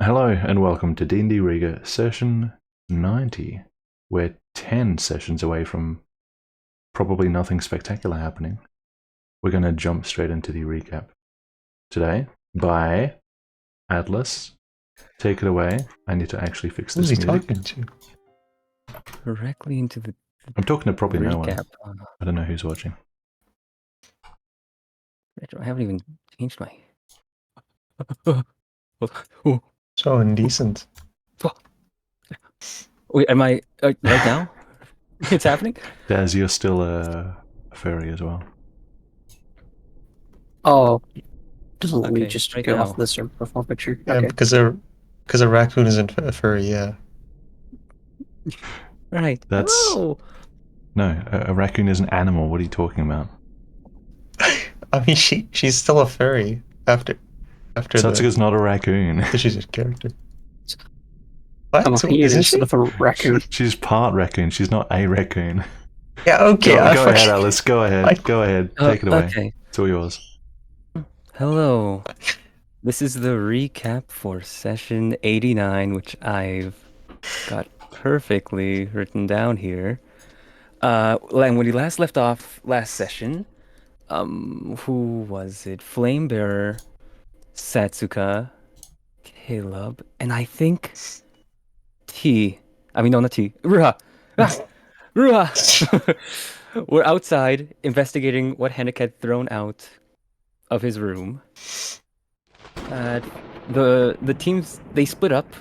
Hello and welcome to DnD Riiga session 90. We're 10 sessions away from probably nothing spectacular happening. We're going to jump straight into the recap. today by Atlas. Take it away. I need to actually fix this Who's he music. talking to? Directly into the I'm talking to probably no one. recap. I don't know who's watching. I haven't even changed my. Oh, So indecent. wait, am I right now? It's happening. Daz, you're still a furry as well. Oh, doesn't let me Okay, just right go now. off this profile picture. Yeah, Okay. because a raccoon isn't a furry. Yeah. Right. That's- Hello. No, a raccoon is an animal. What are you talking about? I mean, she's still a furry after Satsuka's not a raccoon. she's a character. What? I'm a So, hyena isn't instead she? of a raccoon. She's part raccoon. She's not a raccoon. Yeah. Okay. Go ahead, Alice. Go ahead. Go ahead. Take it away. Okay. It's all yours. Hello. This is the recap for session 89, which I've got perfectly written down here. And when we last left off last session, who was it? Flamebearer, Satsuka, Caleb, and I think Ruha. Ruha! We're outside investigating what Henrik had thrown out of his room. The teams, they split up.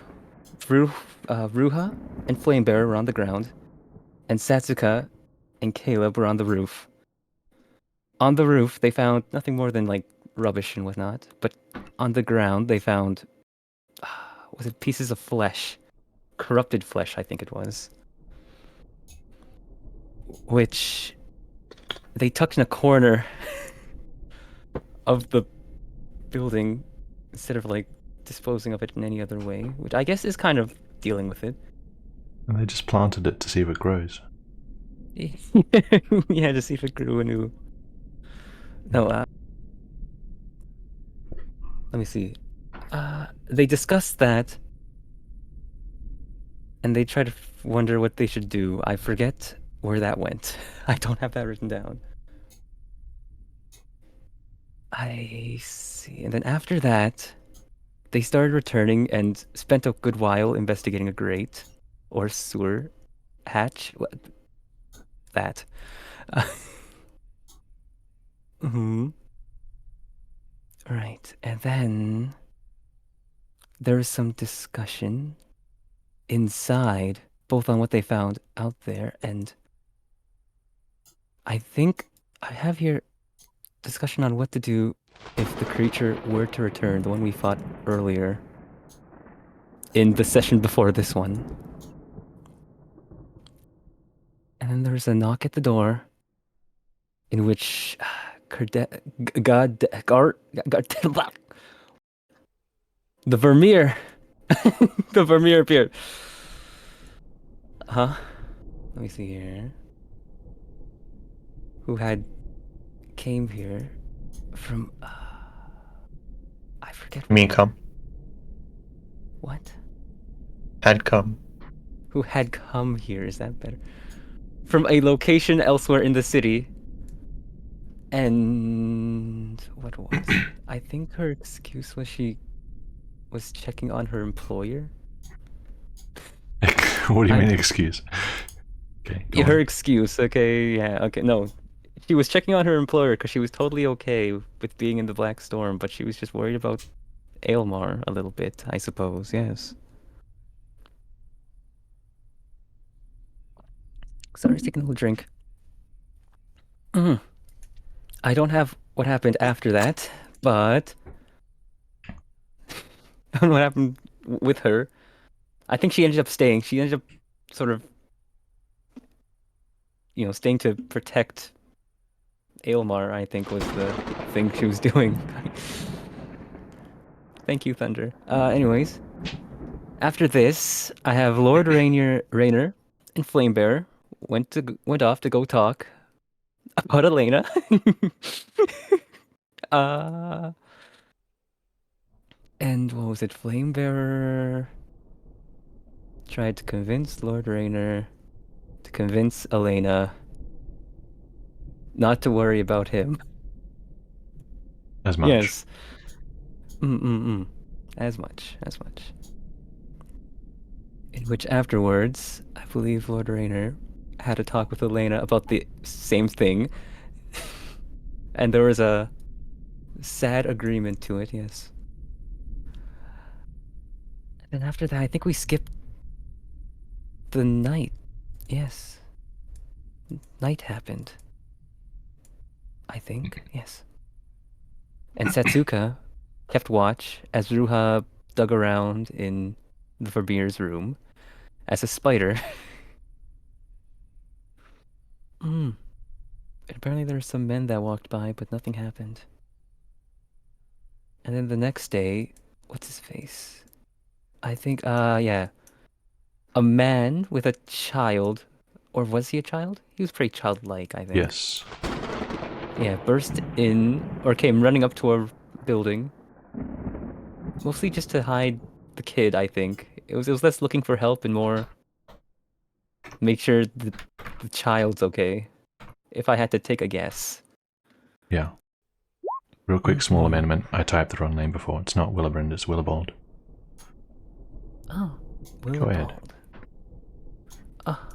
Ruha and Flamebearer were on the ground, and Satsuka and Caleb were on the roof. On the roof, they found nothing more than like rubbish and whatnot, but on the ground they found was it pieces of flesh, corrupted flesh, I think it was, which they tucked in a corner of the building instead of like disposing of it in any other way, which I guess is kind of dealing with it. And they just planted it to see if it grows. Yeah, to see if it grew anew. No, let me see. They discussed that, and they try to wonder what they should do. I forget where that went. I don't have that written down. I see. And then after that, they started returning and spent a good while investigating a grate or sewer hatch. What? That. Right. And then there was some discussion inside, both on what they found out there, and I think I have here discussion on what to do if the creature were to return, the one we fought earlier in the session before this one. And then there's a knock at the door, in which the Vermeer, the Vermeer appeared. Huh? Let me see here. Who had came here from? I forget. I mean, come. What? Had come. Who had come here? Is that better? From a location elsewhere in the city. And what was it? I think her excuse was she was checking on her employer. What do you mean excuse? Okay. go Her on. excuse, okay, yeah, okay, no. She was checking on her employer because she was totally okay with being in the Black Storm, but she was just worried about Aelmar a little bit, I suppose, yes. Sorry, taking a little drink. I don't have what happened after that, but I don't know what happened with her. I think she ended up staying. She ended up sort of, staying to protect Aelmar, I think was the thing she was doing. Thank you, Thunder. Anyways, after this, I have Lord Rainer and Flamebearer went off to go talk about Elena. And what was it? Flamebearer tried to convince Lord Rainer to convince Elena not to worry about him. As much. Yes. As much. In which afterwards, I believe Lord Rainer had a talk with Elena about the same thing. And there was a sad agreement to it, yes. And then after that, I think we skipped the night. Yes. Night happened. I think, yes. And Satsuka kept watch as Ruha dug around in the Verbir's room as a spider. And apparently there were some men that walked by, but nothing happened. And then the next day, what's his face? I think, yeah. A man with a child, or was he a child? He was pretty childlike, I think. Yes. Yeah, burst in, or came running up to a building. Mostly just to hide the kid, I think. It was less looking for help and more make sure the child's okay. If I had to take a guess. Yeah. Real quick, small amendment. I typed the wrong name before. It's not Willibrand, it's Willibald. Oh, Go ahead.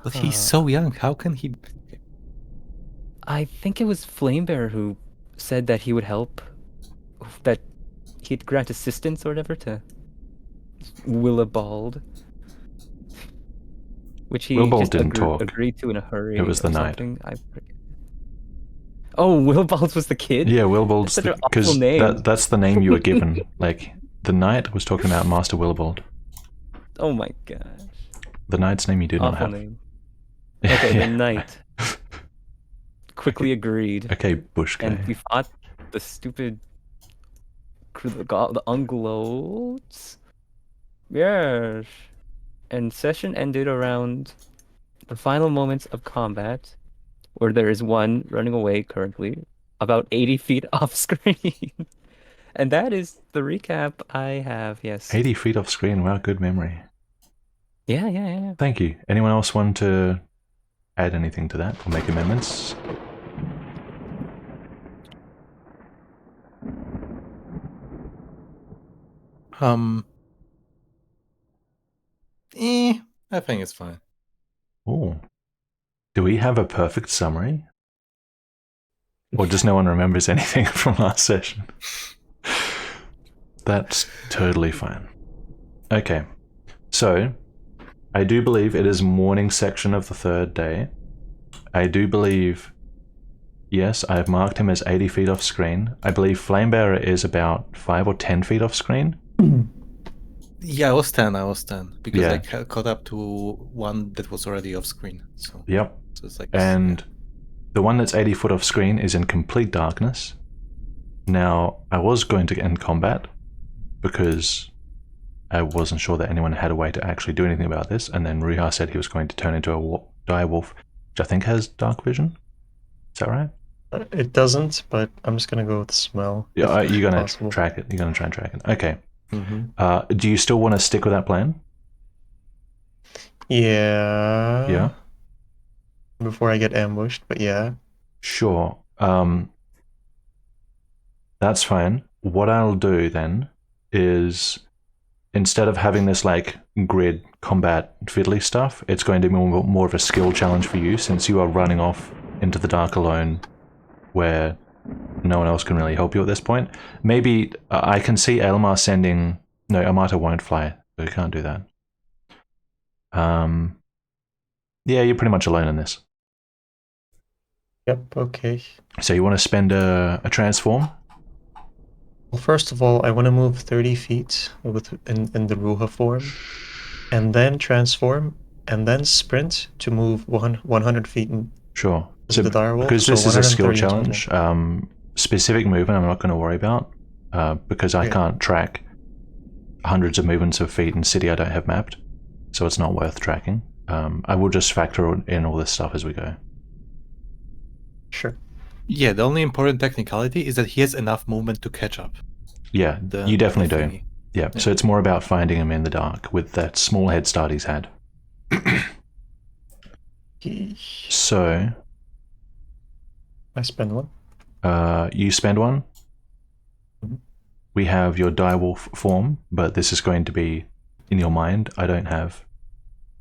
But he's so young. How can he? I think it was Flamebearer who said that he would help, that he'd grant assistance or whatever to Willibald. Which he Willibald just didn't talk. agreed to in a hurry. It was the or knight. something. I forget. Oh, Willibald was the kid? Yeah, Willibald's That's such an awful because name. that's the name you were given. Like, the knight was talking about Master Willibald. Oh my gosh. The knight's name you do not Awful have. name. Okay, Yeah. the knight quickly agreed. Okay, Bush guy. And we fought the stupid the Unglodes. Yes. And session ended around the final moments of combat, where there is one running away currently, about 80 feet off screen. And that is the recap I have, yes. 80 feet off screen, wow, good memory. Yeah. Thank you. Anyone else want to add anything to that or make amendments? I think it's fine. Oh. Do we have a perfect summary? Or just no one remembers anything from last session? That's totally fine. Okay. So, I do believe it is morning section of the third day. I do believe, yes, I have marked him as 80 feet off screen. I believe Flamebearer is about 5 or 10 feet off screen. Yeah, I was 10. Because Yeah. I caught up to one that was already off screen. So, Yep. so it's like. And the one that's 80 foot off screen is in complete darkness. Now, I was going to end combat because I wasn't sure that anyone had a way to actually do anything about this, and then Ruha said he was going to turn into a direwolf, which I think has dark vision. Is that right? It doesn't, but I'm just gonna go with smell. Yeah, if you're going possible. to track it. You're going to try and track it. Okay. Mm-hmm. Do you still want to stick with that plan? Yeah. Yeah? Before I get ambushed, but yeah. Sure. That's fine. What I'll do then is, instead of having this like grid combat fiddly stuff, it's going to be more of a skill challenge for you, since you are running off into the dark alone where no one else can really help you at this point. Maybe I can see Elmar sending... No, Amata won't fly, so you can't do that. Yeah, you're pretty much alone in this. Yep, okay. So you want to spend a transform? Well, first of all, I want to move 30 feet in the Ruha form, and then transform, and then sprint to move 100 feet in Sure. the direwolf. Because so this is a skill 130 total. challenge, specific movement I'm not going to worry about, because I Okay. can't track hundreds of movements of feet in city I don't have mapped, so it's not worth tracking. I will just factor in all this stuff as we go. Sure. Yeah, the only important technicality is that he has enough movement to catch up. Yeah, The- you definitely the do. thingy. Yeah, so it's more about finding him in the dark with that small head start he's had. So, I spend one. you spend one? Mhm. we have your direwolf form, but this is going to be in your mind. I don't have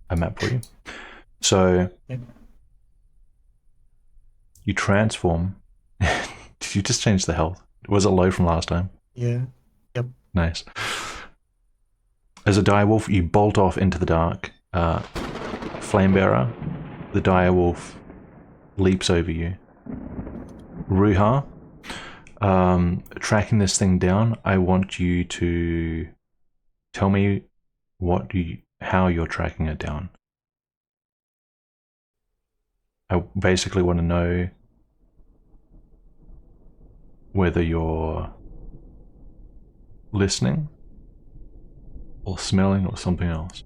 a map for you. So Yeah. you transform. Did you just change the health? Was it low from last time? Yeah. Nice. As a direwolf, you bolt off into the dark. Flamebearer, the direwolf leaps over you. Ruha, tracking this thing down, I want you to tell me how you're tracking it down. I basically want to know whether you're listening or smelling or something else.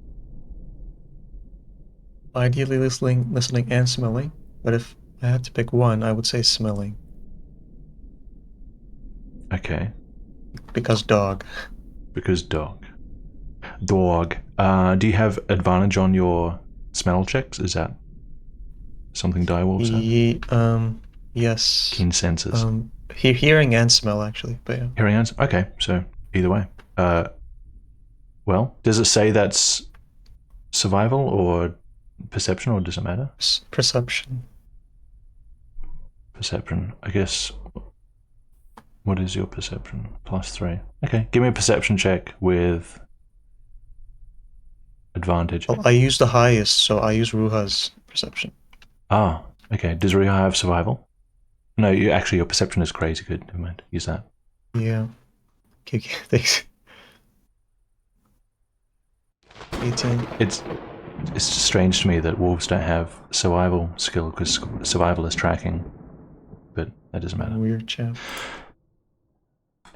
Ideally listening and smelling, but if I had to pick one, I would say smelling. Okay, Because dog. because dog. Dog. Do you have advantage on your smell checks? Is that something direwolves have? Yes. Keen senses. Hearing and smell, actually, but yeah. Hearing hands? Okay, so either way. Well, does it say that's survival or perception, or does it matter? Perception. Perception. I guess. What is your perception? +3. Okay, give me a perception check with advantage. Well, I use the highest, so I use Ruha's perception. Ah, okay. Does Ruha have survival? No, actually, your perception is crazy good. Never mind. Use that. Yeah. Okay, thanks. 18. It's just strange to me that wolves don't have survival skill, because survival is tracking, but that doesn't matter. Weird champ.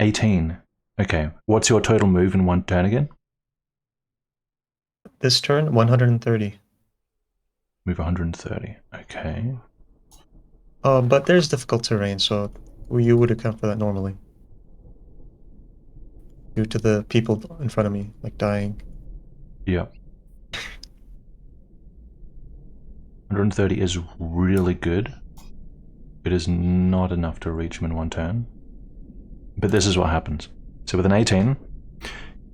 18. Okay. What's your total move in one turn again? This turn, 130. Move 130. Okay. But there's difficult terrain, so you would account for that normally. Due to the people in front of me, like dying. Yep. 130 is really good. It is not enough to reach him in one turn. But this is what happens. So with an 18,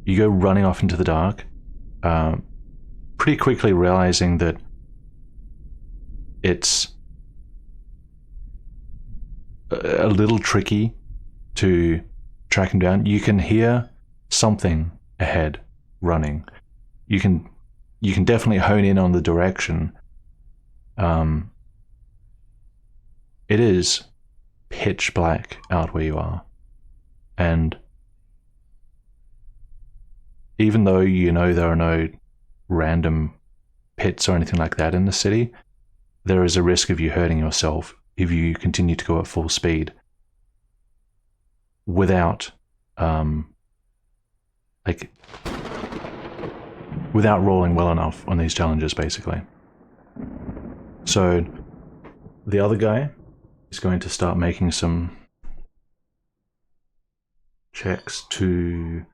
you go running off into the dark, pretty quickly realizing that it's a little tricky to track him down. You can hear something ahead running. You can definitely hone in on the direction. It is pitch black out where you are. And even though you know there are no random pits or anything like that in the city, there is a risk of you hurting yourself if you continue to go at full speed without without rolling well enough on these challenges, basically. So the other guy is going to start making some checks to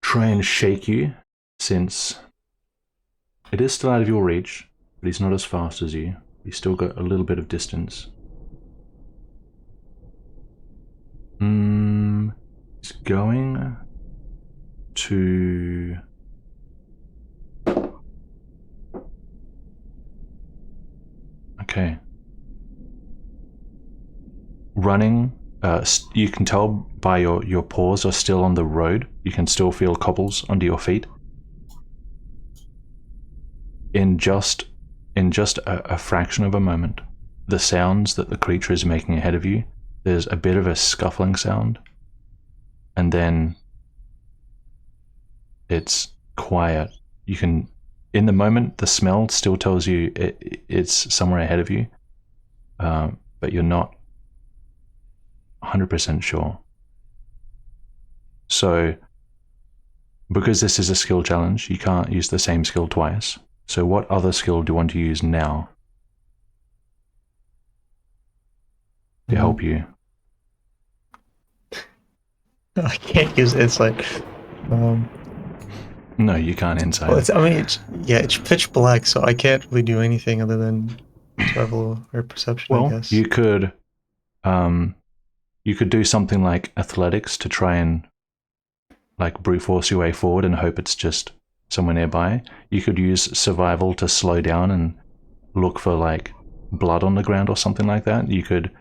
try and shake you, since it is still out of your reach, but he's not as fast as you. He's still got a little bit of distance. He's going to... Okay. Running, you can tell by your paws are still on the road. You can still feel cobbles under your feet. In just a fraction of a moment, the sounds that the creature is making ahead of you, there's a bit of a scuffling sound, and then it's quiet. You can, in the moment, the smell still tells you it's somewhere ahead of you, but you're not 100% sure. So, because this is a skill challenge, you can't use the same skill twice. So what other skill do you want to use now to help you? I can't use insight. No, you can't insight. Well, it's pitch black, so I can't really do anything other than survival or perception, I Well, guess. you could You could do something like athletics to try and like brute force your way forward and hope it's just somewhere nearby. You could use survival to slow down and look for like blood on the ground or something like that. You could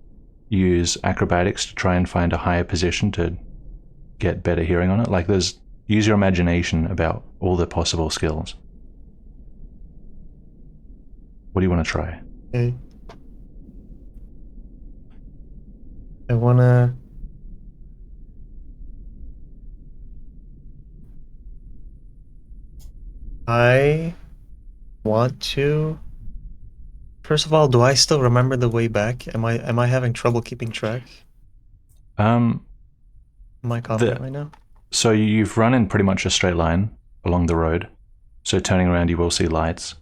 use acrobatics to try and find a higher position to get better hearing on it. Like use your imagination about all the possible skills. What do you want to try? Okay. I wanna. I want to. First of all, do I still remember the way back? Am I having trouble keeping track? Am I confident right now? So you've run in pretty much a straight line along the road. So turning around, you will see lights.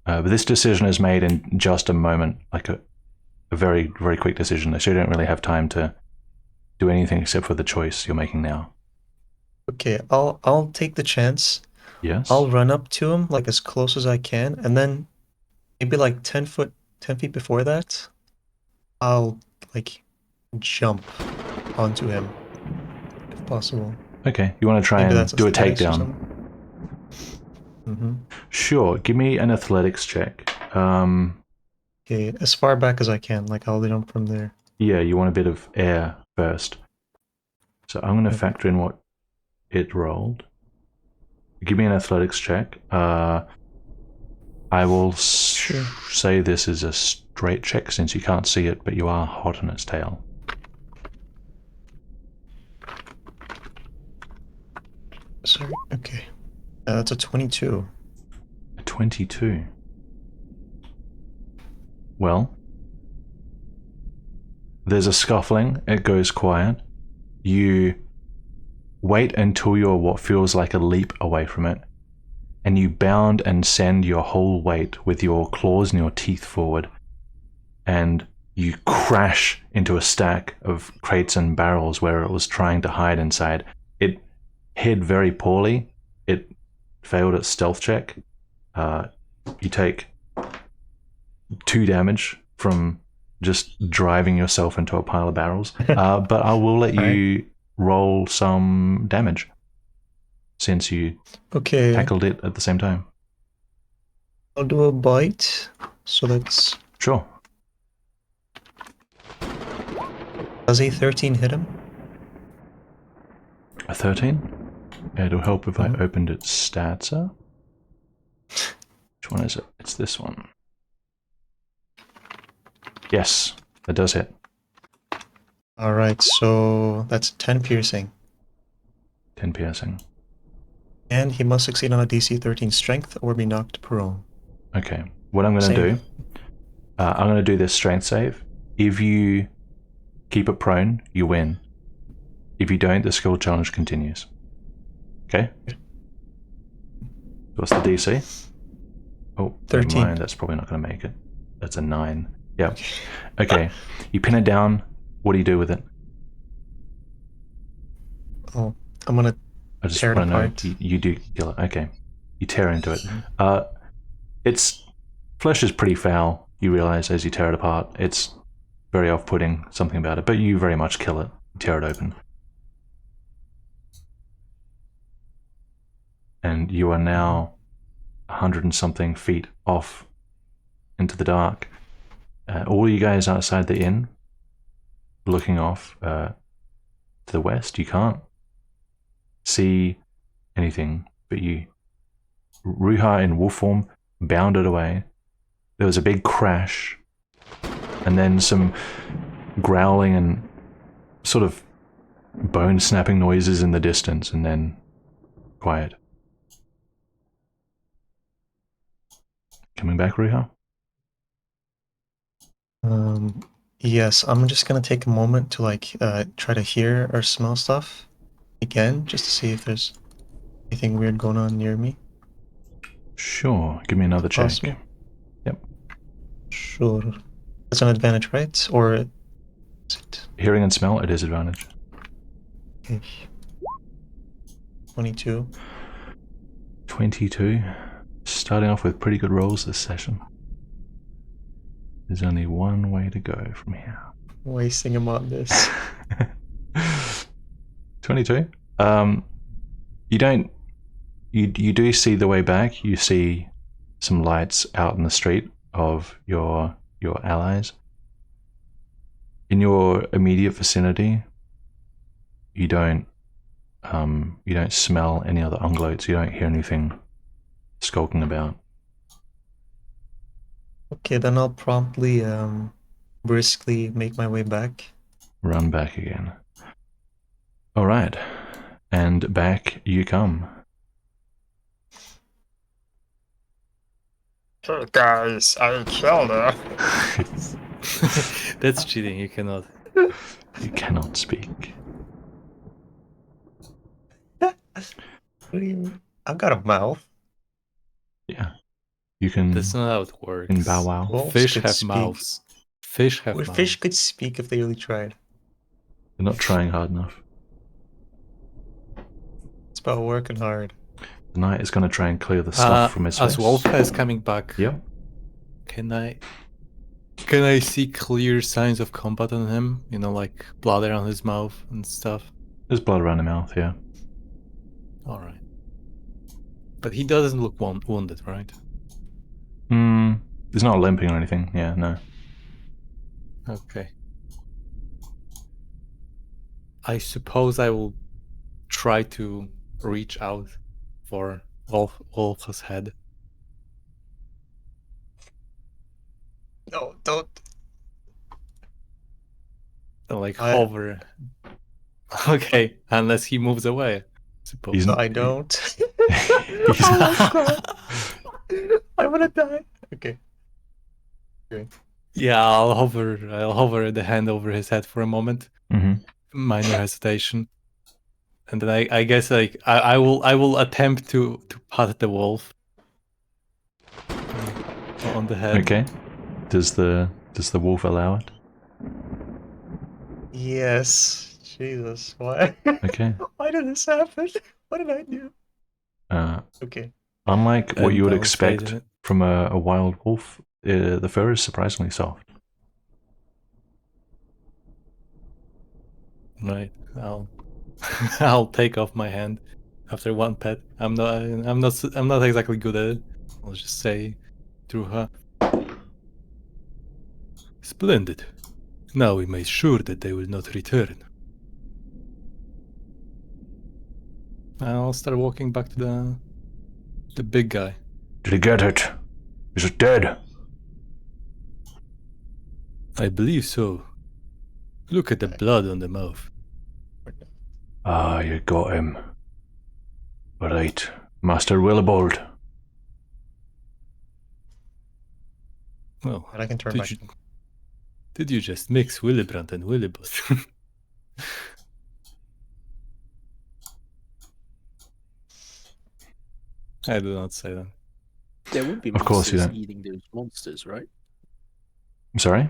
But this decision is made in just a moment, like a very, very quick decision. So you don't really have time to do anything except for the choice you're making now. Okay, I'll take the chance. Yes? I'll run up to him like as close as I can, and then maybe like 10 feet before that, I'll like jump onto him if possible. Okay, you want to try Maybe and do a athletics or takedown? something. Sure, give me an athletics check. Okay, as far back as I can, like I'll jump from there. Yeah, you want a bit of air first. So I'm going to factor in what it rolled. Give me an athletics check. I will say this is a straight check since you can't see it, but you are hot on its tail. Sorry, okay. That's a 22. A 22. Well, there's a scuffling, it goes quiet. You wait until you're what feels like a leap away from it, and you bound and send your whole weight with your claws and your teeth forward, and you crash into a stack of crates and barrels where it was trying to hide inside. It hid very poorly. It failed its stealth check. You take 2 damage from just driving yourself into a pile of barrels. But I will let you roll some damage since you tackled it at the same time. I'll do a bite. So that's... Sure. Does a 13 hit him? A 13? It'll help if I opened its stats up. Which one is it? It's this one. Yes, that does hit. Alright, so that's 10 piercing. 10 piercing. And he must succeed on a DC 13 strength or be knocked prone. Okay, what I'm going to do, I'm going to do this strength save. If you keep it prone, you win. If you don't, the skill challenge continues. Okay? What's the DC? Oh, 13. Mind. That's probably not going to make it. That's a 9. Yeah. Okay. You pin it down. What do you do with it? Oh, I'm gonna I just tear it want to know. apart. You do kill it. Okay. You tear into it. Its flesh is pretty foul, you realize as you tear it apart. It's very off-putting, something about it, but you very much kill it. You tear it open. And you are now 100 and something feet off into the dark. All you guys outside the inn, looking off to the west, you can't see anything but you. Ruha in wolf form bounded away. There was a big crash, and then some growling and sort of bone-snapping noises in the distance, and then quiet. Coming back, Ruha? Yes, I'm just gonna take a moment to like try to hear or smell stuff again, just to see if there's anything weird going on near me. Sure. Give me another check. Possible. Yep. Sure. That's an advantage, right? Or is it Hearing and smell, it is advantage. 22? 22. Starting off with pretty good rolls this session. There's only one way to go from here. wasting him on this. 22. You don't. You do see the way back. You see some lights out in the street of your allies. In your immediate vicinity, you don't smell any other ungloats. You don't hear anything skulking about. Okay, then I'll promptly briskly make my way back. Run back again. All right, and back you come. Hey guys, I killed her. That's cheating. You cannot. You cannot speak. What do you mean? I've got a mouth. Yeah, you can. That's not how it works. In Bow Wow. Wolves Fish could have speak. mouths. Fish have Well, mouths. fish could speak if they really tried. They're not trying hard enough. It's about working hard. The knight is going to try and clear the stuff from his As face. Wolfka is coming back, Yep. can I see clear signs of combat on him? You know, like blood around his mouth and stuff. There's blood around the mouth, yeah. All right. But he doesn't look wounded, right? He's not limping or anything. Yeah, no. Okay. I suppose I will try to reach out for Wolf's head. No, don't. Like I- hover. Okay, unless he moves away. I suppose. He's No, not. I don't. He's- I wanna die. Okay. Yeah, I'll hover the hand over his head for a moment. Mhm. Minor hesitation. And then I guess like I will attempt to pat the wolf on the head. Okay. Does the wolf allow it? Yes. Jesus. Why? Okay. Why did this happen? What did I do? Okay. Unlike what you would And I'll say expect that- from a wild wolf, the fur is surprisingly soft. Right. I'll take off my hand after one pet. I'm not exactly good at it. I'll just say through her. Splendid. Now we made sure that they will not return. I'll start walking back to the big guy. Did he get it? Is it dead? I believe so. Look at the blood on the mouth. Ah, you got him. Right, Master Willibald. Well, And I can turn did back. did you just mix Willibrand and Willibald? I do not say that. There would be Of course you monsters don't. eating those monsters, right? I'm sorry?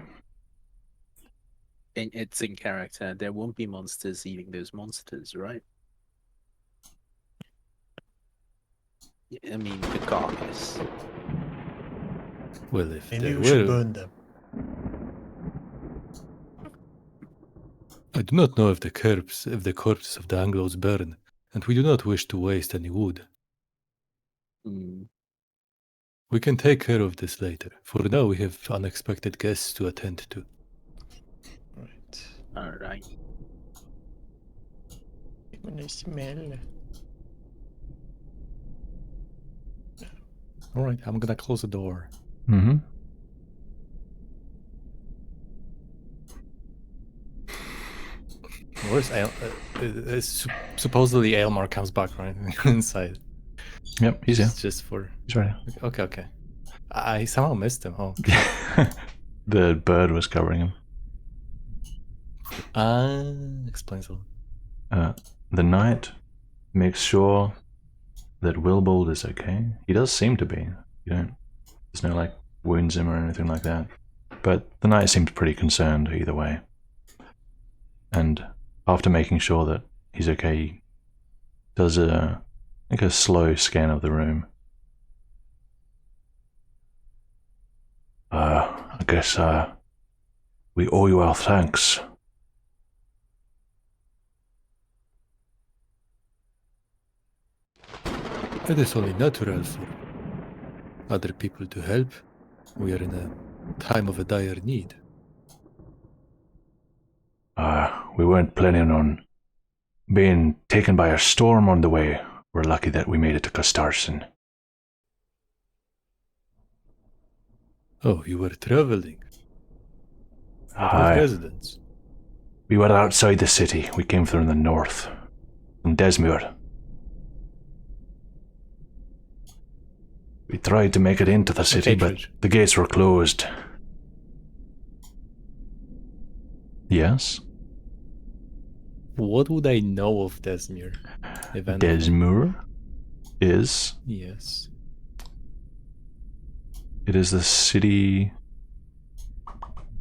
It's in character. There won't be monsters eating those monsters, right? I mean, the carcass. Well, if Maybe there we should were, burn them. I do not know if the corpses of the Anglos burn, and we do not wish to waste any wood. Hmm. We can take care of this later. For now, we have unexpected guests to attend to. Right. All right. When I smell. All right, I'm gonna close the door. Mm-hmm. Where's supposedly Aylmar comes back right inside. Yep, he's here. Just for He's right okay. I somehow missed him. Oh, here. The bird was covering him. explains a lot. The knight makes sure that Willibald is okay. He does seem to be. There's no like wounds him or anything like that. But the knight seems pretty concerned either way. And after making sure that he's okay, he does a slow scan of the room. I guess We owe you our thanks. It is only natural for other people to help. We are in a time of a dire need. We weren't planning on being taken by a storm on the way. We're lucky that we made it to Costarson. Oh, you were traveling. Not Aye. with residents. We were outside the city. We came from the north, from Desmuir. We tried to make it into the city, but Hatred. the gates were closed. Yes? What would I know of Desmere? If anything? Desmuir is... Yes. It is the city...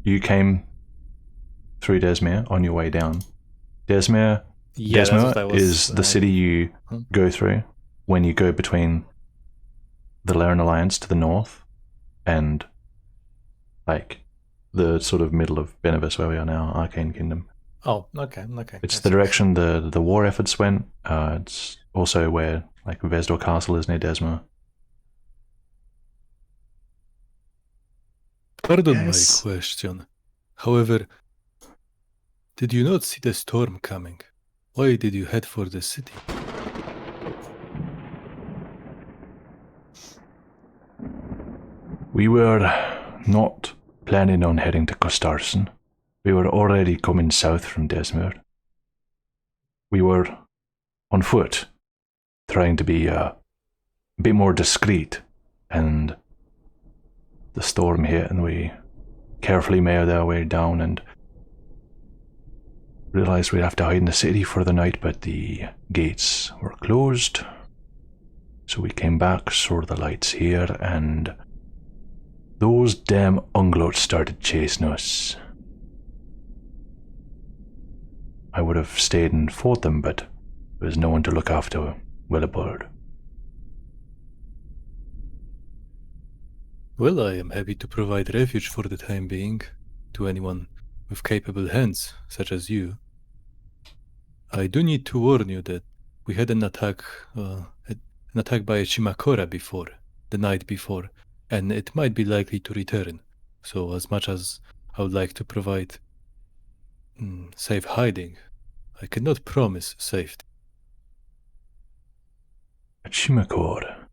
You came through Desmuir on your way down. Desmuir Yeah, that's what I was, is the city you go through when you go between the Laren Alliance to the north and like the sort of middle of Benevis where we are now, Arcane Kingdom. Oh, okay. It's the direction the war efforts went. It's also where like Vesdor Castle is near Desmuir. Pardon Yes. my question. However, did you not see the storm coming? Why did you head for the city? We were not planning on heading to Costarson. We were already coming south from Desmuir. We were on foot, trying to be a bit more discreet, and the storm hit and we carefully made our way down and realized we'd have to hide in the city for the night, but the gates were closed. So we came back, saw the lights here, and those damn unglots started chasing us. I would have stayed and fought them, but there was no one to look after Willibald. Well, I am happy to provide refuge for the time being to anyone with capable hands, such as you. I do need to warn you that we had an attack by a Chimakora before, the night before, and it might be likely to return. So as much as I would like to provide safe hiding, I cannot promise safety. A Chimakor.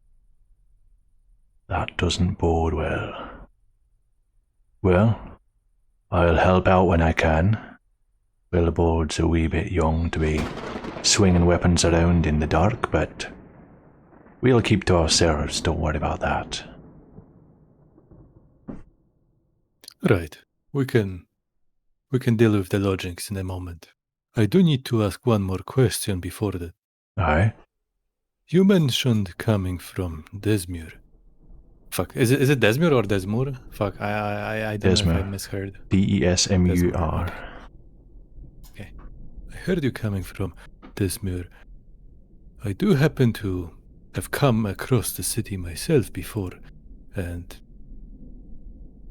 That doesn't bode well. Well, I'll help out when I can. Willibald's a wee bit young to be swinging weapons around in the dark, but we'll keep to ourselves, don't worry about that. Right. We can deal with the lodgings in a moment. I do need to ask one more question before that. Aye? You mentioned coming from Desmuir. Fuck, is it Desmuir or Desmur? Fuck, I don't know if I Desmuir. misheard. Desmur. Okay. I heard you coming from Desmuir. I do happen to have come across the city myself before, and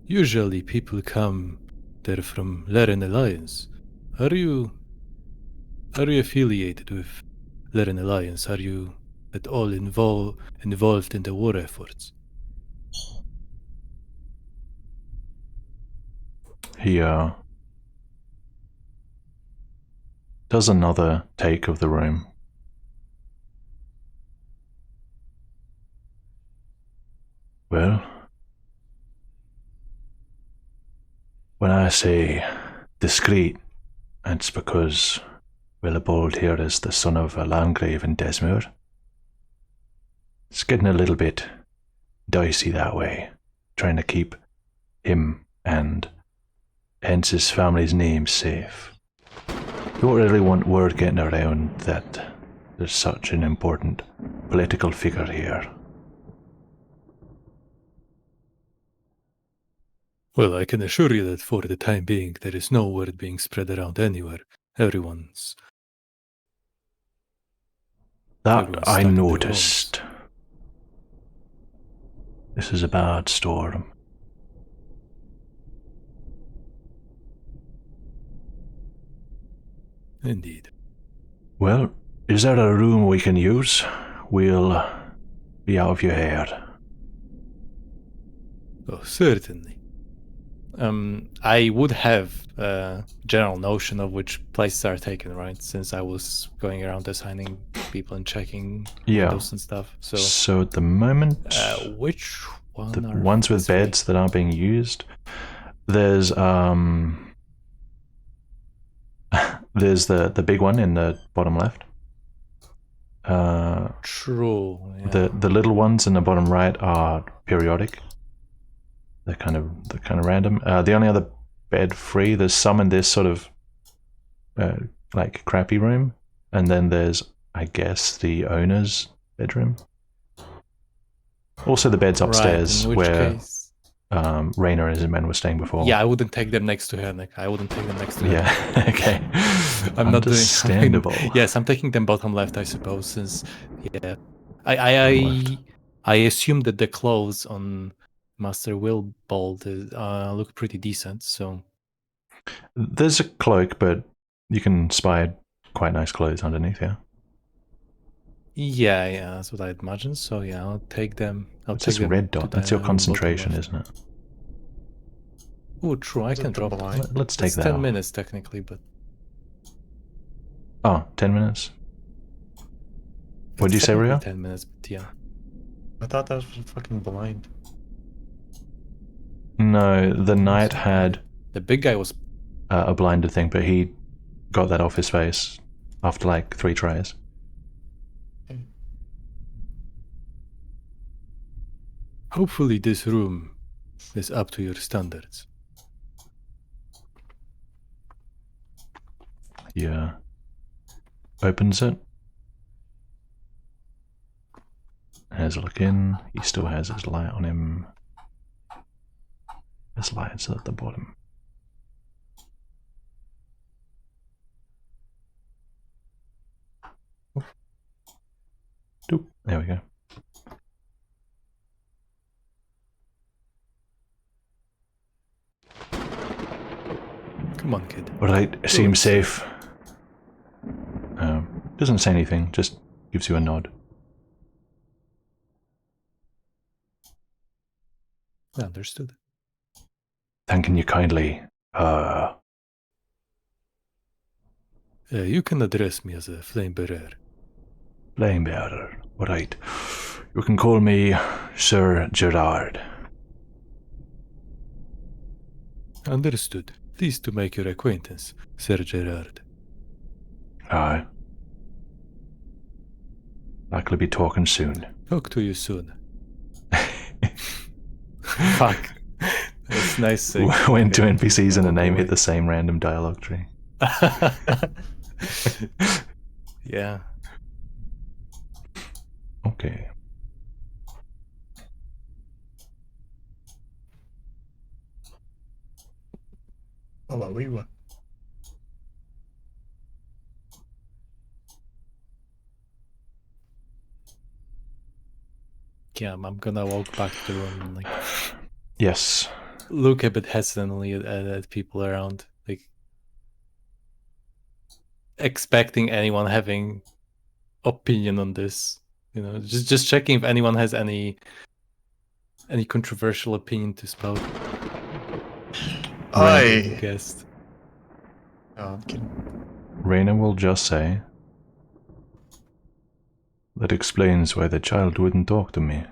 usually people come there from Laren Alliance. Are you affiliated with Laren Alliance? Are you at all involved in the war efforts? He, does another take of the room. Well, when I say discreet, it's because Willibald here is the son of a landgrave in Desmuir. It's getting a little bit dicey that way, trying to keep him and hence his family's name safe. Don't really want word getting around that there's such an important political figure here. Well, I can assure you that for the time being, there is no word being spread around anywhere. Everyone's That Everyone's I stuck in their noticed. This is a bad storm. Indeed. Well, is there a room we can use? We'll be out of your hair. Oh, certainly. I would have a general notion of which places are taken, right? Since I was going around assigning people and checking Yeah. windows and stuff. So at the moment, which one the are ones with this way? beds that aren't being used, there's there's the big one in the bottom left. True. Yeah. The little ones in the bottom right are periodic. They're kind of random. The only other bed free, there's some in this sort of like crappy room, and then there's, I guess, the owner's bedroom. Also the beds upstairs Right, in which where case... Rainer and his men were staying before. Yeah, I wouldn't take them next to her, Nick. I wouldn't take them next to her. Yeah. Okay. I'm not doing. Understandable. Yes, I'm taking them bottom left, I suppose. Since yeah, Left. I assume that the clothes on Master Wilbold look pretty decent. So There's a cloak, but you can spy quite nice clothes underneath. Yeah. yeah, that's what I'd imagine. So yeah, I'll take them. I'll What's take this them red to dot? That's your the bottom concentration, left. isn't it? Oh, true. I Is it can the drop. blind? Let's take It's that 10 off. minutes technically, but Oh, 10 minutes? What did you it's say, technically Rio? 10 minutes, but yeah. I thought that was fucking blind. No, the knight had The big guy was a blinded thing, but he got that off his face after like 3 tries. Hopefully this room is up to your standards. Yeah. Opens it. Has a look in. He still has his light on him. His light's at the bottom. Doop. There we go. Come on, kid. Alright, seems safe. Doesn't say anything, just gives you a nod. Understood. Thanking you kindly. You can address me as a flame bearer. Flame bearer. Alright. You can call me Sir Gerard. Understood. Pleased to make your acquaintance, Sir Gerard. Aye. Likely be talking soon. Talk to you soon. Fuck. That's nice. When two NPCs and a name hit the same random dialogue tree. Yeah. Okay. Alawiwa. Yeah, I'm gonna walk back to the room and like Yes. look a bit hesitantly at people around, like expecting anyone having opinion on this. You know, just checking if anyone has any controversial opinion to spout. I Guessed. No, I'm kidding. Raina will just say, that explains why the child wouldn't talk to me.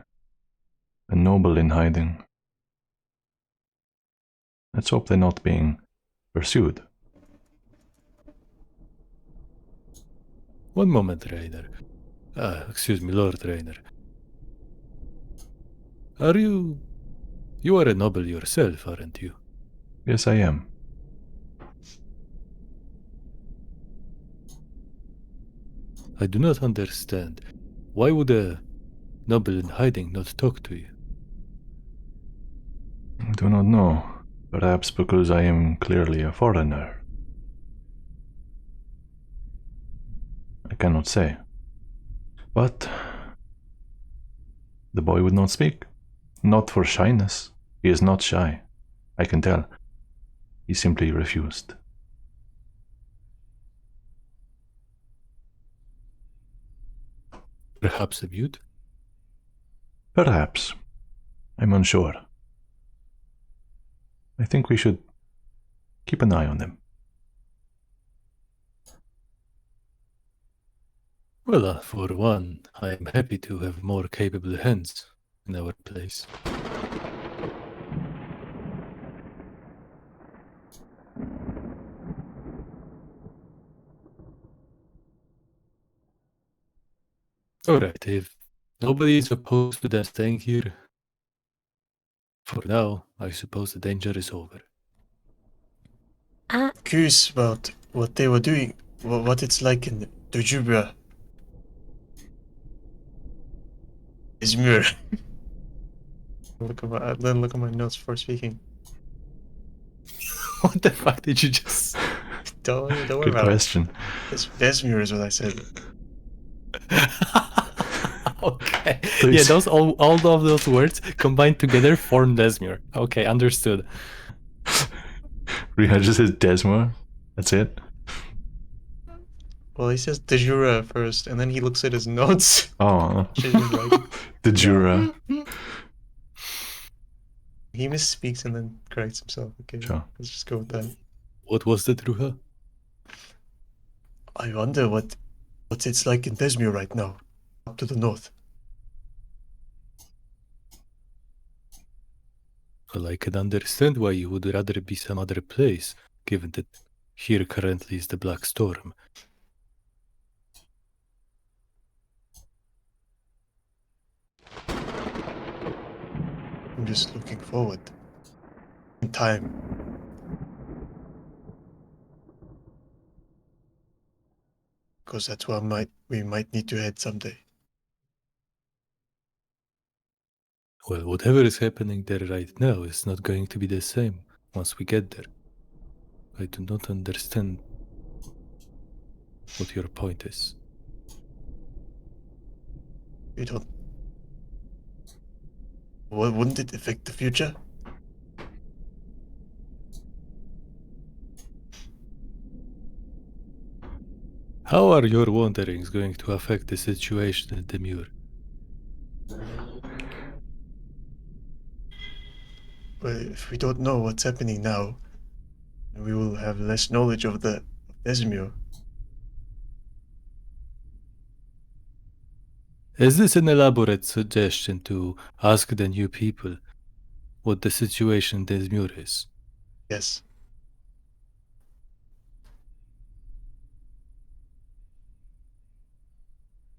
A noble in hiding. Let's hope they're not being pursued. One moment, Rainer. Excuse me, Lord Rainer. Are you... You are a noble yourself, aren't you? Yes, I am. I do not understand. Why would a noble in hiding not talk to you? I do not know. Perhaps because I am clearly a foreigner. I cannot say. But the boy would not speak. Not for shyness. He is not shy. I can tell. He simply refused. Perhaps a mute? Perhaps. I'm unsure. I think we should keep an eye on them. Well, for one, I am happy to have more capable hands in our place. Alright, if nobody is opposed to them staying here, for now, I suppose the danger is over. Curious about what they were doing, what it's like in Dujubra. Izmir. Then look at my notes for speaking. What the fuck did you just... Don't worry Good about question. it. Izmir is what I said. Okay. Please. Yeah, those all of those words combined together form Desmure. Okay, understood. Riiga just says Desmore. That's it. Well, he says de jure first, and then he looks at his notes. Oh, She's been writing. the Jura. He misspeaks and then corrects himself. Okay, Sure. let's just go with that. What was that, Ruha? I wonder what it's like in Desmir right now, up to the north. Well, I can understand why you would rather be some other place, given that here currently is the Black Storm. I'm just looking forward in time. Because that's where we might need to head someday. Well, whatever is happening there right now is not going to be the same once we get there. I do not understand what your point is. You don't. Well, wouldn't it affect the future? How are your wanderings going to affect the situation at the Muir? But if we don't know what's happening now, we will have less knowledge of the Desmir. Is this an elaborate suggestion to ask the new people what the situation at the Muir is? Yes.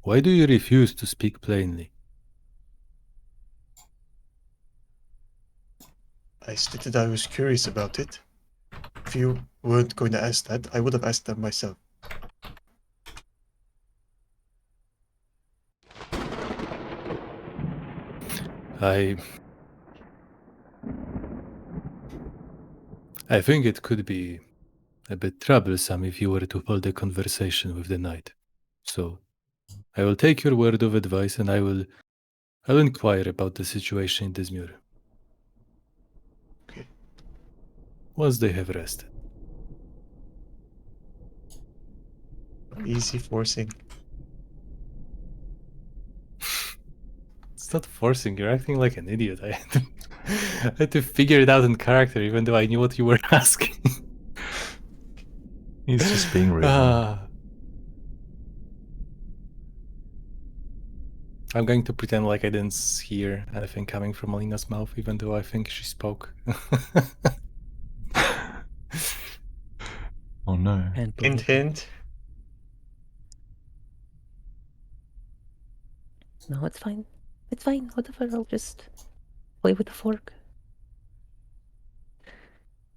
Why do you refuse to speak plainly? I stated I was curious about it. If you weren't going to ask that, I would have asked them myself. I think it could be a bit troublesome if you were to hold a conversation with the knight. So, I will take your word of advice and I'll inquire about the situation in Desmure. Okay. Once they have rested. Easy forcing. It's not forcing, you're acting like an idiot. I had to figure it out in character even though I knew what you were asking. He's just being rude. I'm going to pretend like I didn't hear anything coming from Alina's mouth, even though I think she spoke. Oh no. And Hint, hint. No, it's fine. It's fine. Whatever. I'll just play with the fork.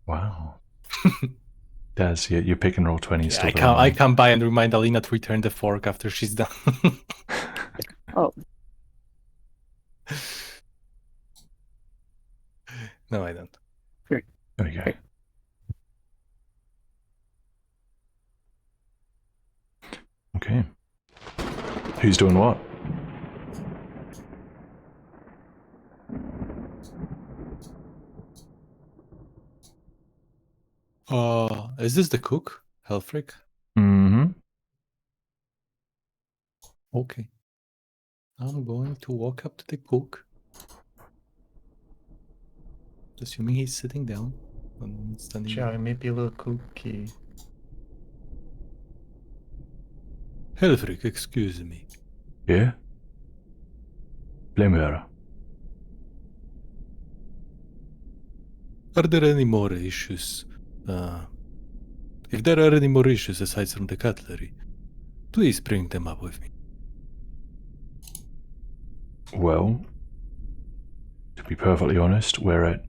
Wow. Daz, you pick and roll 20 still. I come by and remind Alina to return the fork after she's done. Oh. No, I don't. There we go. Okay. Who's doing what? Is this the cook, Helfric? Mm-hmm. Okay. I'm going to walk up to the cook. Assuming he's sitting down. And standing Yeah, it may be a little kooky. Helfrich, excuse me. Yeah? Blame her. Are there any more issues? If there are any more issues aside from the cutlery, please bring them up with me. Well, to be perfectly honest, we're at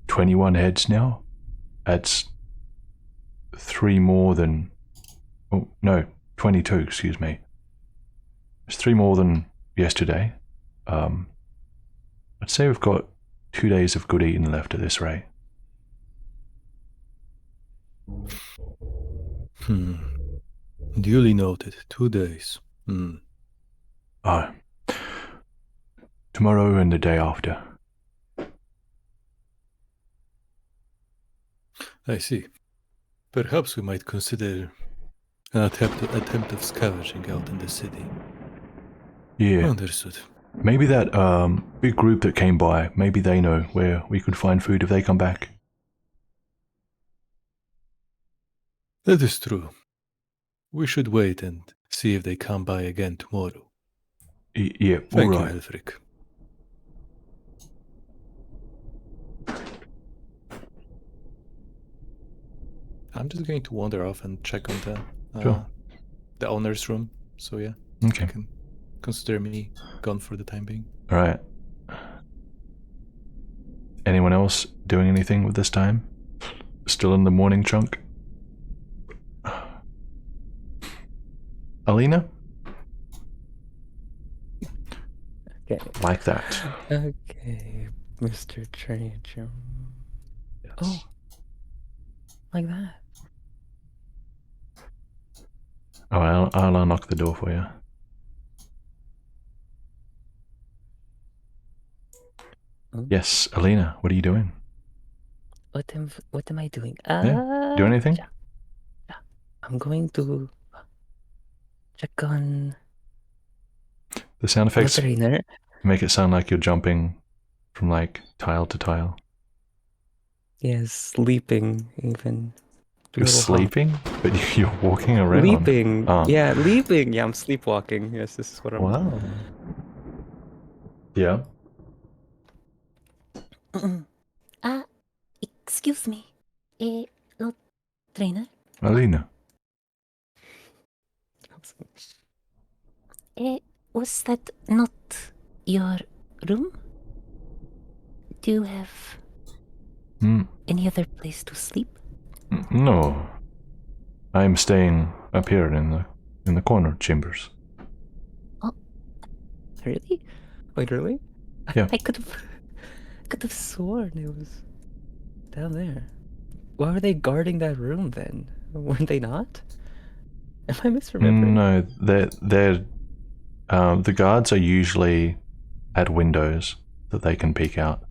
21 heads now. That's 3 more than... Oh, no, 22, excuse me. It's 3 more than yesterday. I'd say we've got 2 days of good eating left at this rate. Duly noted. 2 days. Tomorrow and the day after. I see. Perhaps we might consider an attempt of scavenging out in the city. Yeah. Understood. Maybe that big group that came by, maybe they know where we could find food if they come back. That is true. We should wait and see if they come by again tomorrow. Yeah, Thank alright. you, Helfrich. I'm just going to wander off and check on the owner's room. So yeah, Okay. you can consider me gone for the time being. Alright. Anyone else doing anything with this time? Still in the morning chunk? Alina? Okay. Like that. Okay, Mr. Trajan. Yes. Oh, like that. Oh, I'll unlock the door for you. Oh. Yes, Alina, what are you doing? What am I doing? Do anything? Yeah. I'm going to check on The sound the effects trainer. make it sound like you're jumping from like tile to tile. Yeah, sleeping even. You're Little hop. sleeping, but you're walking around. Leaping. Oh. Yeah, leaping. Yeah, I'm sleepwalking. Yes, this is what I'm. Wow. Yeah. Excuse me. No, trainer. Alina. Was that not your room? Do you have any other place to sleep? No. I'm staying up here in the corner chambers. Really? Wait, really? Yeah. I could have sworn it was down there. Why were they guarding that room then? Weren't they not? Am I misremembering? No, they're the guards are usually at windows that they can peek out.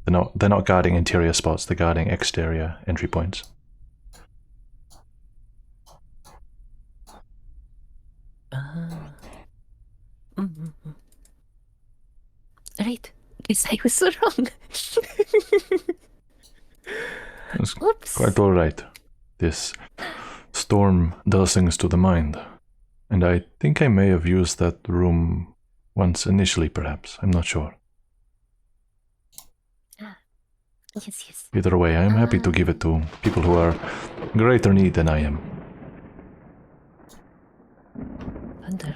They're not guarding interior spots, they're guarding exterior entry points. Right. Guess I was so wrong. It's Oops. quite alright. This storm does things to the mind. And I think I may have used that room once initially, perhaps. I'm not sure. Yes. Either way, I'm happy to give it to people who are greater need than I am. Wonder.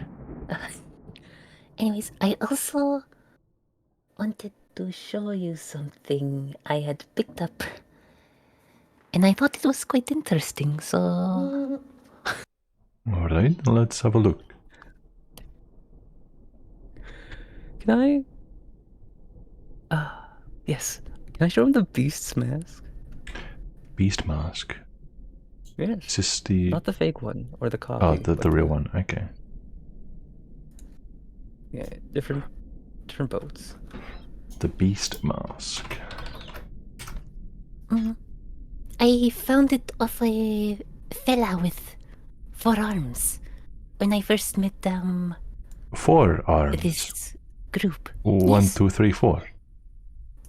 Anyways, I also wanted to show you something I had picked up. And I thought it was quite interesting, so... Alright, let's have a look. Can I? Yes. Can I show him the beast's mask? Beast mask. Yes. Is this the... Not the fake one or the copy. Oh, but the real one, okay. Yeah, different boats. The beast mask. I found it off a fella with 4 arms when I first met 4 arms. This group. 1, Yes. 2, 3, 4.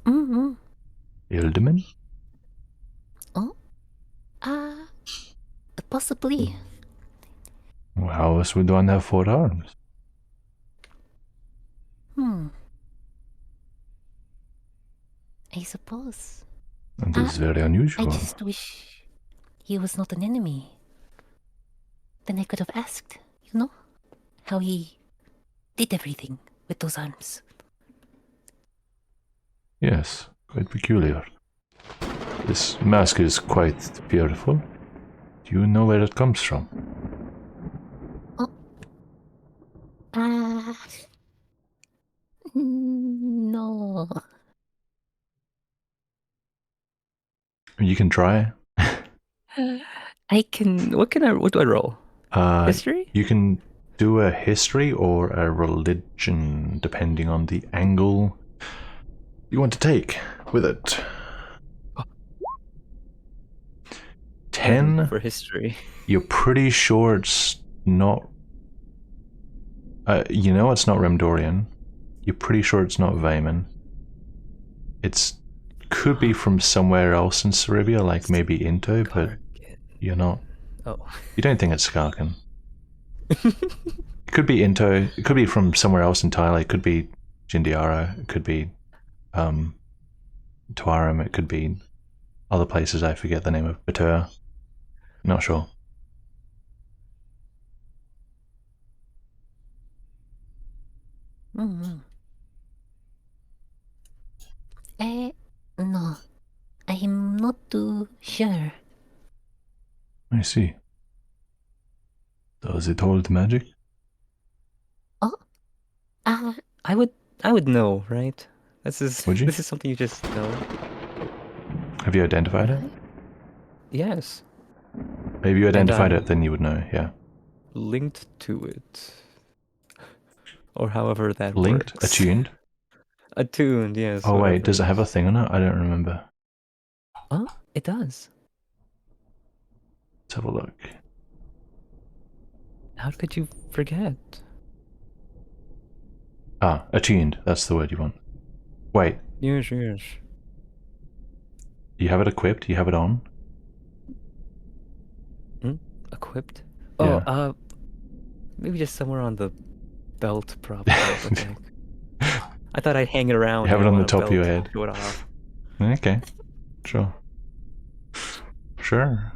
Mm-hmm. Ildeman? Possibly. Well, how else would one have 4 arms? I suppose. And this is very I unusual. just wish he was not an enemy. Then I could have asked, you know, how he did everything with those arms. Yes, quite peculiar. This mask is quite beautiful. Do you know where it comes from? No. You can try. I can. What do I roll? History? You can do a history or a religion, depending on the angle you want to take with it. 10 for history. You're pretty sure it's not. You know it's not Remdorian. You're pretty sure it's not Vayman. It's could be from somewhere else in Ceribia, like maybe Into, but you're not. Oh. You don't think it's Skarkan. It could be Into. It could be from somewhere else entirely. It could be Jindiara. It could be Tuarim. It could be other places. I forget the name of Batur. Not sure. No. I'm not too sure. I see. Does it hold magic? I would know, right? Would you? This is something you just know. Have you identified it? Yes. If you identified I'm it, then you would know, yeah. linked to it. Or however that Linked? works. Attuned? Attuned, yes. Oh wait, whatever. does it have a thing on it? I don't remember. Oh, it does. Let's have a look. How could you forget? Ah, attuned. That's the word you want. Wait, Yes. you have it equipped? You have it on? Equipped? Yeah. Oh, maybe just somewhere on the belt, probably. I would think. I thought I'd hang it around. You have it on on the a top of your belt, head. show it off. Okay. Sure. Sure.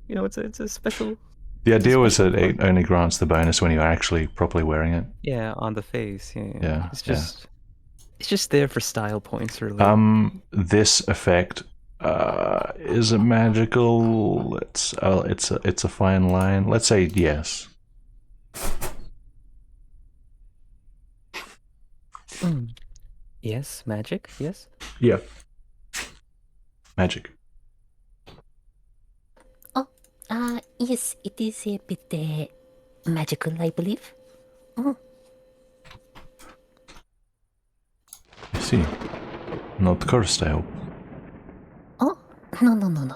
You know, it's a special. The idea was that special it only grants the bonus when you're actually properly wearing it. Yeah, on the face. Yeah, It's just there for style points, really. This effect is it magical? It's a fine line. Let's say yes. Yes, magic. Yes. Yeah. Magic. Yes, it is a bit magical, I believe. I see. Not cursed, I hope. Oh, no.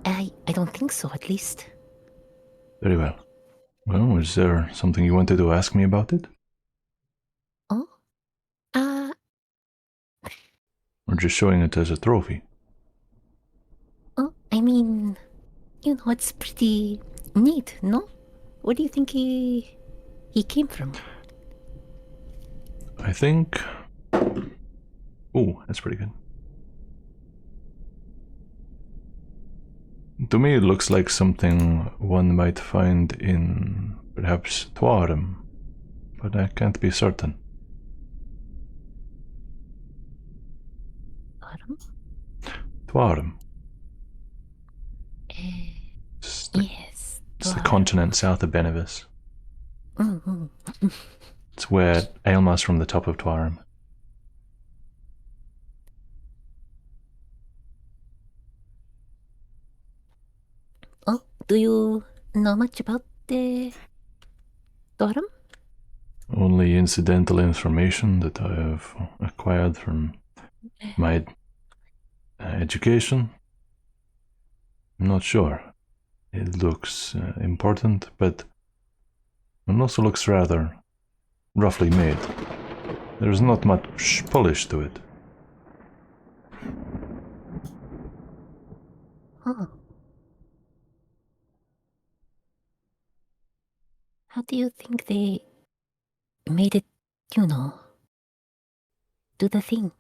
I don't think so, at least. Very well. Well, is there something you wanted to ask me about it? Or just showing it as a trophy? I mean, you know, it's pretty neat, no? Where do you think he came from? I think... Ooh, that's pretty good. To me, it looks like something one might find in perhaps Tuarim, but I can't be certain. Tuarim. It's the, Yes. it's the continent south of Benevis. It's where Aelmar's from, the top of Tuarim. Oh, do you know much about the Dorum? Only incidental information that I have acquired from my education. I'm not sure. It looks important, but and also looks rather roughly made. There's not much polish to it. Huh. How do you think they made it, do the thing?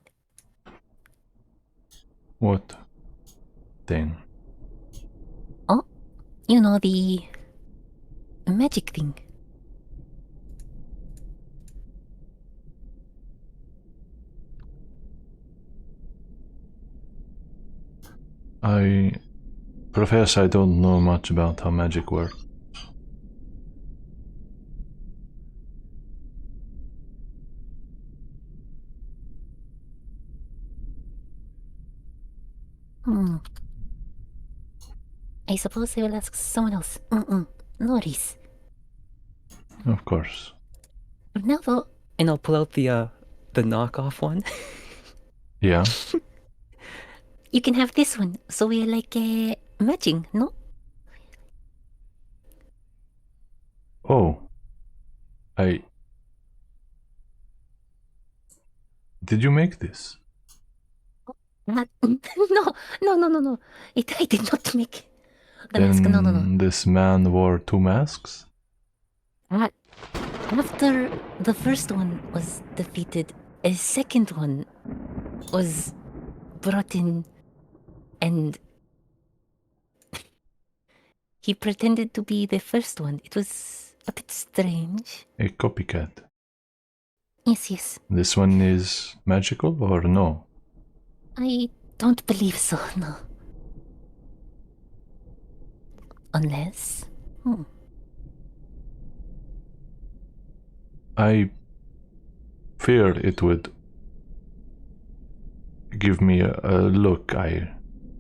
What thing? Oh, the magic thing. I profess I don't know much about how magic works. I suppose I will ask someone else. No worries. Of course. For now, though, And I'll pull out the knockoff one. Yeah. you can have this one. So we're like matching, no? Oh. Did you make this? Not, no. I did not make the mask. No. This man wore 2 masks? After the first one was defeated, a second one was brought in, and he pretended to be the first one. It was a bit strange. A copycat. Yes. This one is magical or no? I don't believe so, no. Unless... I fear it would give me a look I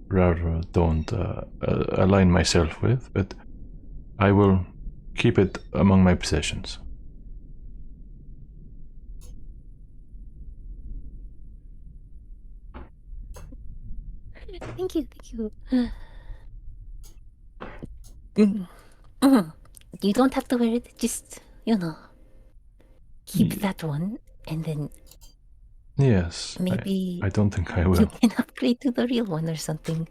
rather don't align myself with, but I will keep it among my possessions. Thank you. You don't have to wear it, just, keep that one, and then Yes, maybe I don't think I you will. can upgrade to the real one or something.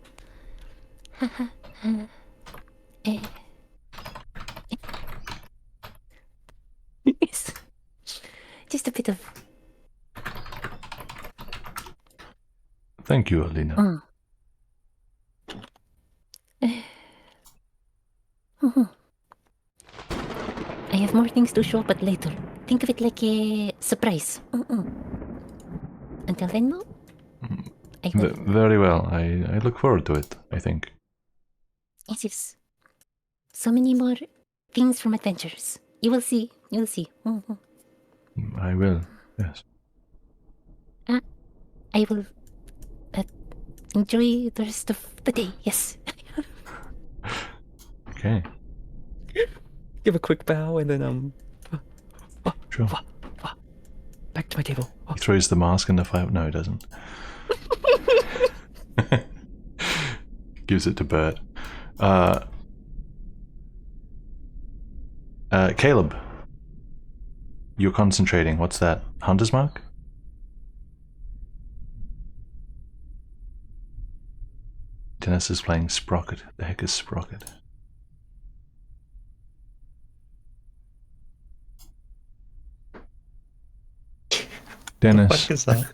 Yes. Just a bit of... Thank you, Alina. I have more things to show, but later. Think of it like a surprise. Until then, no? I will... Very well. I look forward to it, I think. Yes. So many more things from adventures. You will see. I will, yes. I will enjoy the rest of the day, yes. Okay. Give a quick bow and then Sure. back to my table. He throws the mask in the fire. No, he doesn't. Gives it to Bert. Caleb. You're concentrating. What's that? Hunter's mark? Dennis is playing Sprocket. The heck is Sprocket? Dennis. What is that?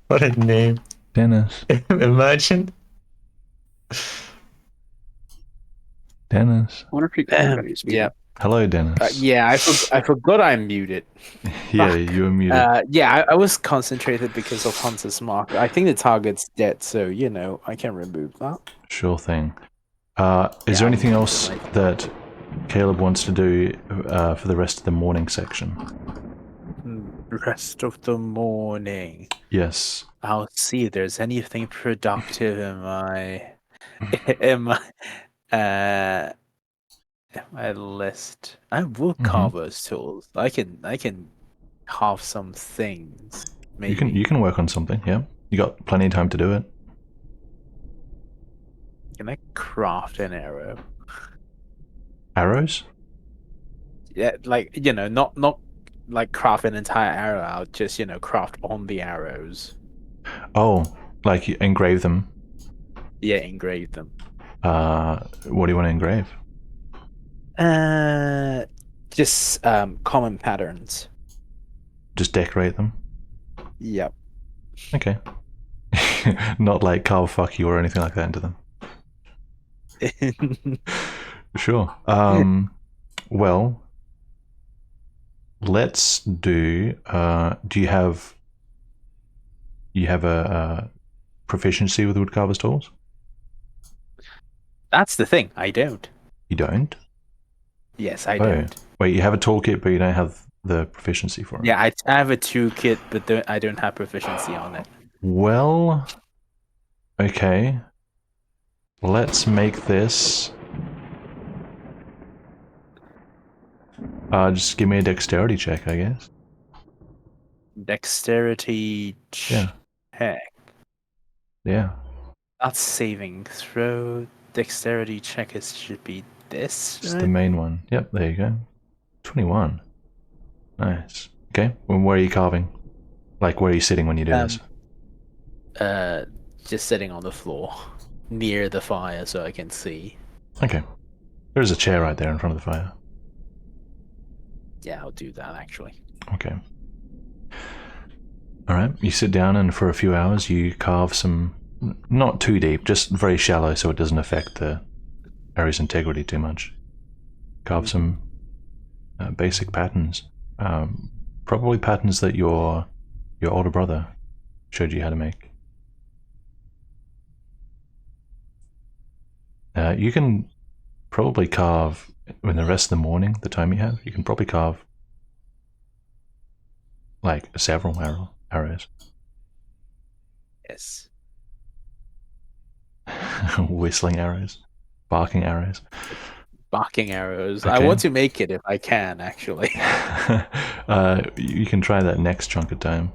What a name. Dennis. Imagine. Dennis. I wonder if you can Yeah. Hello, Dennis. Yeah, I forgot I'm muted. Yeah, Fuck. you're muted. Yeah, I was concentrated because of Hunter's Mark. I think the target's dead, so, I can remove that. Sure thing. Is there anything else that Caleb wants to do for the rest of the morning section? Rest of the morning. Yes. I'll see if there's anything productive in my list. I have woodcarver's tools. I can carve some things. Maybe. You can work on something, yeah. You got plenty of time to do it. Can I craft an arrow? Arrows? Yeah, like not like craft an entire arrow out, just craft on the arrows. Oh, like you engrave them. Yeah, engrave them. What do you want to engrave? Just common patterns. Just decorate them. Yep. Okay. Not like carve fuck you or anything like that into them. Sure. Well, let's do. Do you have a proficiency with woodcarver's tools? That's the thing. I don't. You don't? Yes, I Oh, don't. wait. You have a toolkit, but you don't have the proficiency for it. Yeah, I have a toolkit, but I don't have proficiency on it. Well, okay. Let's make this. Just give me a dexterity check, I guess. Dexterity Yeah. check. Yeah. That's saving throw. Dexterity check should be this. It's right? the main one. Yep, there you go. 21. Nice. Okay. Well, where are you carving? Like, where are you sitting when you do this? Just sitting on the floor near the fire so I can see. Okay. There's a chair right there in front of the fire. Yeah, I'll do that actually. Okay. Alright, you sit down and for a few hours you carve some, not too deep, just very shallow so it doesn't affect the area's integrity too much. Carve some basic patterns. Probably patterns that your older brother showed you how to make. You can probably carve, in the rest of the morning, the time you have, you can probably carve like several arrows. Yes. Whistling arrows. Barking arrows. Barking arrows. Okay. I want to make it if I can, actually. You can try that next chunk of time.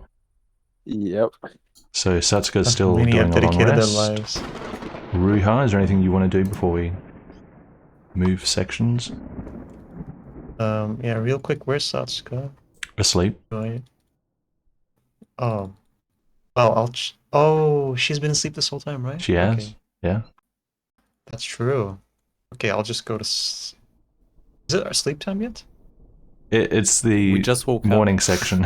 Yep. So Satsuka's still Many doing have a long dedicated their rest. lives. Ruha, is there anything you want to do before we move sections? Yeah, real quick, where's Satsuka? Asleep. Right. Oh. Well, oh, she's been asleep this whole time, right? She has. Okay. Yeah. That's true. Okay, I'll just go to... Is it our sleep time yet? It's the We just woke morning up. section.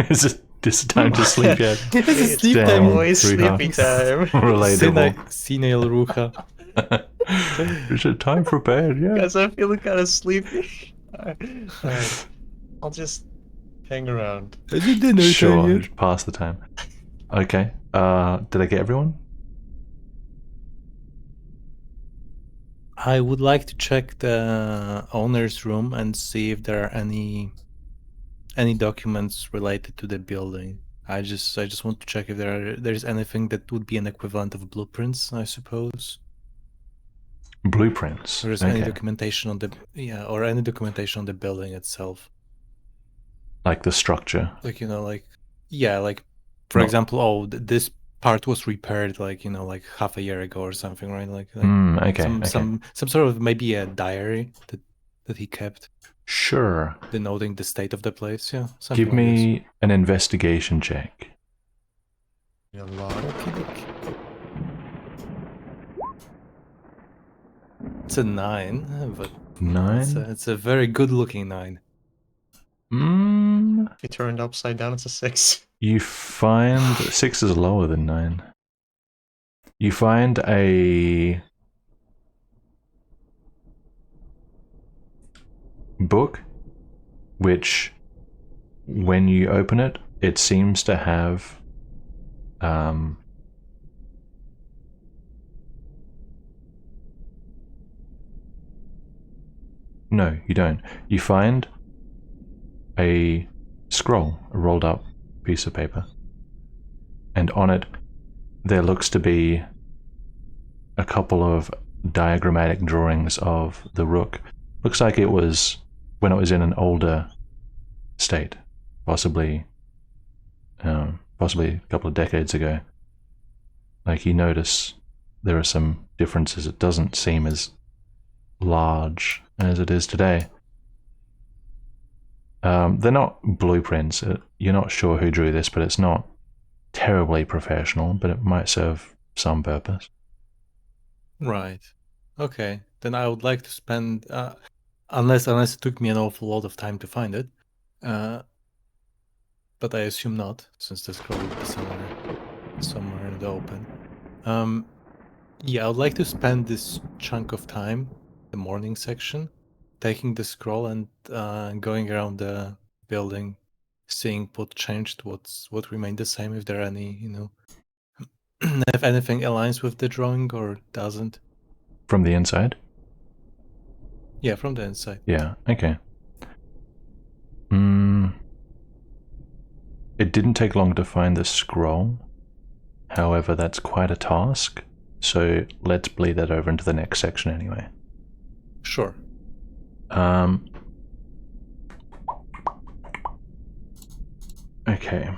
Is it this time to sleep yet? It's sleep Damn, time. always Ruha. sleepy time. Relatable. Senile Ruha. Is it time for bed? Yeah. Guys, I'm feeling kind of sleepy. Alright. I'll just hang around. Is it dinner time Sure, yet? just pass the time. Okay. Did I get everyone? I would like to check the owner's room and see if there are any documents related to the building. I just want to check if there's anything that would be an equivalent of blueprints, I suppose. Blueprints. Or is Okay. any documentation on the or any documentation on the building itself. Like the structure. Like like for No. example, this part was repaired like half a year ago or something, right? Like Okay. some sort of maybe a diary that he kept Sure. denoting the state of the place. Yeah. Something Give like this. me an investigation check. A lot. It's a 9, but 9. it's a very good-looking 9. If you turned upside down, it's a 6. You find 6 is lower than 9. You find a book which, when you open it, it seems to have no, you don't. You find a scroll, a rolled up piece of paper, and on it there looks to be a couple of diagrammatic drawings of the rook. Looks like it was when it was in an older state, possibly a couple of decades ago. Like, you notice there are some differences. It doesn't seem as large as it is today. They're not blueprints. You're not sure who drew this, but it's not terribly professional, but it might serve some purpose. Right. Okay. Then I would like to spend, unless it took me an awful lot of time to find it, but I assume not, since the scroll will be somewhere in the open. Yeah, I would like to spend this chunk of time, the morning section, taking the scroll and going around the building, seeing what changed, what remained the same, if there are any, if anything aligns with the drawing or doesn't. From the inside? Yeah, from the inside. Yeah, okay. It didn't take long to find the scroll. However, that's quite a task. So let's bleed that over into the next section anyway. Sure. Okay.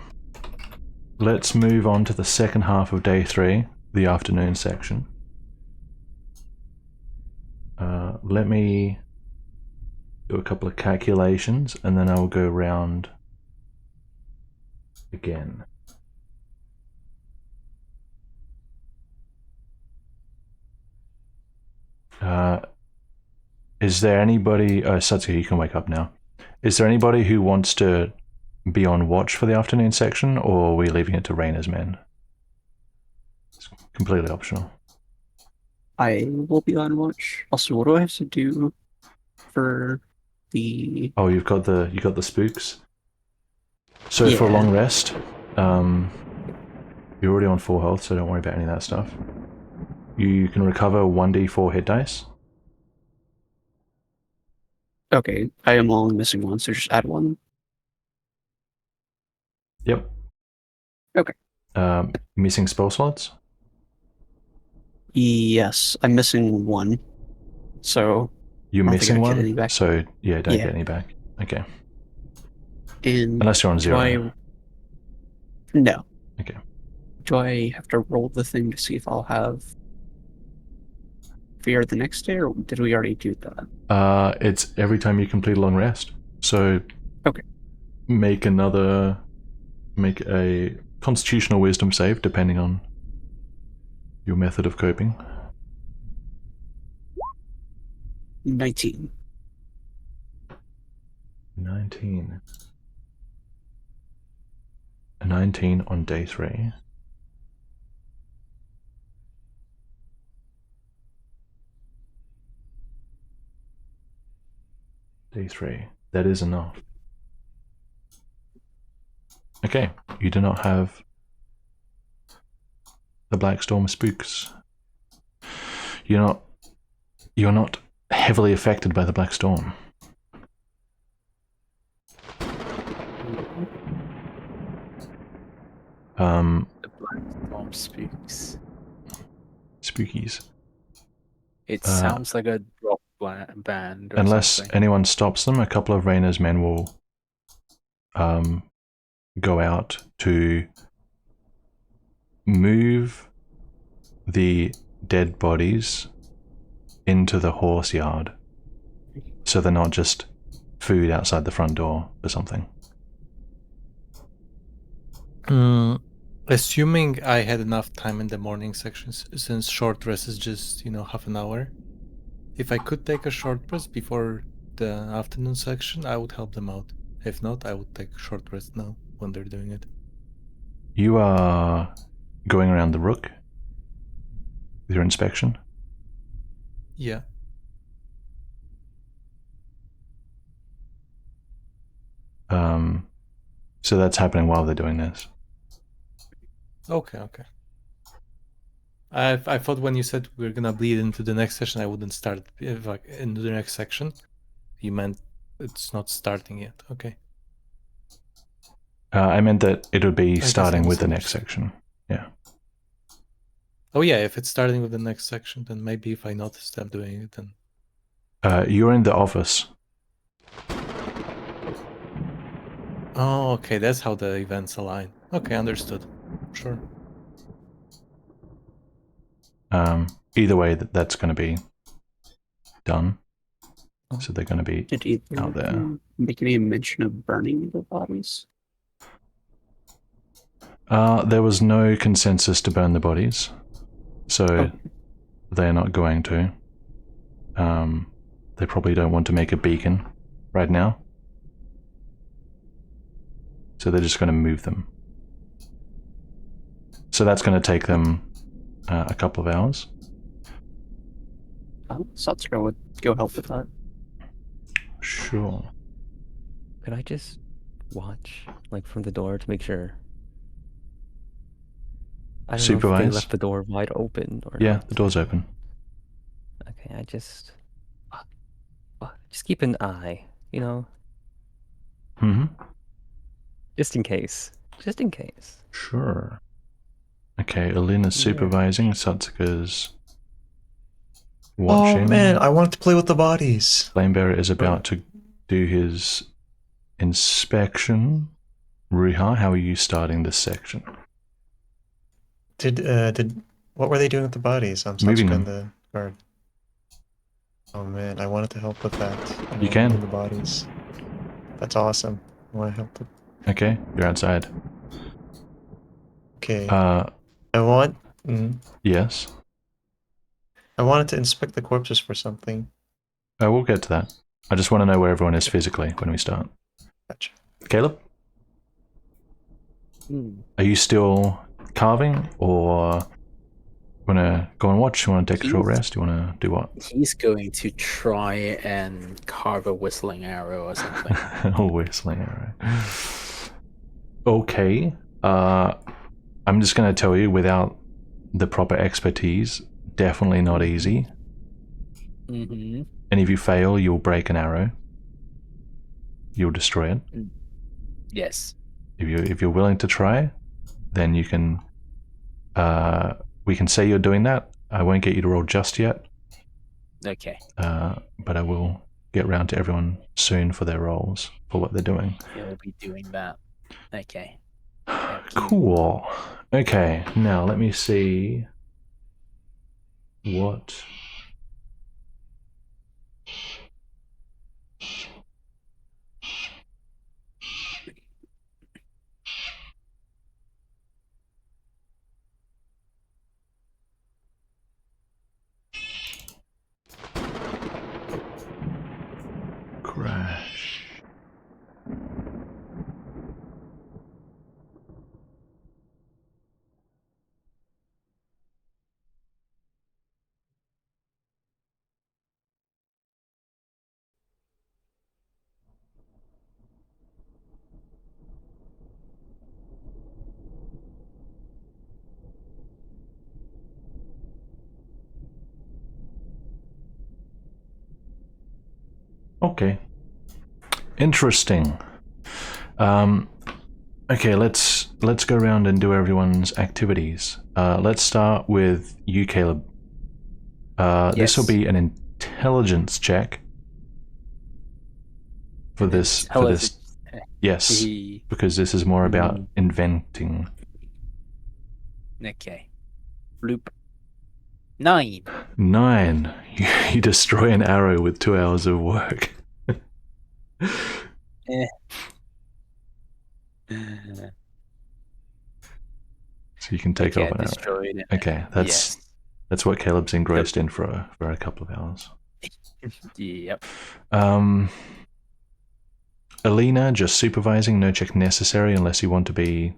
Let's move on to the second half of day 3, the afternoon section. Let me do a couple of calculations and then I'll go round again. Is there anybody... Satsuki, you can wake up now. Is there anybody who wants to be on watch for the afternoon section, or are we leaving it to Raina's men? It's completely optional. I will be on watch. Also, what do I have to do for the... Oh, you got the spooks? So for a Yeah. long rest, you're already on 4 health, so don't worry about any of that stuff. You can recover 1d4 hit dice. Okay, I am only missing one, so just add one. Yep. Okay. Missing spell slots? Yes, I'm missing one. So, You're I don't think missing I get any one? back. So, yeah, don't Yeah. get any back. Okay. and Unless you're on do 0. No. Okay. Do I have to roll the thing to see if I'll have fear the next day, or did we already do that? It's every time you complete a long rest. So, Okay. make a constitutional wisdom save, depending on your method of coping. 19. 19. A 19 on day 3. Day 3. That is enough. Okay, you do not have the Black Storm spooks. You're not heavily affected by the Black Storm. The Black Storm speaks. Spookies. It sounds like a rock band or Unless something. anyone stops them, a couple of Raina's men will go out to move the dead bodies into the horse yard, so they're not just food outside the front door or something. Assuming I had enough time in the morning sections, since short rest is just, half an hour. If I could take a short rest before the afternoon section, I would help them out. If not, I would take a short rest now when they're doing it. You are going around the rook with your inspection. Yeah. So that's happening while they're doing this. Okay. I thought when you said we're gonna bleed into the next session, I wouldn't start into the next section. You meant it's not starting yet. Okay. I meant that it would be guess I starting with the understand what next you're section. Yeah. Oh yeah, if it's starting with the next section, then maybe if I noticed I'm doing it, then... You're in the office. Oh, okay, that's how the events align. Okay, understood. Sure. Either way, that's going to be done. So they're going to be Did either out there. make any mention of burning the bodies? There was no consensus to burn the bodies, so Oh. they're not going to. They probably don't want to make a beacon right now, so they're just going to move them. So that's going to take them a couple of hours. Satsuka would go help with that. Sure. Could I just watch, like, from the door to make sure? I don't know if Supervise? they left the door wide open or Yeah, not. the door's open. Okay, I just keep an eye, you know, Mm-hmm. just in case. Just in case. Sure. Okay, Alina's supervising, Satsuka's watching. Oh man, I wanted to play with the bodies. Flamebearer is about to do his inspection. Riiga, how are you starting this section? What were they doing with the bodies? I'm Moving Satsuka in them. the guard. Oh man, I wanted to help with that. I You wanna can. move the bodies. That's awesome. I want to help with. Okay, you're outside. Okay. I Yes. wanted to inspect the corpses for something. We'll get to that. I just want to know where everyone is physically when we start. Gotcha. Caleb? Are you still carving, or want to go and watch? You want to take a short rest? You want to do what? He's going to try and carve a whistling arrow or something. A whistling arrow. Okay. I'm just going to tell you, without the proper expertise, definitely not easy. Mm-hmm. And if you fail, you'll break an arrow. You'll destroy it. Yes. If you're willing to try, then you can. We can say you're doing that. I won't get you to roll just yet. Okay. But I will get round to everyone soon for their rolls for what they're doing. He'll be doing that. Okay. Cool. Okay, now let me see what. Crash. Okay. Interesting. Okay, let's go around and do everyone's activities. Let's start with you, Caleb. This will be an intelligence check for this. Yes, because this is more about inventing. Okay. Bloop. 9. 9. You destroy an arrow with 2 hours of work. So you can take off an arrow. Okay, that's what Caleb's engrossed in for a couple of hours. Yep. Alina, just supervising, no check necessary unless you want to be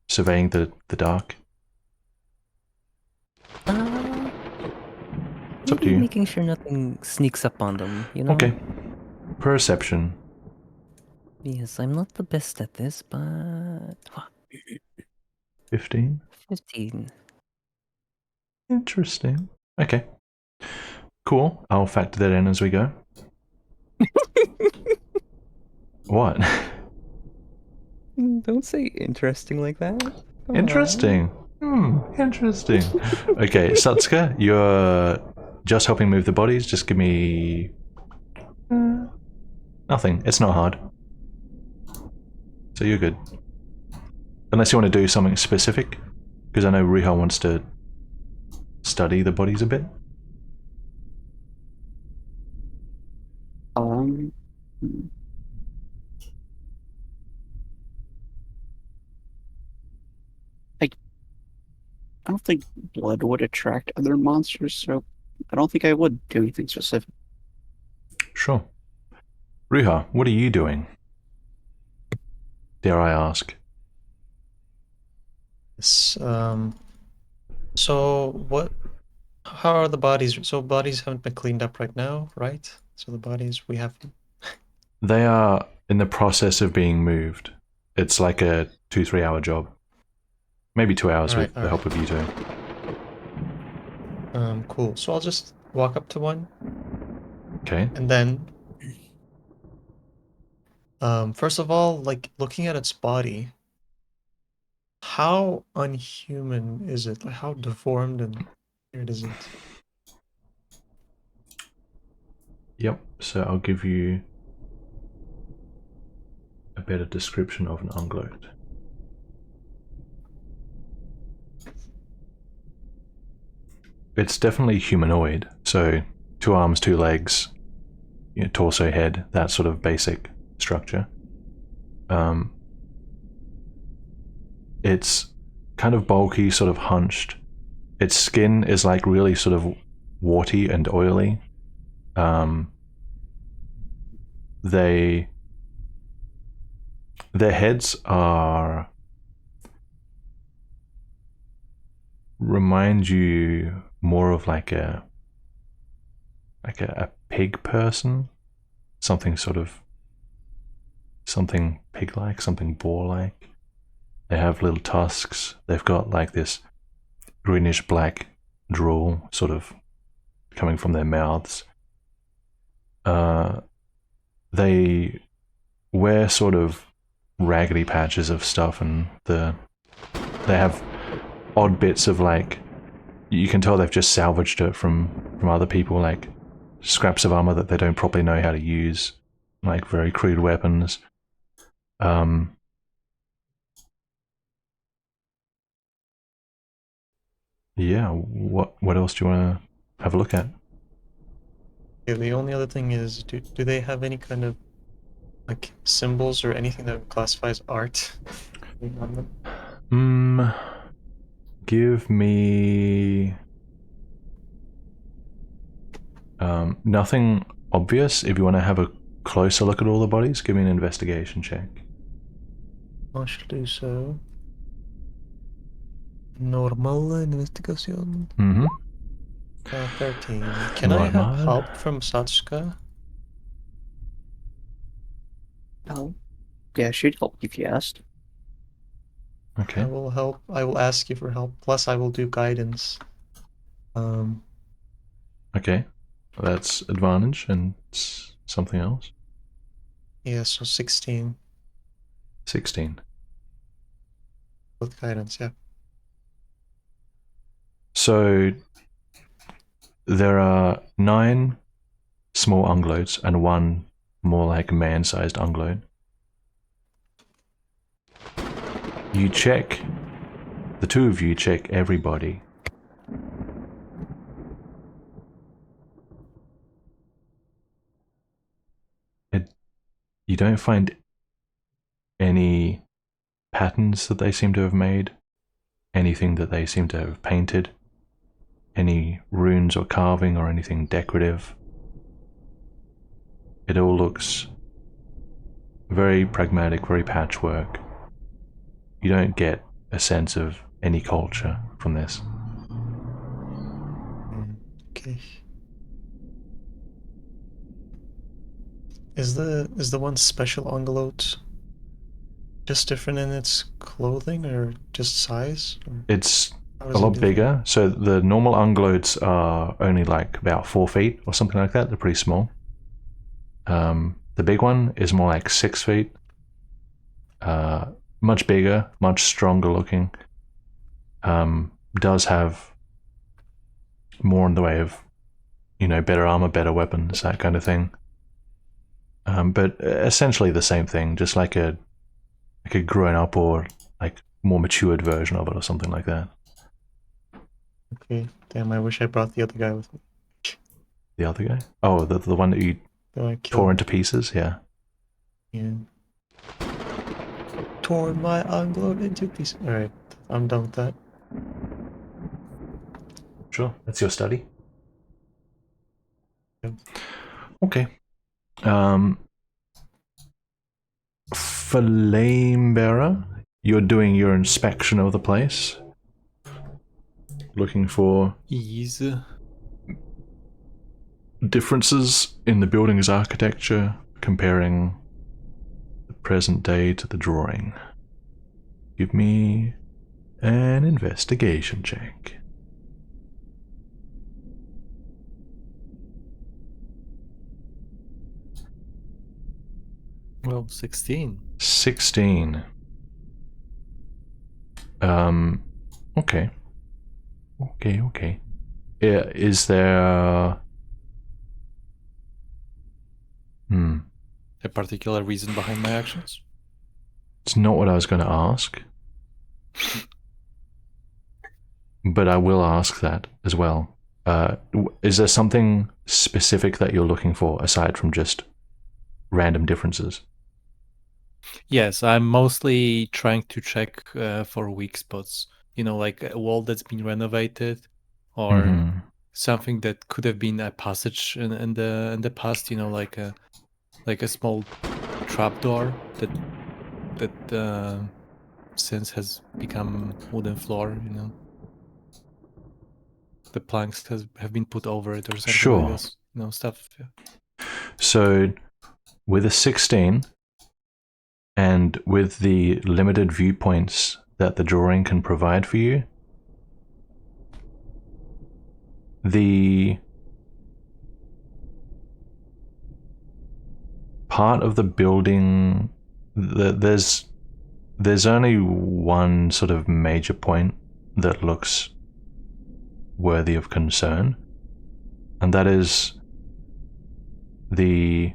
surveying the dark. It's up to you. Making sure nothing sneaks up on them, you know? Okay. Perception. Yes, I'm not the best at this, but 15. 15. Interesting. Okay. Cool. I'll factor that in as we go. What? Don't say interesting like that. Come Interesting. Interesting. Okay, Satsuka, you're just helping move the bodies. Just give me nothing. It's not hard. So you're good. Unless you want to do something specific, because I know Riiga wants to study the bodies a bit. Um, hmm. I don't think blood would attract other monsters, so I don't think I would do anything specific. Sure. Ruha, what are you doing? Dare I ask? Yes, so what? How are the bodies? So bodies haven't been cleaned up right now, right? So the bodies we have. They are in the process of being moved. It's like a 2-3 hour job. Maybe 2 hours with the help of you two. Cool. So I'll just walk up to one, Okay. and then, first of all, like looking at its body, how unhuman is it? Like how deformed and weird is it? Yep. So I'll give you a better description of an ungloat. It's definitely humanoid. So 2 arms, 2 legs, torso, head, that sort of basic structure. It's kind of bulky, sort of hunched. Its skin is like really sort of warty and oily. Their heads are remind you more of like a pig person, something pig-like, something boar-like. They have little tusks. They've got like this greenish black drool sort of coming from their mouths. They wear sort of raggedy patches of stuff, and they have odd bits of like, you can tell they've just salvaged it from other people, like scraps of armor that they don't properly know how to use, like very crude weapons. Yeah, what else do you want to have a look at? Yeah, the only other thing is, do they have any kind of like symbols or anything that classifies art on them? Give me nothing obvious. If you want to have a closer look at all the bodies, give me an investigation check. I shall do so. Normal investigation. 13. Can I have Normal. help from Satsuka? Oh, yeah, I should help if you asked. Okay. I will help. I will ask you for help. Plus, I will do guidance. Okay. That's advantage and something else. Yeah, so 16 16. with guidance, yeah. So there are 9 small ungloats and 1 more like man-sized ungloat. You check, the 2 of you check everybody. You don't find any patterns that they seem to have made, anything that they seem to have painted, any runes or carving or anything decorative. It all looks very pragmatic, very patchwork. You don't get a sense of any culture from this. Okay. Is the one special ungloat just different in its clothing or just size? Or It's how a is it lot different? bigger. So the normal ungloats are only like about 4 feet or something like that. They're pretty small. The big one is more like 6 feet. Much bigger, much stronger looking. Does have more in the way of, better armor, better weapons, that kind of thing. But essentially the same thing, just like a grown up or like more matured version of it or something like that. Okay. Damn, I wish I brought the other guy with me. The other guy? Oh, the one that you I tore into pieces. Yeah. Yeah. Tore my ungloat into pieces. Alright, I'm done with that. Sure. That's your study. Yep. Okay. Flame Bearer, you're doing your inspection of the place, looking for Ease. differences in the building's architecture, comparing the present day to the drawing. Give me an investigation check. Well, 16. 16. Okay. Okay. Yeah, is there... A particular reason behind my actions? It's not what I was going to ask. But I will ask that as well. Is there something specific that you're looking for aside from just random differences? Yes, I'm mostly trying to check for weak spots. You know, like a wall that's been renovated, or something that could have been a passage in the past. You know, like a small trapdoor that since has become wooden floor. You know, the planks have been put over it or something Sure. like this. You know, stuff. Yeah. So, with a 16, and with the limited viewpoints that the drawing can provide for you, the part of the building, there's only one sort of major point that looks worthy of concern, and that is the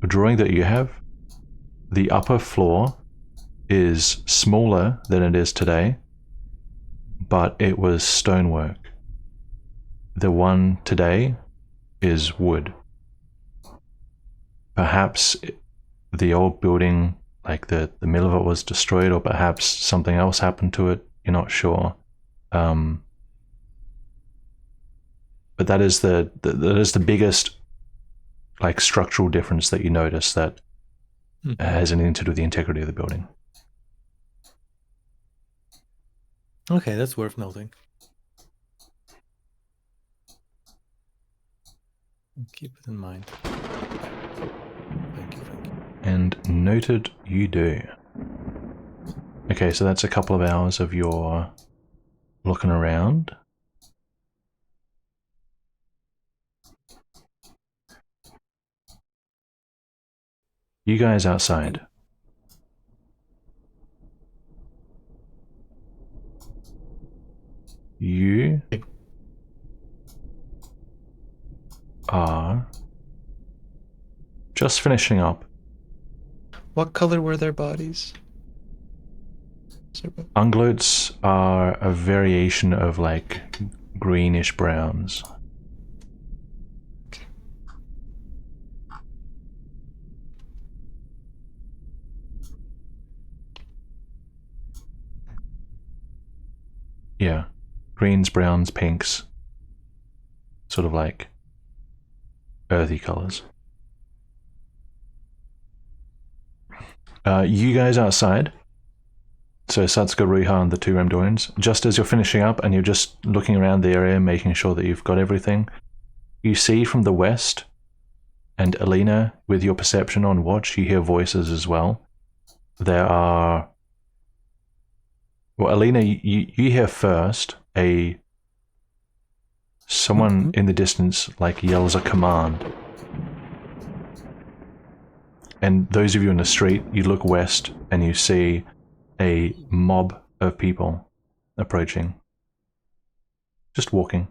drawing that you have. The upper floor is smaller than it is today, but it was stonework. The one today is wood. Perhaps the old building, like the middle of it, was destroyed, or perhaps something else happened to it. You're not sure. But that is the biggest like structural difference that you notice that has anything to do with the integrity of the building. Okay, that's worth noting. Keep it in mind. Thank you. And noted you do. Okay, so that's a couple of hours of your looking around. You guys outside. You are just finishing up. What color were their bodies? Ungloats are a variation of like greenish browns. Yeah, greens, browns, pinks, sort of like earthy colors. You guys outside, so Satsuka, Ruiha, and the two Remdoins, just as you're finishing up and you're just looking around the area, making sure that you've got everything, you see from the west, and Alina, with your perception on watch, you hear voices as well. There are... Well, Alina, you hear first someone in the distance like yells a command. And those of you in the street, you look west and you see a mob of people approaching. Just walking,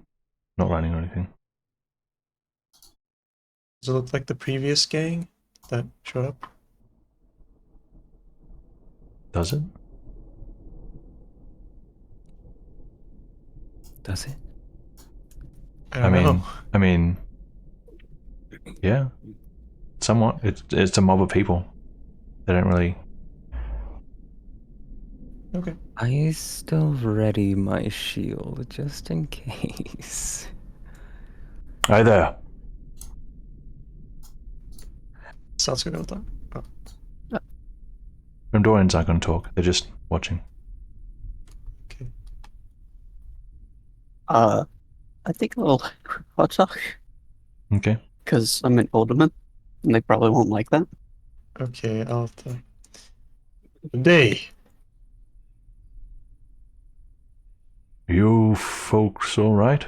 not running or anything. Does it look like the previous gang that showed up? Does it? Does it? I don't know. I mean, Yeah, somewhat. It's a mob of people. They don't really. Okay. I still ready my shield just in case. Hi there. Sounds good. Talk. Oh, Remdorians aren't going to talk. They're just watching. okay. I think a little hot talk Okay. because I'm an alderman, and they probably won't like that. Okay, I'll tell. Good day. You folks all right?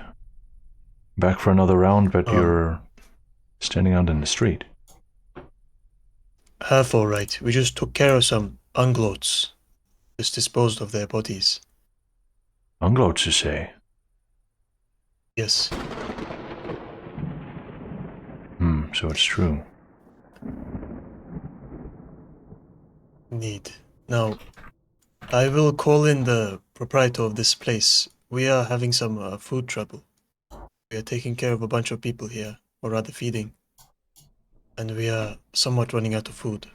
Back for another round, but you're standing out in the street. Half all right. We just took care of some ungloats. Just disposed of their bodies. Ungloats, you say? Yes. So it's true. Indeed. Now, I will call in the proprietor of this place. We are having some food trouble. We are taking care of a bunch of people here, or rather feeding. And we are somewhat running out of food.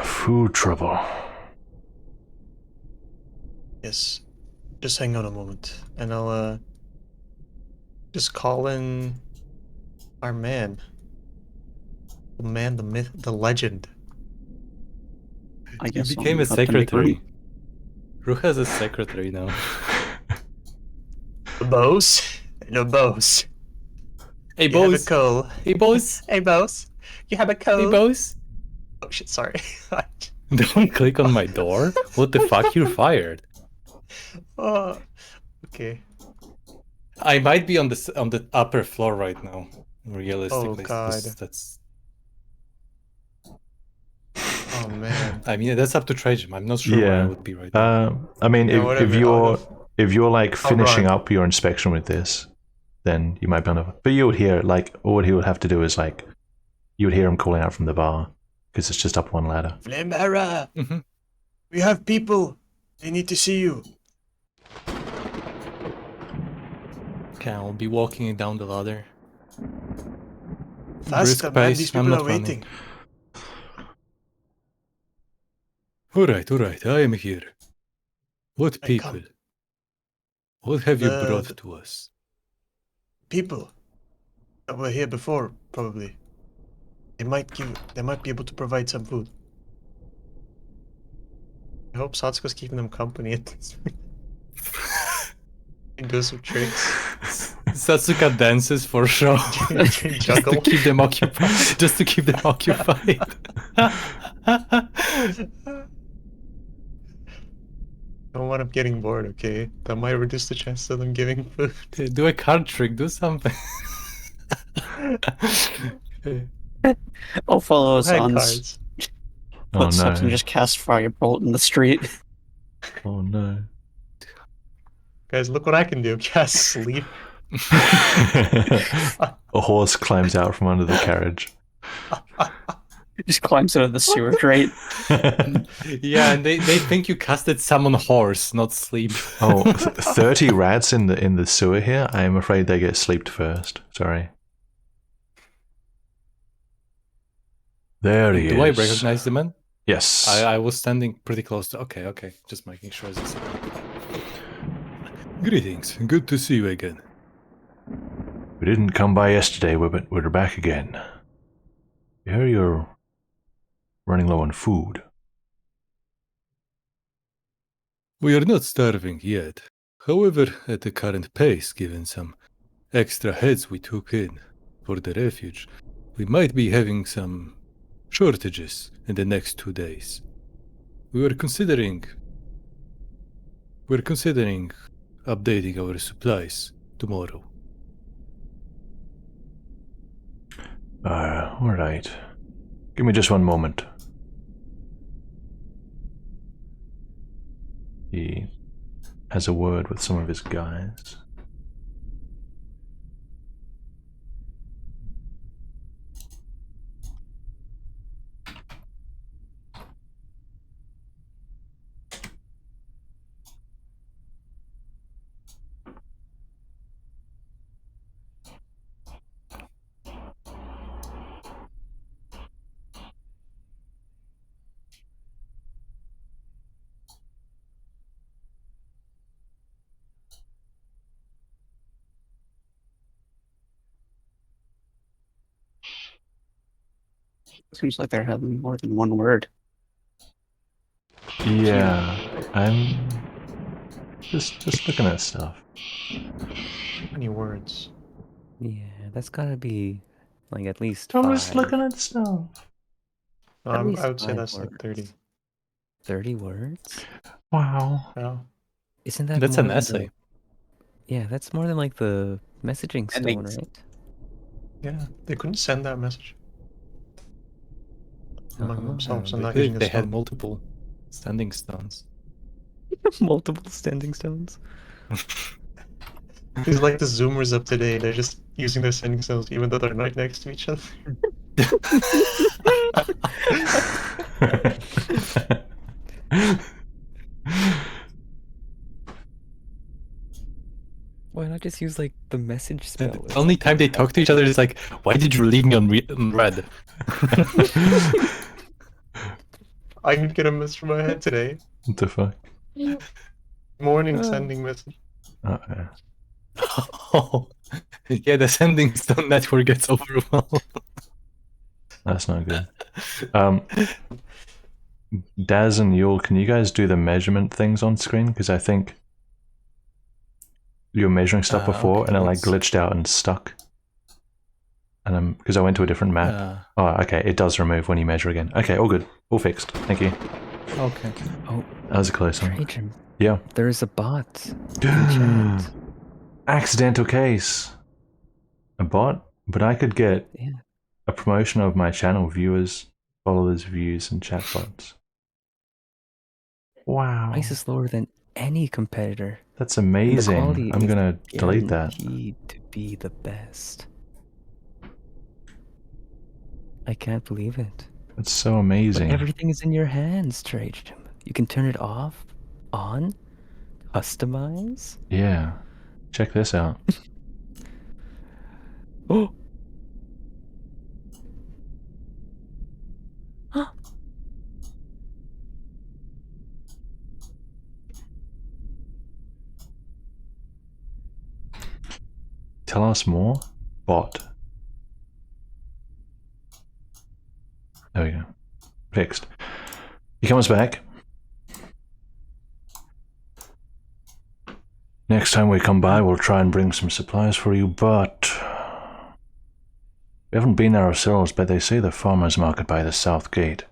Food trouble. Yes. Just hang on a moment, and I'll just call in our man. The man, the myth, the legend. I You guess I'll became a move up to make secretary. room. Ru has a secretary now. The boss? No boss. Hey, You have a boss. coal. Hey, boss. Hey boss. You have a coal. Hey, boss. Oh shit, sorry. Don't click on my door. What the fuck? You're fired. Oh, okay. I might be on the upper floor right now. Realistically, Oh, God. that's. Oh man. I mean, that's up to Trajan. I'm not sure where I Yeah. would be right now. I mean, Yeah, if whatever, you're like finishing run. up your inspection with this, then you might be able to. But you would hear like all he would have to do is like you would hear him calling out from the bar because it's just up one ladder. Flamera! Mm-hmm. We have people. They need to see you. Okay, I'll be walking down the ladder. Faster, Brisk man. pace, These I'm people not are running. waiting. Alright, I am here. What I people? come. What have you The- brought to us? People that were here before, probably. They might be able to provide some food. I hope Satsuko's keeping them company at this point. And do some tricks. Satsuka dances for show. just to Juggle. keep them occupied. Just to keep them occupied. Don't want them getting bored, okay? That might reduce the chances of them giving food. Do a card trick, do something. Okay. I'll follow Hand Sans cards. Oh footsteps no! and just cast Firebolt in the street. Oh no! Guys, look what I can do. Cast sleep. A horse climbs out from under the carriage. Just climbs out of the sewer grate. Yeah, and they think you casted summon horse, not sleep. Oh, 30 rats in the sewer here. I am afraid they get sleeped first. Sorry. There he Do I is. recognize the man? Yes. I was standing pretty close to. Okay. Just making sure this. Greetings. Good to see you again. We didn't come by yesterday, but we're back again. You hear you're running low on food. We are not starving yet. However, at the current pace, given some extra heads we took in for the refuge, we might be having some shortages in the next 2 days. We're considering updating our supplies tomorrow. Alright. Give me just one moment. He has a word with some of his guys. Seems like they're having more than one word. Yeah, I'm just looking at stuff. Many words. Yeah, that's gotta be like at least I'm five. just looking at stuff. At least I would say 5 that's like words. 30. 30 words? Wow. Yeah. Isn't that That's more an than essay. Yeah, that's more than like the messaging stone, Endings. right? Yeah. They couldn't send that message among themselves and But not if using they the had stone. multiple standing stones. Multiple standing stones. It's like the Zoomers of today. They're just using their sending stones even though they're right next to each other. Why not just use like the message spell? The only time they talk to each other is like, why did you leave me on red? I didn't get a message from my head today. What the fuck? Morning sending message. Okay. Oh, yeah, the sending stone network gets overwhelmed. That's not good. Daz and Yule, can you guys do the measurement things on screen? Because I think you were measuring stuff before, okay, and it like let's- glitched out and stuck. And because I went to a different map. Oh, okay, it does remove when you measure again. Okay, all good, all fixed. Thank you. Okay. Oh, That was a close one. Trajan, Yeah. there is a bot in chat. Accidental case. A bot, but I could get Yeah. a promotion of my channel viewers, followers, views, and chatbots. Wow. Price is lower than any competitor. That's And the amazing. quality I'm is gonna delete that. guaranteed to be the best. I can't believe it. That's so But amazing. everything is in your hands, Trajan. You can turn it off, on, customize. Yeah. Check this out. Oh! Huh. Tell us more. Bot. There we go. Fixed. He comes back. Next time we come by, we'll try and bring some supplies for you, but we haven't been there ourselves, but they say the farmer's market by the south gate.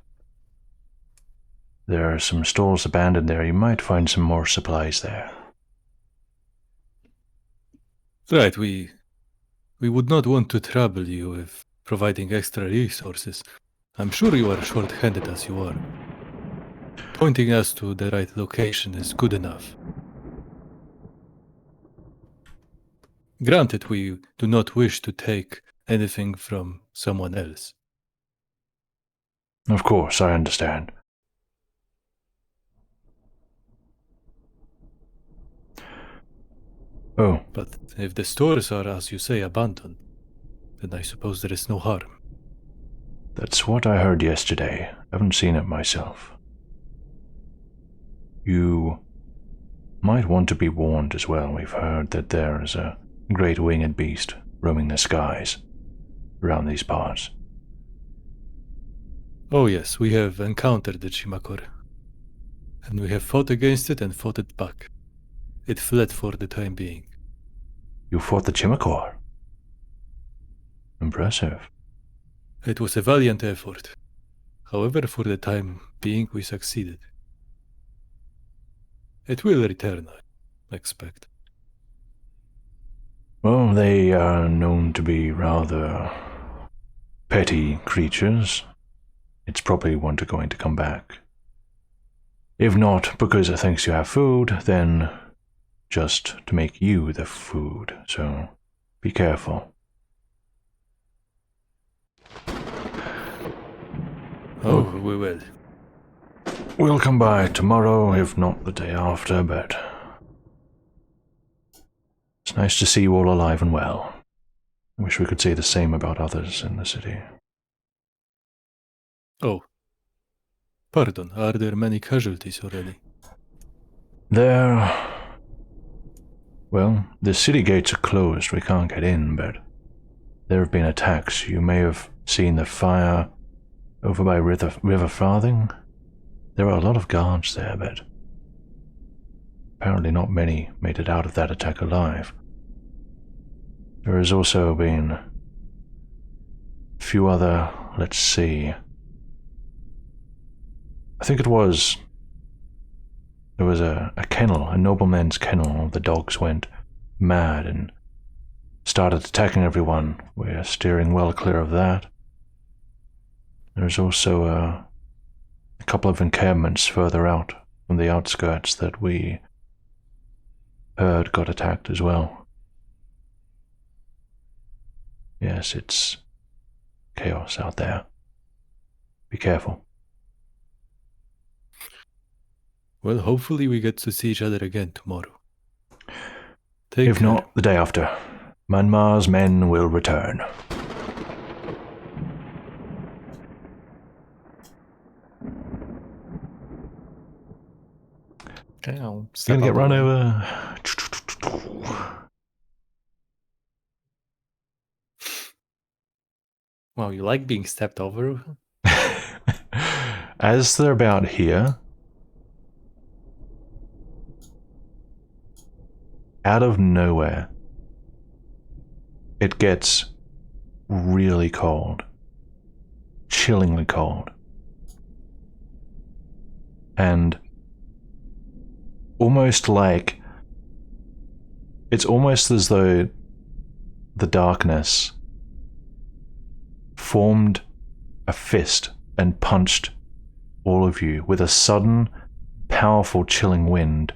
There are some stalls abandoned there. You might find some more supplies there. Right, we would not want to trouble you with providing extra resources. I'm sure you are short-handed as you are. Pointing us to the right location is good enough. Granted, we do not wish to take anything from someone else. Of course, I understand. Oh, But if the stores are, as you say, abandoned, then I suppose there is no harm. that's what I heard yesterday. Haven't seen it myself. You might want to be warned as well. We've heard that there is a great winged beast roaming the skies around these parts. Oh yes, we have encountered the Chimakor. And we have fought against it and fought it back. It fled for the time being. You fought the Chimakor? Impressive. It was a valiant effort. However, for the time being, we succeeded. It will return, I expect. Well, they are known to be rather petty creatures. It's probably one to going to come back. If not because it thinks you have food, then just to make you the food, so be careful. Oh, we will. We'll come by tomorrow, if not the day after, but it's nice to see you all alive and well. I wish we could say the same about others in the city. Oh. Pardon, are there many casualties already? Well, the city gates are closed, we can't get in, but there have been attacks. You may have seen the fire over by River Farthing. There are a lot of guards there, but apparently not many made it out of that attack alive. There has also been a few other, let's see. I think there was a kennel, a nobleman's kennel. The dogs went mad and started attacking everyone. We're steering well clear of that. There's also a couple of encampments further out from the outskirts that we heard got attacked as well. Yes, it's chaos out there. Be careful. Well, hopefully we get to see each other again tomorrow. Take If care. not, the day after. Myanmar's men will return. Okay, I'll You're step gonna get out run of the way. over. Wow, you like being stepped over? As they're about here, out of nowhere, it gets really cold. Chillingly cold. And almost like, it's almost as though the darkness formed a fist and punched all of you with a sudden, powerful, chilling wind.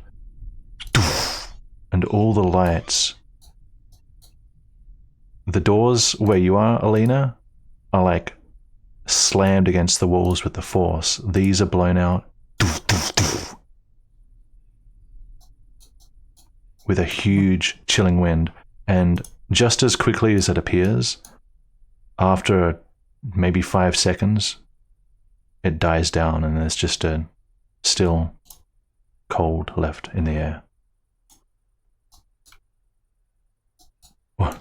And all the lights. The doors where you are, Alina, are like slammed against the walls with the force. These are blown out. With a huge, chilling wind. And just as quickly as it appears, after maybe 5 seconds, it dies down and there's just a still cold left in the air. What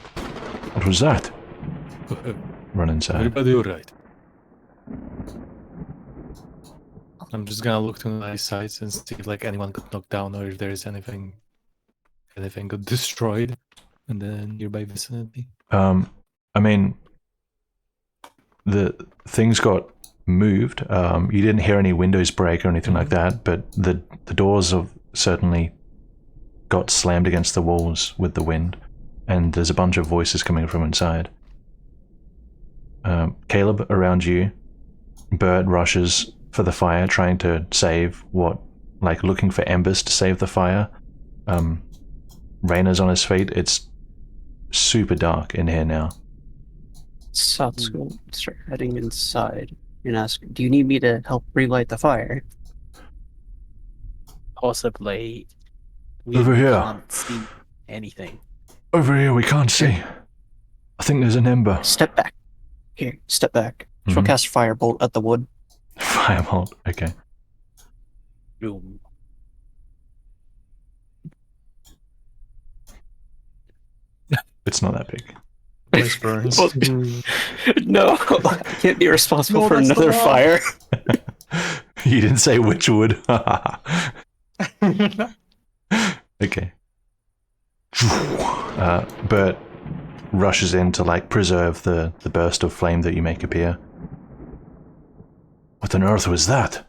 was that? Run inside. Everybody alright? I'm just gonna look to my sides and see if like anyone got knocked down or if there is anything got destroyed in the nearby vicinity. I mean, the things got moved. You didn't hear any windows break or anything like that, but the doors have certainly got slammed against the walls with the wind, and there's a bunch of voices coming from inside. Caleb, around you, Bert rushes for the fire, trying to save looking for embers to save the fire. Rayna's on his feet. It's super dark in here now. Satsuko will start heading inside and ask, do you need me to help relight the fire? Possibly. We Over here. can't see anything. Over here, we can't see. I think there's an ember. Step back. Here, step back. She'll Mhm. cast Firebolt at the wood. Firebolt. Okay. Boom. It's not that big. Place burns. No, I can't be responsible No, for that's the another wall. fire. You didn't say which wood. Okay. Bert rushes in to preserve the burst of flame that you make appear. What on earth was that?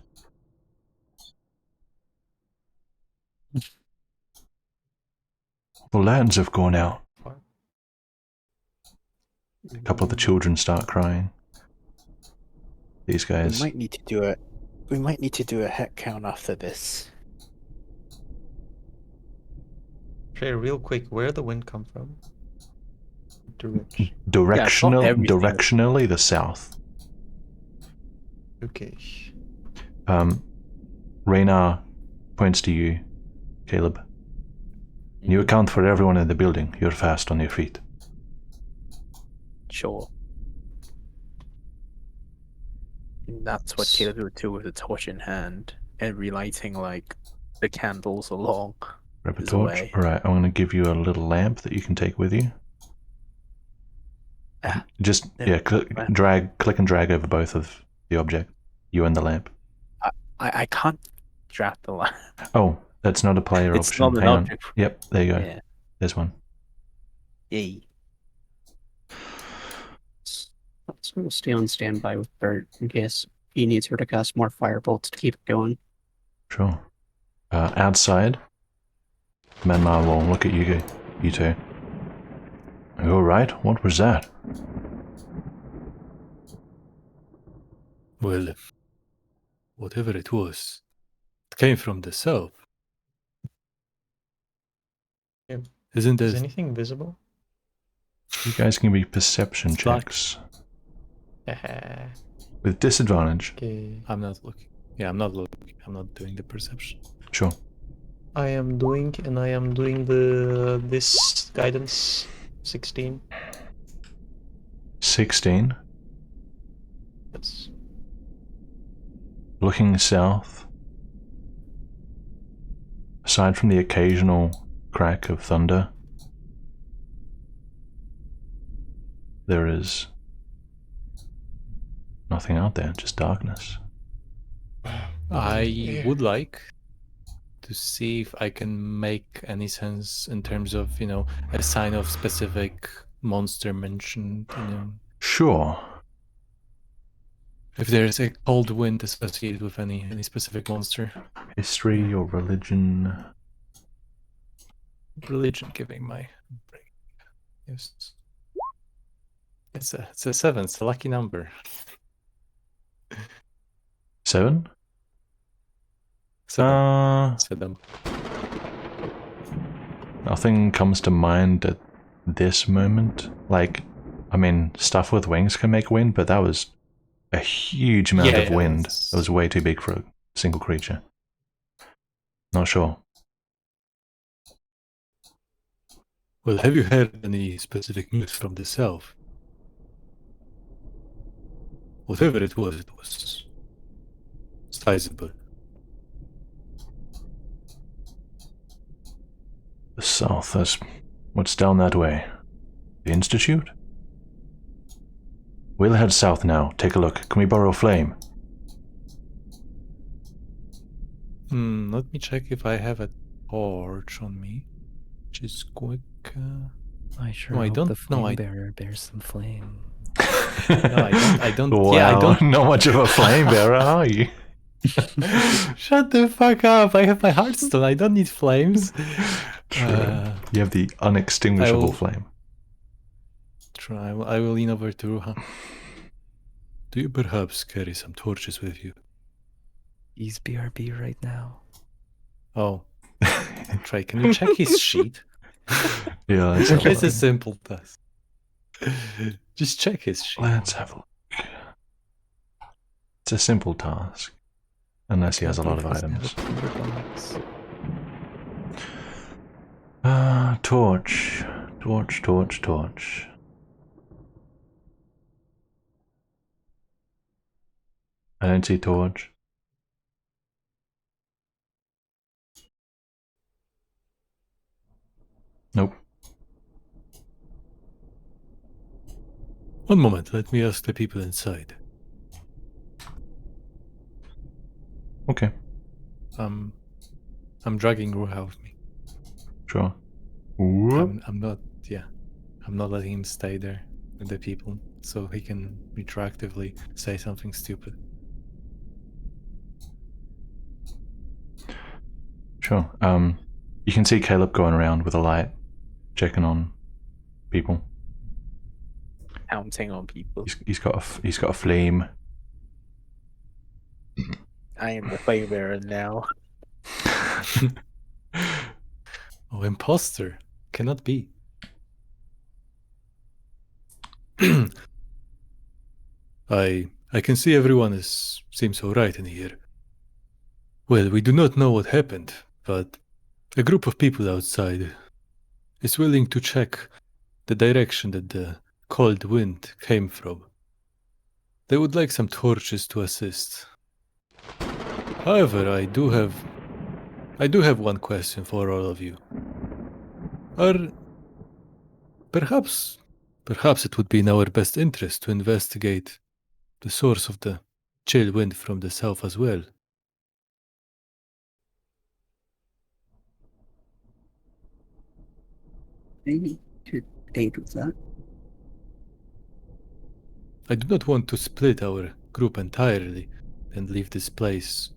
The lanterns have gone out. A couple of the children start crying. These guys. We might need to do a head count after this. Trey, real quick, where the wind come from? Direction. everything. Directionally the south. Okay. Raynar points to you, Caleb. You account for everyone in the building. You're fast on your feet. Sure. And that's what Caleb would do with the torch in hand and relighting the candles along. Grab a His torch. way. Alright, I'm going to give you a little lamp that you can take with you. Ah. Just, Yeah. click and drag over both of The object. You and the lamp. I can't draft the line. Oh, that's not a player It's option. not an Hang on. object. Yep, there you go. Yeah. There's one. Yay. Let's go stay on standby with Bert in case he needs her to cast more firebolts to keep it going. Sure. Outside, Manmar will look at you two. Are you alright? What was that? Well, whatever it was, it came from the south. Yeah. Isn't Is it? anything visible? You guys can be perception It's black. checks. Haha. With disadvantage. Okay. I'm not looking. Yeah, I'm not looking. I'm not doing the perception. Sure. I am doing this guidance 16. 16. That's Looking south. Aside from the occasional crack of thunder, there is nothing out there, just darkness. I would like to see if I can make any sense in terms of, a sign of specific monster mentioned, Sure. if there is a cold wind associated with any specific monster. History or religion. Religion giving my brain. Yes. It's a 7, it's a lucky number. 7? 7. 7. Nothing comes to mind at this moment. Stuff with wings can make wind, but that was a huge amount of wind. it's- It was way too big for a single creature. Not sure. Well, have you heard any specific news from the south? Whatever it was sizable. The south, that's what's down that way. The Institute? We'll head south now. Take a look. Can we borrow a flame? Let me check if I have a torch on me. Just quick. I sure No, I hope don't- the flame no, I- bearer bears some flame. No, I don't. Wow, Yeah, I don't. not much of a flame bearer, are you? Shut the fuck up! I have my Hearthstone. I don't need flames. True. You have the unextinguishable will- flame. Try. I will lean over to Ruha. Do you perhaps carry some torches with you? He's BRB right now. Oh, try. Can you check his sheet? Yeah, let's have a It's a look. simple task. Just check his sheet. Let's have a look. It's a simple task. Unless he has a lot of Doesn't have items. a tinderbox. Torch. Torch. I don't see torch. Nope. One moment. Let me ask the people inside. Okay, I'm dragging Ruha with me. sure. Whoop. I'm not. Yeah, I'm not letting him stay there with the people, so he can retroactively say something stupid. Sure. You can see Caleb going around with a light, checking on people. Counting on people. He's got a flame. I am the flame bearer now. Oh, imposter! Cannot be. I can see everyone seems alright in here. Well, we do not know what happened, but a group of people outside is willing to check the direction that the cold wind came from. They would like some torches to assist. However, I do have one question for all of you. Perhaps it would be in our best interest to investigate the source of the chill wind from the south as well. Maybe could aid with that. I do not want to split our group entirely and leave this place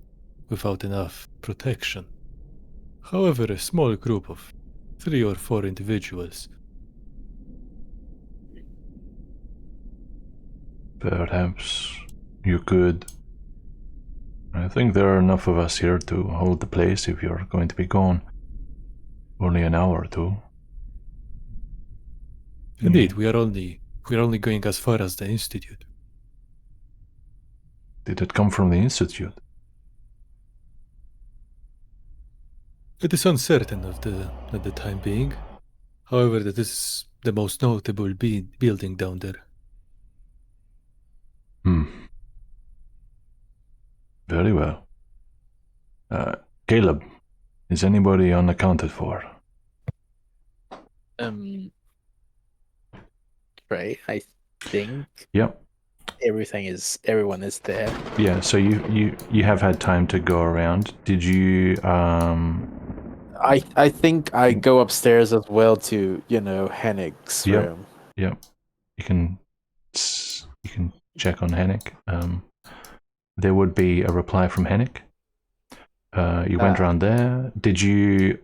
without enough protection. However, a small group of 3 or 4 individuals. Perhaps you could. I think there are enough of us here to hold the place if you're going to be gone. Only an hour or two. Indeed, we are only going as far as the Institute. Did it come from the Institute? It is uncertain at the time being. However, that is the most notable building down there. Very well. Caleb, is anybody unaccounted for? Right. I think Yep. everyone is there. Yeah, so you have had time to go around. Did you I think I go upstairs as well to, Hennick's Yep. room. Yep. You can check on Hennick. There would be a reply from Hennick. You went around there. Did you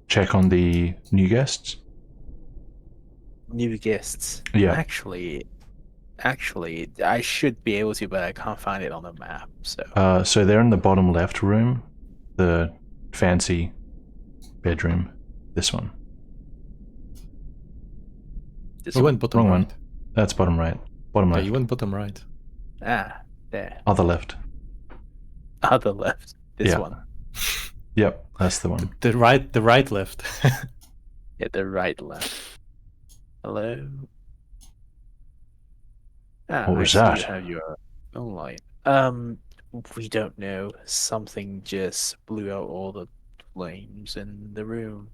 check on the new guests? New guests. Yeah. Actually, I should be able to, but I can't find it on the map. So they're in the bottom left room, the fancy bedroom. This one. This I went bottom Wrong right. one. That's bottom right. Bottom Yeah, left. you went bottom right. There. Other left. Other left. This Yeah. one. Yep, that's the one. The right left. Yeah, the right left. Hello. What was I see that? You have your own light. We don't know. Something just blew out all the flames in the room.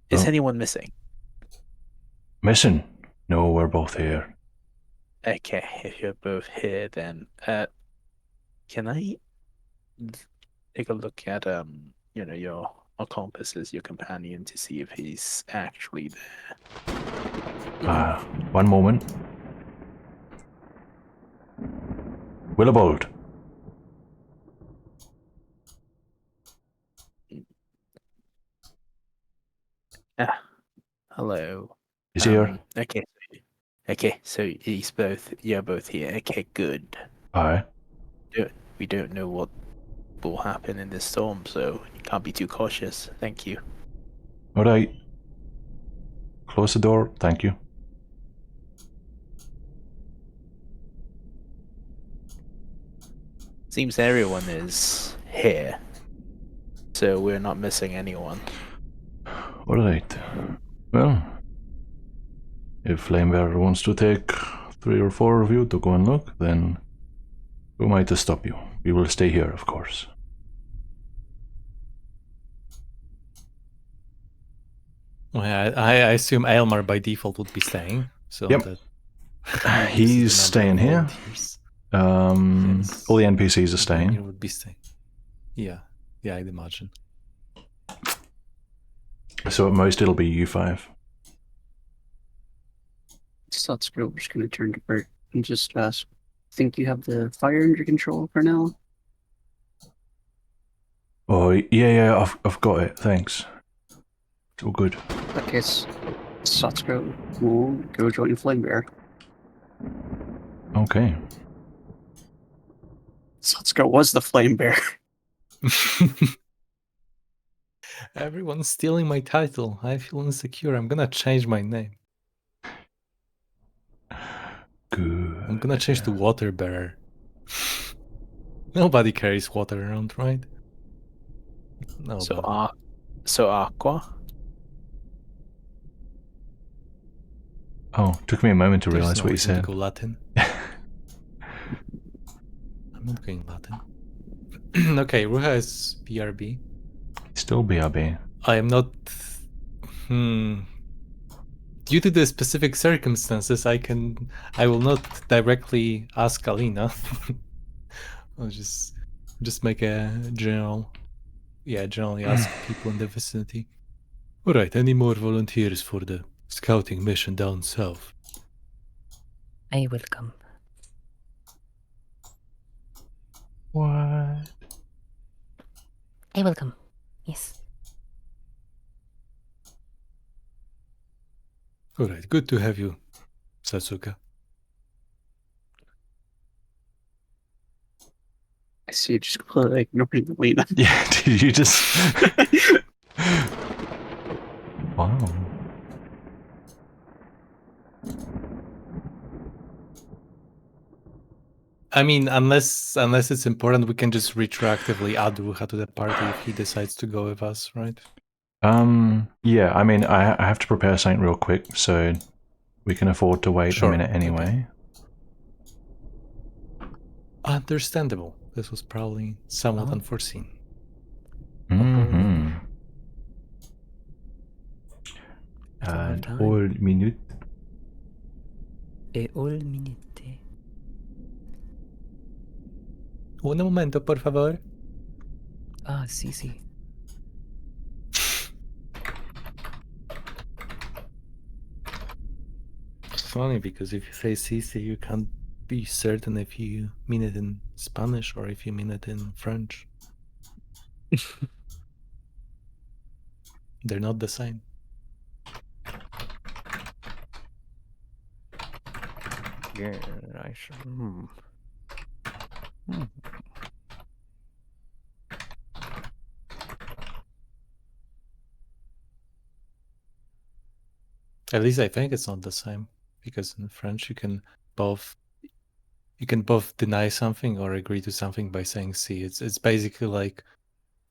Is Oh. anyone missing? Missing? No, we're both here. Okay, if you're both here, then can I take a look at your accomplices, your companion, to see if he's actually there? One moment. Willibald. Hello. Is here. Okay, so you're both here. Okay, good. Aye. We don't know what will happen in this storm, so you can't be too cautious. Thank you. Alright. Close the door. Thank you. Seems everyone is here, so we're not missing anyone. Alright. Well, if Flamebearer wants to take 3 or 4 of you to go and look, then who am I to stop you? We will stay here, of course. Well, I assume Aylmar by default would be staying. So Yep. that He's staying here. Yes. All the NPCs are staying. He would be staying. Yeah, I'd imagine. So at most it'll be you 5. Satsuko, we're just going to turn to Bert and just ask, think you have the fire under control for now? Oh, yeah, I've got it, thanks. It's all good. In that case, Satsuko will go join Flamebear. Okay. Satsuko was the Flamebear. Everyone's stealing my title. I feel insecure. I'm gonna change my name. Good. I'm gonna change to Water Bearer. Nobody carries water around, right? No. So Aqua. Oh, took me a moment to realize what you said. Go Latin. I'm not going Latin. Okay, Ruha is BRB. Still BRB. I am not. due to the specific circumstances, I will not directly ask Alina. I'll just make a generally ask people in the vicinity. All right, any more volunteers for the scouting mission down south? I will come. What? I will come. Yes. All right, good to have you, Satsuka. I see you just completely ignoring Lena. Yeah, did you just... Wow. I mean, unless it's important, we can just retroactively add Ruha to the party if he decides to go with us, right? Yeah, I mean, I have to prepare something real quick, so we can afford to wait a minute anyway. Understandable. This was probably somewhat unforeseen. Mm-hmm. All minute. E all minute. Un momento, por favor. Ah, sí. It's funny because if you say Cici, you can't be certain if you mean it in Spanish or if you mean it in French. They're not the same. Yeah, I sure. At least I think it's not the same, because in French you can both deny something or agree to something by saying "si." It's basically like,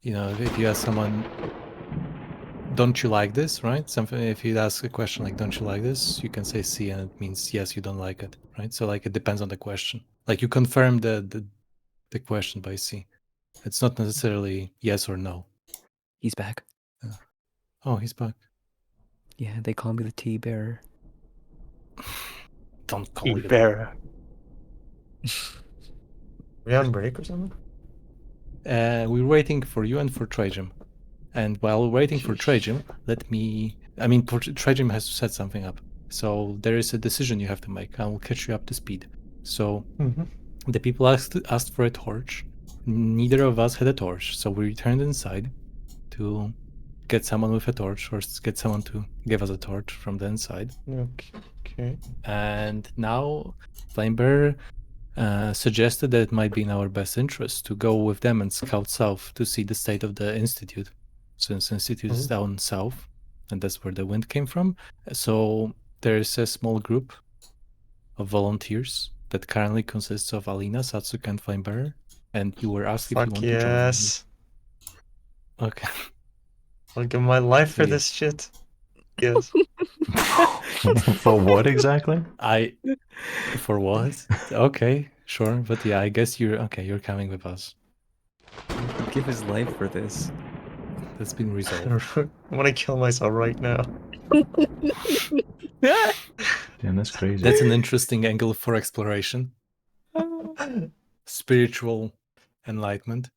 you know, if you ask someone, "Don't you like this?" Right? Something. If you ask a question like, "Don't you like this?" you can say "si," and it means yes, you don't like it, right? So like it depends on the question. Like you confirm the question by "si." It's not necessarily yes or no. He's back. Oh, he's back. Yeah, they call me the tea bearer. Don't call me bearer. We on break or something? We're waiting for you and for Trajum. And while waiting for Trajum, Trajum has set something up. So there is a decision you have to make. I will catch you up to speed. So the people asked for a torch. Neither of us had a torch, so we returned inside to get someone with a torch or get someone to give us a torch from the inside. Okay. And now Flamebearer suggested that it might be in our best interest to go with them and scout south to see the state of the Institute, since Institute is down south, and that's where the wind came from. So there's a small group of volunteers that currently consists of Alina, Satsuka, and Flamebearer, and you were asked if you want to join. Yes. Okay. I'll give my life for this shit. Yes. For what exactly? For what? Okay, sure. But yeah, I guess you're coming with us. He'd give his life for this. That's been resolved. I want to kill myself right now. Damn, that's crazy. That's an interesting angle for exploration. Spiritual enlightenment.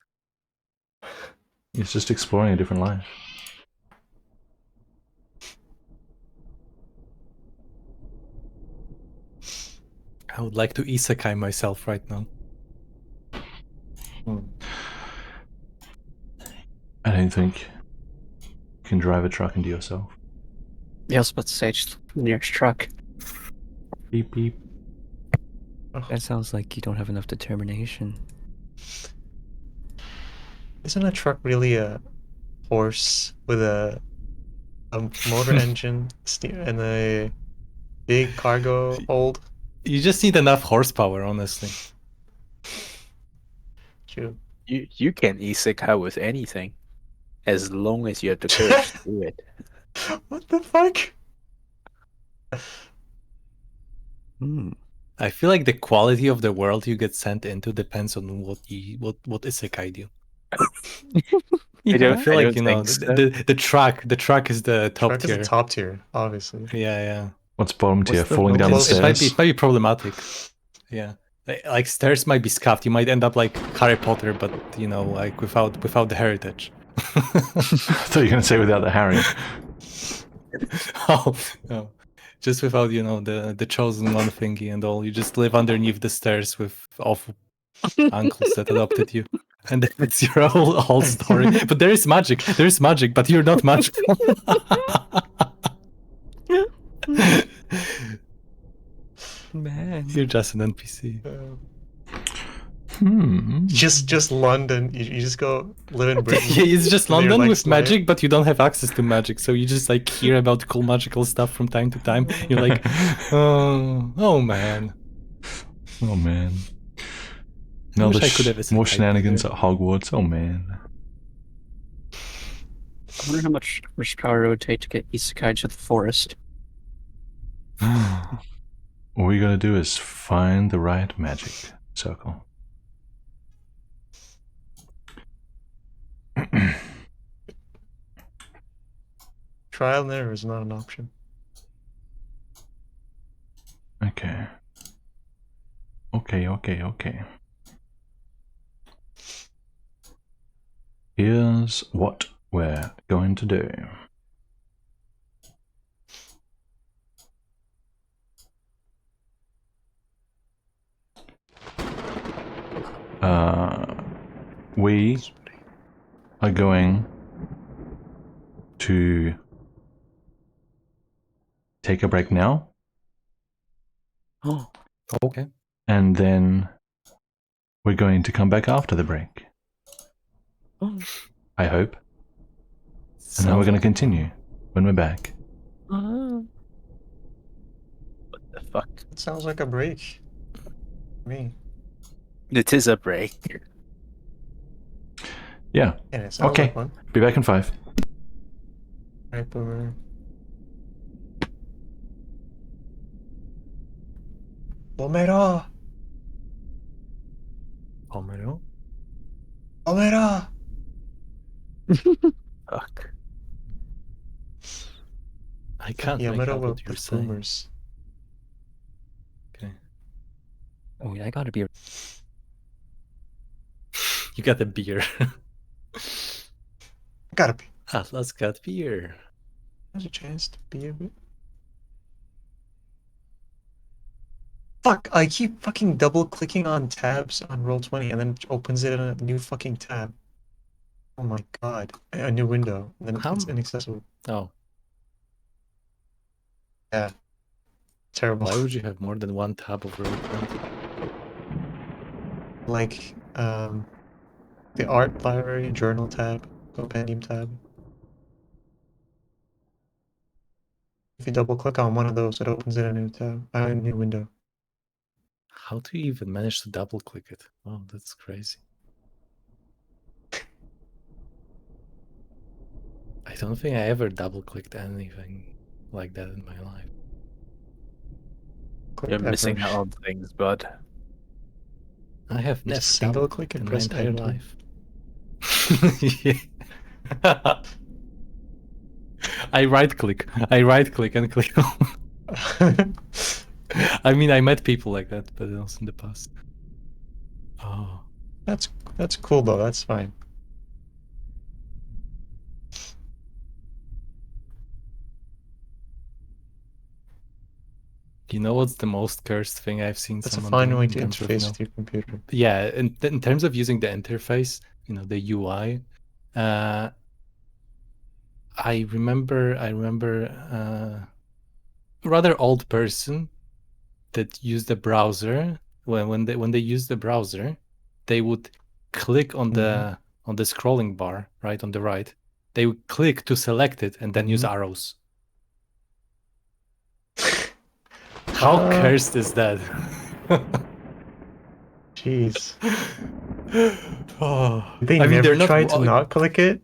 It's just exploring a different life. I would like to isekai myself right now. I don't think you can drive a truck into yourself. Yeah, I was about to say, just the nearest truck. Beep beep. That sounds like you don't have enough determination. Isn't a truck really a horse with a motor engine and a big cargo hold? You just need enough horsepower, honestly. True. You can isekai with anything, as long as you have the courage to do it. What the fuck? I feel like the quality of the world you get sent into depends on what isekai do. Yeah. I feel I like, don't you know, think so. the track is the top Track is tier. the top tier, obviously. Yeah. What's bottom tier? What's the Falling down the lowest? It might stairs. be problematic. Yeah. Like stairs might be scuffed. You might end up like Harry Potter, but you know, like without the heritage. I thought you were going to say without the Harry. Oh, no. Just without, you know, the chosen one thingy and all. You just live underneath the stairs with awful uncles that adopted you. And that's your whole story. But there is magic, but you're not magical. Man. You're just an NPC. Just London. You just go live in Britain. Yeah, it's just and then you're, London like, with slave. magic, but you don't have access to magic, so you just like hear about cool magical stuff from time to time. You're like, oh man. Oh man. I No, wish I could have a more Sentai shenanigans at player. Hogwarts. Oh man. I wonder how much horsepower it would take to get isekai to the forest. All we gotta do is find the right magic circle. Trial and error is not an option. Okay. Okay. Here's what we're going to do. We are going to take a break now, Oh, Okay. and then we're going to come back after the break. oh, I hope. And then we're going to continue when we're back. oh. What the fuck? It sounds like a break. Me. It is a break. Yeah. Yeah, it sounds Okay. like one. Be back in 5. Alright, boomer. Omera! Omero? Omera! Fuck. I can't make Yamero out what with you're saying. boomers. Okay. Oh, yeah, I gotta be. You got a beer. Gotta be. Atlas got beer. There's a chance to be a bit. Fuck, I keep fucking double clicking on tabs on Roll20 and then it opens it in a new fucking tab. Oh my god. A new window. And then How- it's inaccessible. Oh, Yeah. Terrible. why would you have more than one tab of Roll20? Like, the art library, journal tab, compendium tab. If you double click on one of those, it opens in a new tab, a new window. How do you even manage to double click it? Oh, that's crazy. I don't think I ever double clicked anything like that in my life. Click You're missing ever. out on things, bud. I have You never just single double click clicked and in my press entire enter. life. Yeah. I right click and click. I mean, I met people like that, but it was in the past. Oh, That's cool though, that's fine. you know what's the most cursed thing I've seen That's a someone fine do way in to terms of, interface with your computer. yeah, in terms of using the interface, you know, the UI. I remember rather old person that used the browser. When they use the browser, they would click on the scrolling bar right on the right. They would click to select it and then use arrows. How cursed is that? Jeez. Oh, Did they I mean, never they're not. try to not click it?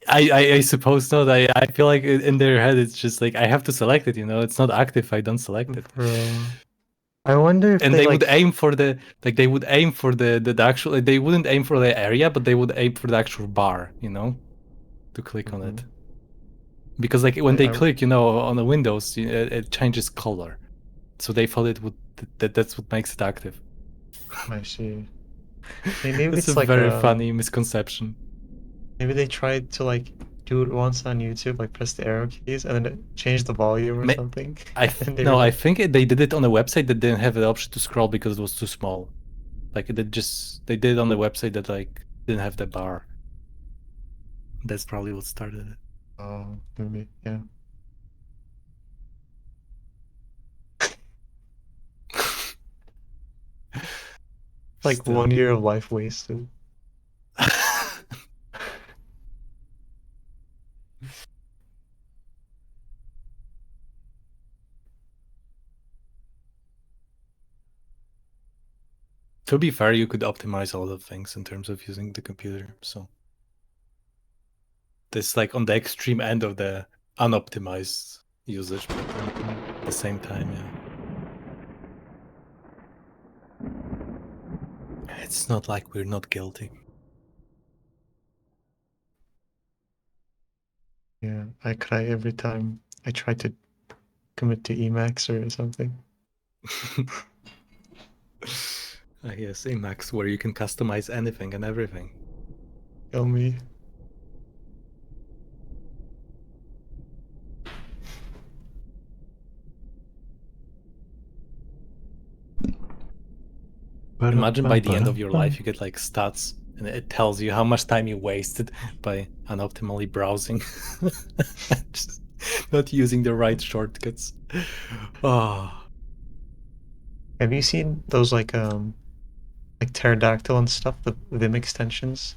I suppose not. I feel like in their head it's just like I have to select it. You know, it's not active. I don't select it. Bro. I wonder if And they, they like, would aim for the they would aim for the actual. They wouldn't aim for the area, but they would aim for the actual bar. To click on it. Because like when they click, on the Windows, it changes color. So they thought it would that's what makes it active. I see. Maybe It's it's a like very funny misconception. Maybe they tried to like do it once on YouTube, like press the arrow keys and then change the volume or something. And they were I like, think they did it on a website that didn't have the option to scroll because it was too small. Like they did it on the website that like didn't have the bar. That's probably what started it. oh, maybe, yeah. Like Still. 1 year of life wasted. To be fair, you could optimize a lot of things in terms of using the computer. So this like on the extreme end of the unoptimized usage, but at the same time, yeah. It's not like we're not guilty. Yeah, I cry every time I try to commit to Emacs or something. Yes, Emacs, where you can customize anything and everything. Kill me. Imagine by the end of your life you get like stats and it tells you how much time you wasted by unoptimally browsing. Just not using the right shortcuts. Oh. Have you seen those like pterodactyl and stuff, the Vim extensions?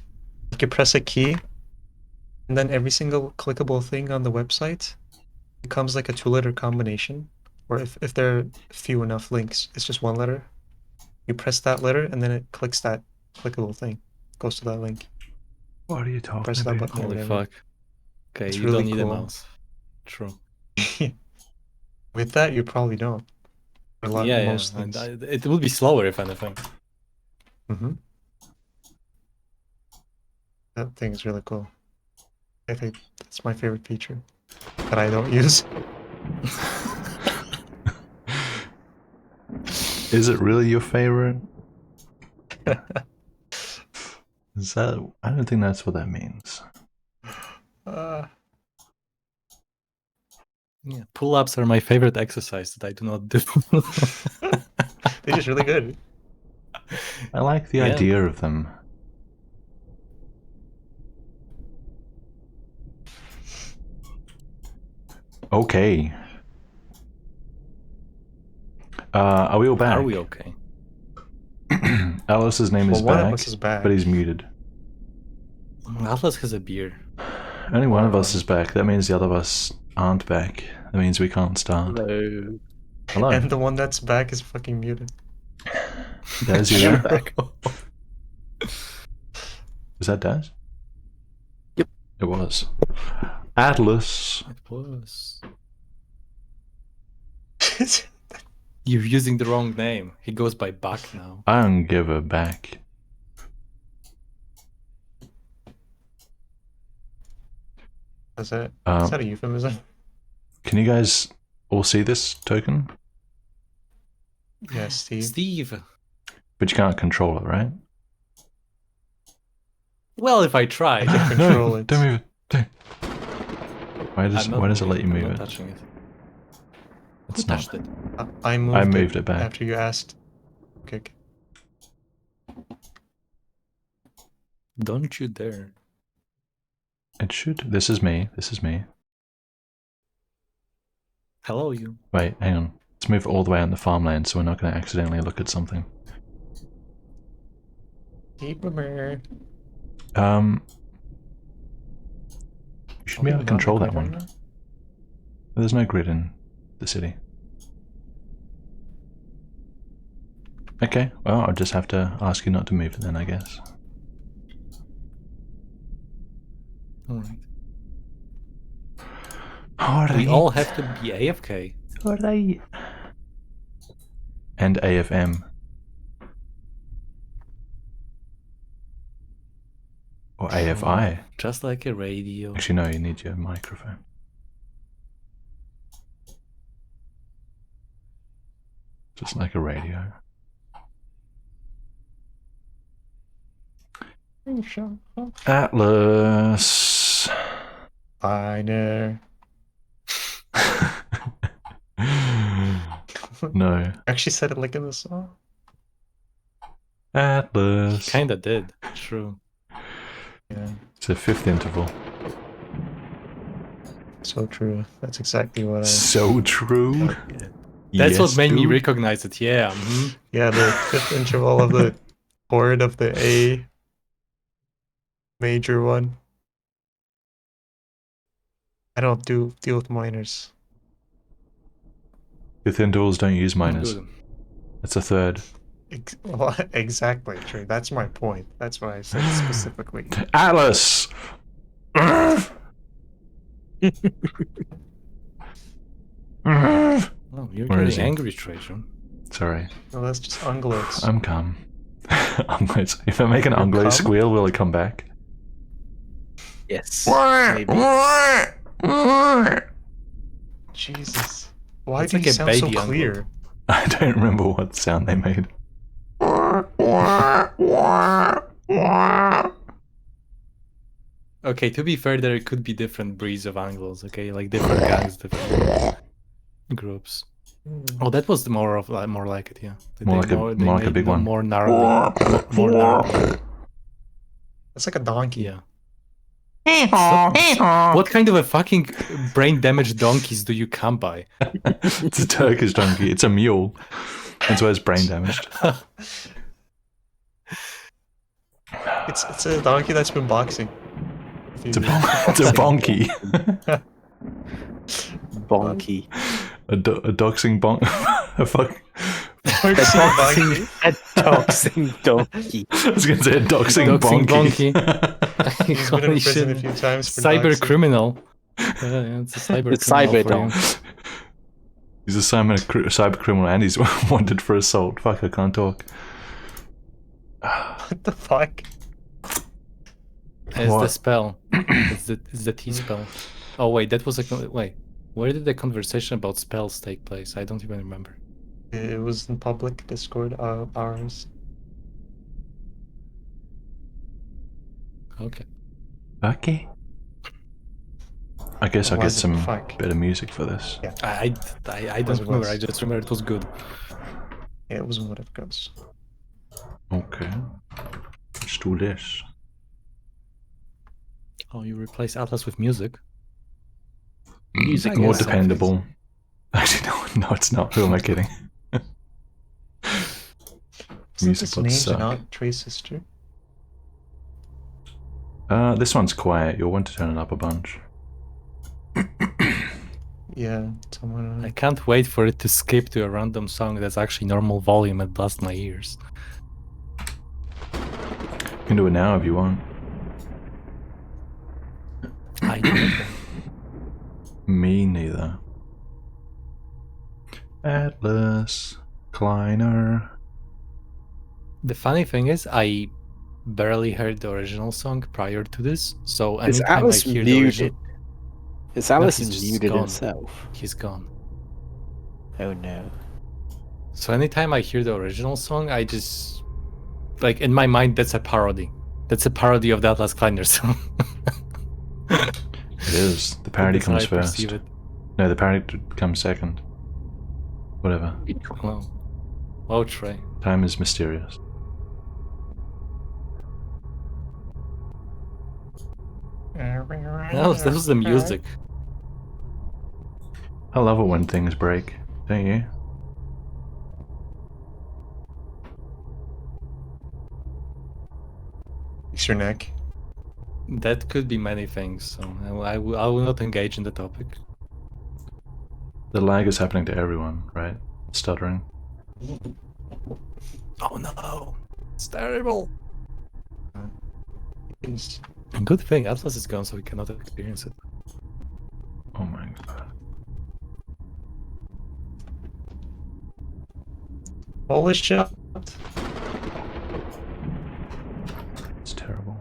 You can press a key and then every single clickable thing on the website becomes like a 2-letter combination. Or if there are few enough links, it's just 1 letter. You press that letter and then it clicks that clickable thing. Goes to that link. What are you talking Press that about? button or Holy whatever. fuck. Okay, It's you really don't need a cool. mouse. True. With that, you probably don't. A lot, Yeah, most yeah. things. It would be slower if anything. Mm-hmm. That thing is really cool. I think that's my favorite feature that I don't use. Is it really your favorite? Is that? I don't think that's what that means. Yeah, pull-ups are my favorite exercise that I do not do. They're just really good. I like the idea of them. Okay. Are we all back? Are we okay? Alice's name is One back, of us is back. but he's muted. Atlas has a beard. Only one of us is back. That means the other of us aren't back. That means we can't start. Hello. Hello. And the one that's back is fucking muted. Daz, you I'm there? back. Was that Daz? Yep. It was. Atlas. It was. You're using the wrong name. He goes by Buck now. I don't give a back. Is that a euphemism? Can you guys all see this token? Yeah, Steve. Steve. But you can't control it, right? Well, if I tried. Control it. Don't move it. Don't. Why does it let you move I'm it? not touching it. It's Who not. touched it? I moved it back. after you asked. Okay. Don't you dare. It should. This is me. This is me. Hello, you. Wait, hang on. Let's move all the way on the farmland so we're not going to accidentally look at something. Boomer. You should be able to control that one. There's no grid in the city. Okay, well, I'll just have to ask you not to move it then, I guess. Alright. Alright. We all have to be AFK. Alright. and AFM. Or AFI. Just like a radio. Actually, no, you need your microphone. Just like a radio. Atlas. Finer. No. Actually said it like in the song. Atlas. Kinda did. True. Yeah, It's a fifth interval. so true. That's exactly what I. So true. That's Yes, what made me dude. recognize it. Yeah. Yeah, the fifth interval of the chord of the A major one. I don't deal with minors. Fifth intervals don't use minors. Good. It's a third. Well, exactly, true. That's my point. That's why I said specifically. Atlas! Oh, you're Where is getting he? angry, Trajan. Sorry. No, that's just ungloats. I'm calm. Ungloats. If I make an You're ungloat calm? squeal, will it come back? Yes. Jesus. Why It's do like you a sound so baby ungloat. clear? I don't remember what sound they made. Okay, to be fair, there could be different breeds of Anglos, okay? Like different gangs, different groups. Oh, that was more of more like it, yeah. More like a made big them one. More gnarly. More gnarly. It's like a donkey. Yeah. What kind of a fucking brain damaged donkeys do you come by? It's a Turkish donkey. It's a mule. That's why it's brain damaged. It's a donkey that's been boxing. It's a bonky. Bonky. A doxing bonk. A fuck. Donkey. A doxing donkey. I was gonna say a doxing Doxing bonky. He's been in Holy prison a shit. few times for Cyber doxing. criminal. Yeah, it's a cyber It's criminal. cyber for you. He's a cyber criminal and he's wanted for assault. Fuck, I can't talk. What the fuck? It's the What? spell. It's the T spell. Oh wait, that was wait. Where did the conversation about spells take place? I don't even remember. It was in public Discord ours. Okay. Okay. I guess I'll Or get was it some fuck? bit of music for this. Yeah. I don't Was it remember. was? I just remember it was good. Yeah, it wasn't what it goes. Okay. Let's do this. Oh, you replace Atlas with music? Music More is dependable. Actually, no, it's not. Who am I kidding? Music This would name's suck. not Trey's sister. This one's quiet. You'll want to turn it up a bunch. Yeah, someone. I can't wait for it to skip to a random song that's actually normal volume and blast my ears. You can do it now if you want. I don't. Me neither. Atlas Kleiner. The funny thing is, I barely heard the original song prior to this, so Is anytime Alice I hear the muted? original, Is Alice he's just muted gone. himself? he's gone. Oh no. So anytime I hear the original song, I just like in my mind that's a parody. That's a parody of the Atlas Kleiner song. It is. The parody That's how comes I first. perceive it. No, the parody comes second. Whatever. Well, oh Trey. Time is mysterious. That was the music. I love it when things break, don't you? Fix your neck. That could be many things, so I will not engage in the topic. The lag is happening to everyone, right? Stuttering. Oh no, it's terrible. It's- Good thing Atlas is gone, so we cannot experience it. Oh my god. Holy shit. It's terrible.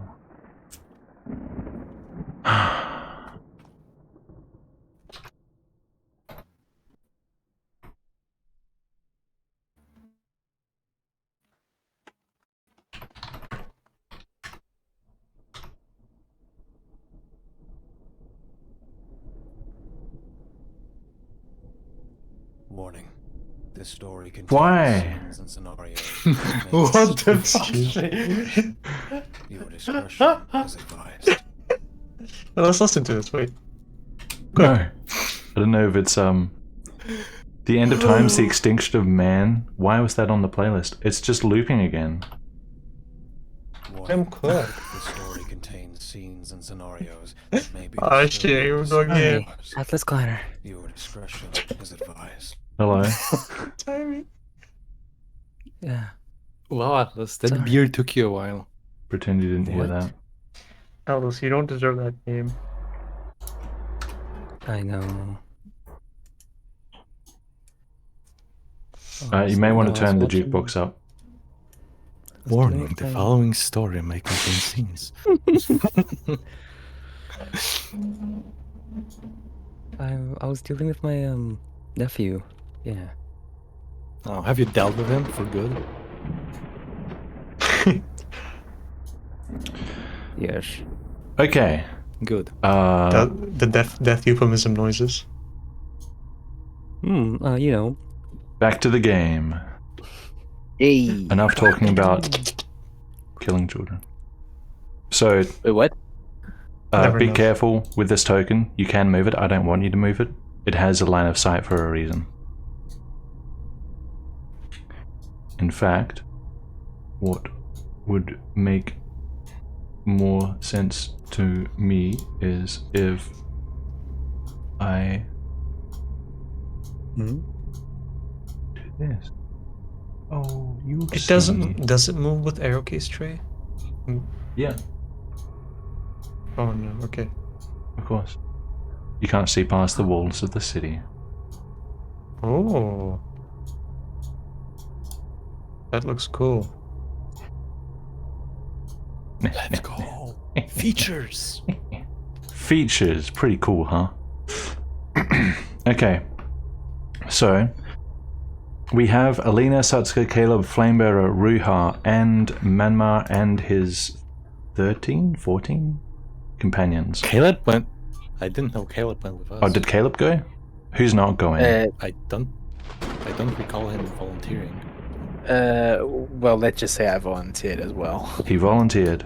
Warning. This story contains Why? scenes and scenarios. What the Excuse fuck? Your discretion is advised. Well, let's listen to this, wait. No. I don't know if it's The End of Times, The Extinction of Man. Why was that on the playlist? It's just looping again. Warning. I'm cool. This story contains scenes and scenarios that may be Oh shit, here we go again. Hey, Atlas Kleiner. Your discretion is advised. Hello. Timing. Yeah. Wow, Atlas, that Sorry. beer took you a while. Pretend you didn't hear What? that. Aldous, you don't deserve that game. I know. You may want to turn the watching- jukebox up. Warning, the following story may contain scenes. I was dealing with my nephew. Yeah. Oh, have you dealt with him for good? Yes. Okay. Good. The death euphemism noises. You know. Back to the game. Hey. Enough talking about killing children. So, Wait, what? Never be enough. careful with this token. You can move it. I don't want you to move it. It has a line of sight for a reason. In fact, what would make more sense to me is if I do this. Oh, you It see. doesn't. Does it move with arrow case tray? Yeah, Oh no. Okay. of course. You can't see past the walls of the city. Oh. That looks cool. Let's go. Features. Features, pretty cool, huh? Okay, so we have Alina, Satsuka, Caleb, Flamebearer, Ruha, and Manmar and his 14 companions. Caleb went. I didn't know Caleb went with us. Oh, did Caleb go? Who's not going? I don't recall him volunteering. Well, let's just say I volunteered as well. He volunteered.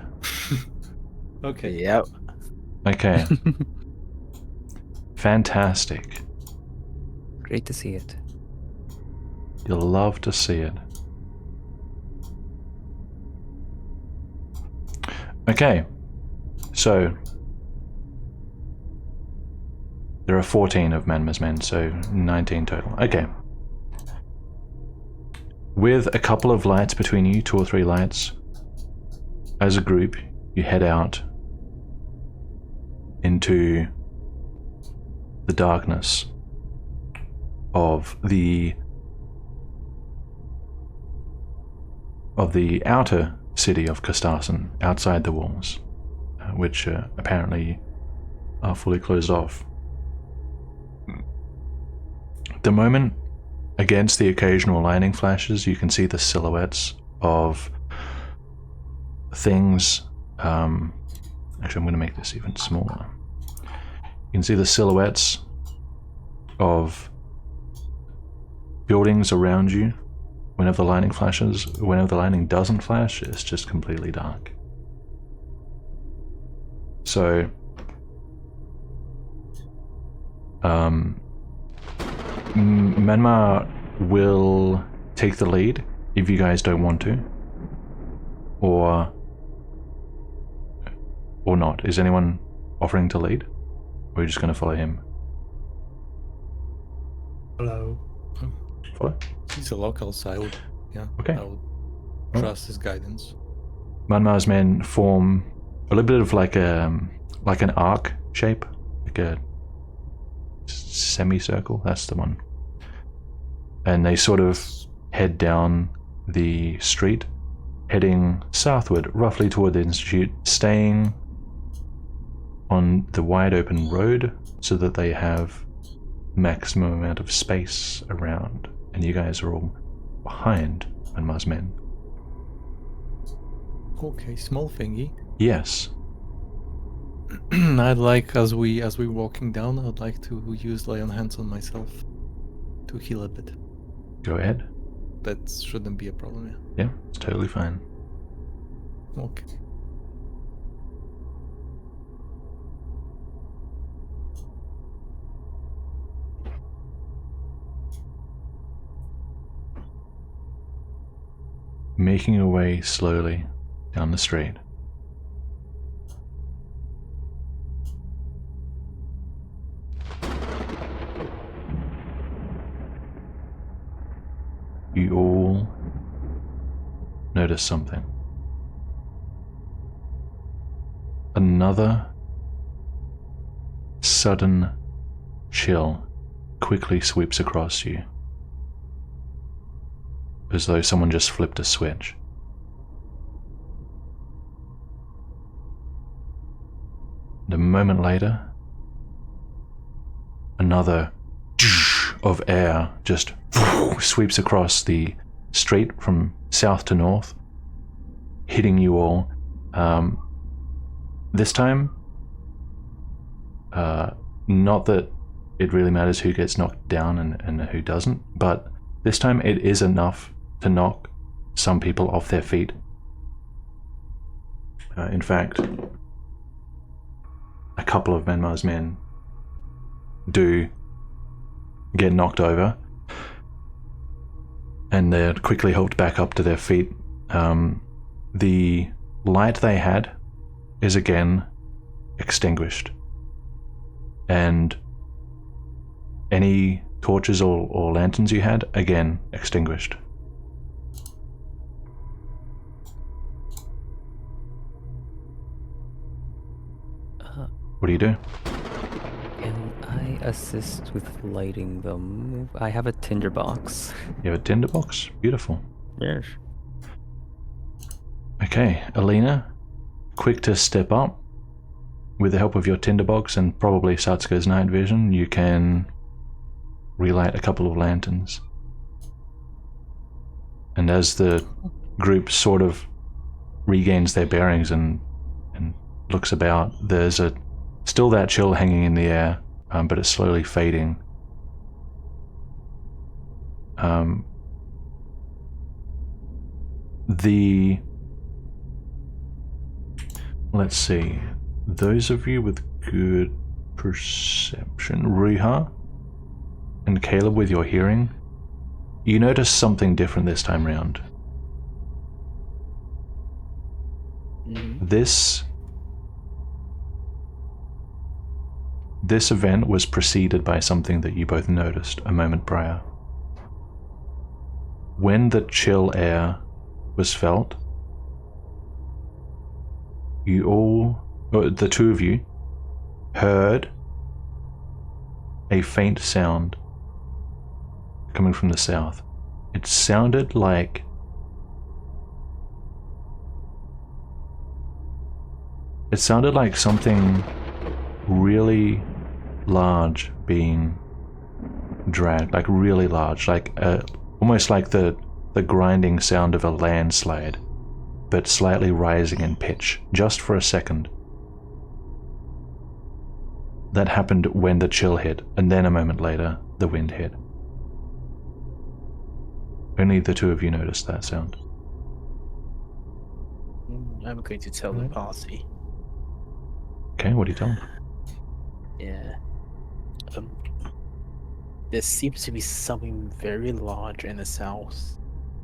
Okay. Yep. Okay. Fantastic. Great to see it. You'll love to see it. Okay, so there are 14 of Manma's men, so 19 total. Okay. With a couple of lights between you, 2 or 3 lights, as a group, you head out into the darkness of the outer city of Kastarsen, outside the walls, which apparently are fully closed off. At the moment, against the occasional lightning flashes, you can see the silhouettes of things. Actually, I'm going to make this even smaller. You can see the silhouettes of buildings around you. Whenever the lightning flashes, whenever the lightning doesn't flash, it's just completely dark. So, Manmar will take the lead if you guys don't want to, or not. Is anyone offering to lead, or are you just going to follow him? Hello. Follow. He's a local, so I would, Okay. I would trust his guidance. Manmar's men form a little bit of like an arc shape, like a semicircle. That's the one. And they sort of head down the street, heading southward, roughly toward the Institute, staying on the wide open road so that they have maximum amount of space around, and you guys are all behind Manma's men. Okay, small thingy. Yes. I'd like, as we're walking down, I'd like to use lay on hands on myself to heal a bit. Go ahead. That shouldn't be a problem, yeah. Yeah, it's totally fine. Okay. Making your way slowly down the street. You all notice something. Another sudden chill quickly sweeps across you, as though someone just flipped a switch. And a moment later, another of air just sweeps across the street from south to north, hitting you all. This time, not that it really matters who gets knocked down and who doesn't, but this time it is enough to knock some people off their feet. In fact, a couple of Manma's men do get knocked over, and they're quickly helped back up to their feet. The light they had is again extinguished, and any torches or lanterns you had, again extinguished. What do you do? Can I assist with lighting them? I have a tinderbox. You have a tinderbox? Beautiful. Yes. Okay, Alina, quick to step up. With the help of your tinderbox and probably Satsuka's night vision, you can relight a couple of lanterns. And as the group sort of regains their bearings and looks about, there's still that chill hanging in the air, but it's slowly fading. Let's see. Those of you with good perception, Riiga and Caleb with your hearing, you notice something different this time round. This event was preceded by something that you both noticed a moment prior. When the chill air was felt, you all, the two of you, heard a faint sound coming from the south. It sounded like something really large being dragged, like really large, like almost like the grinding sound of a landslide, but slightly rising in pitch, just for a second. That happened when the chill hit, and then a moment later, the wind hit. Only the two of you noticed that sound. I'm going to tell the party. Okay, what do you tell them? Yeah. There seems to be something very large in the south.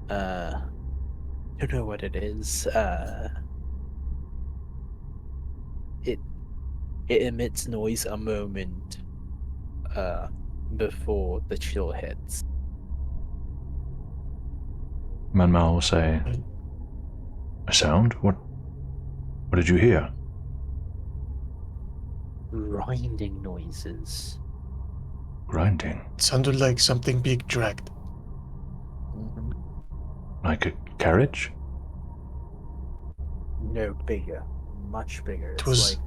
Don't know what it is. It emits noise a moment before the chill hits. Manma will say, "A sound? What did you hear?" Grinding noises. Grinding. It sounded like something being dragged. Like a carriage? No, bigger. Much bigger. It It's was like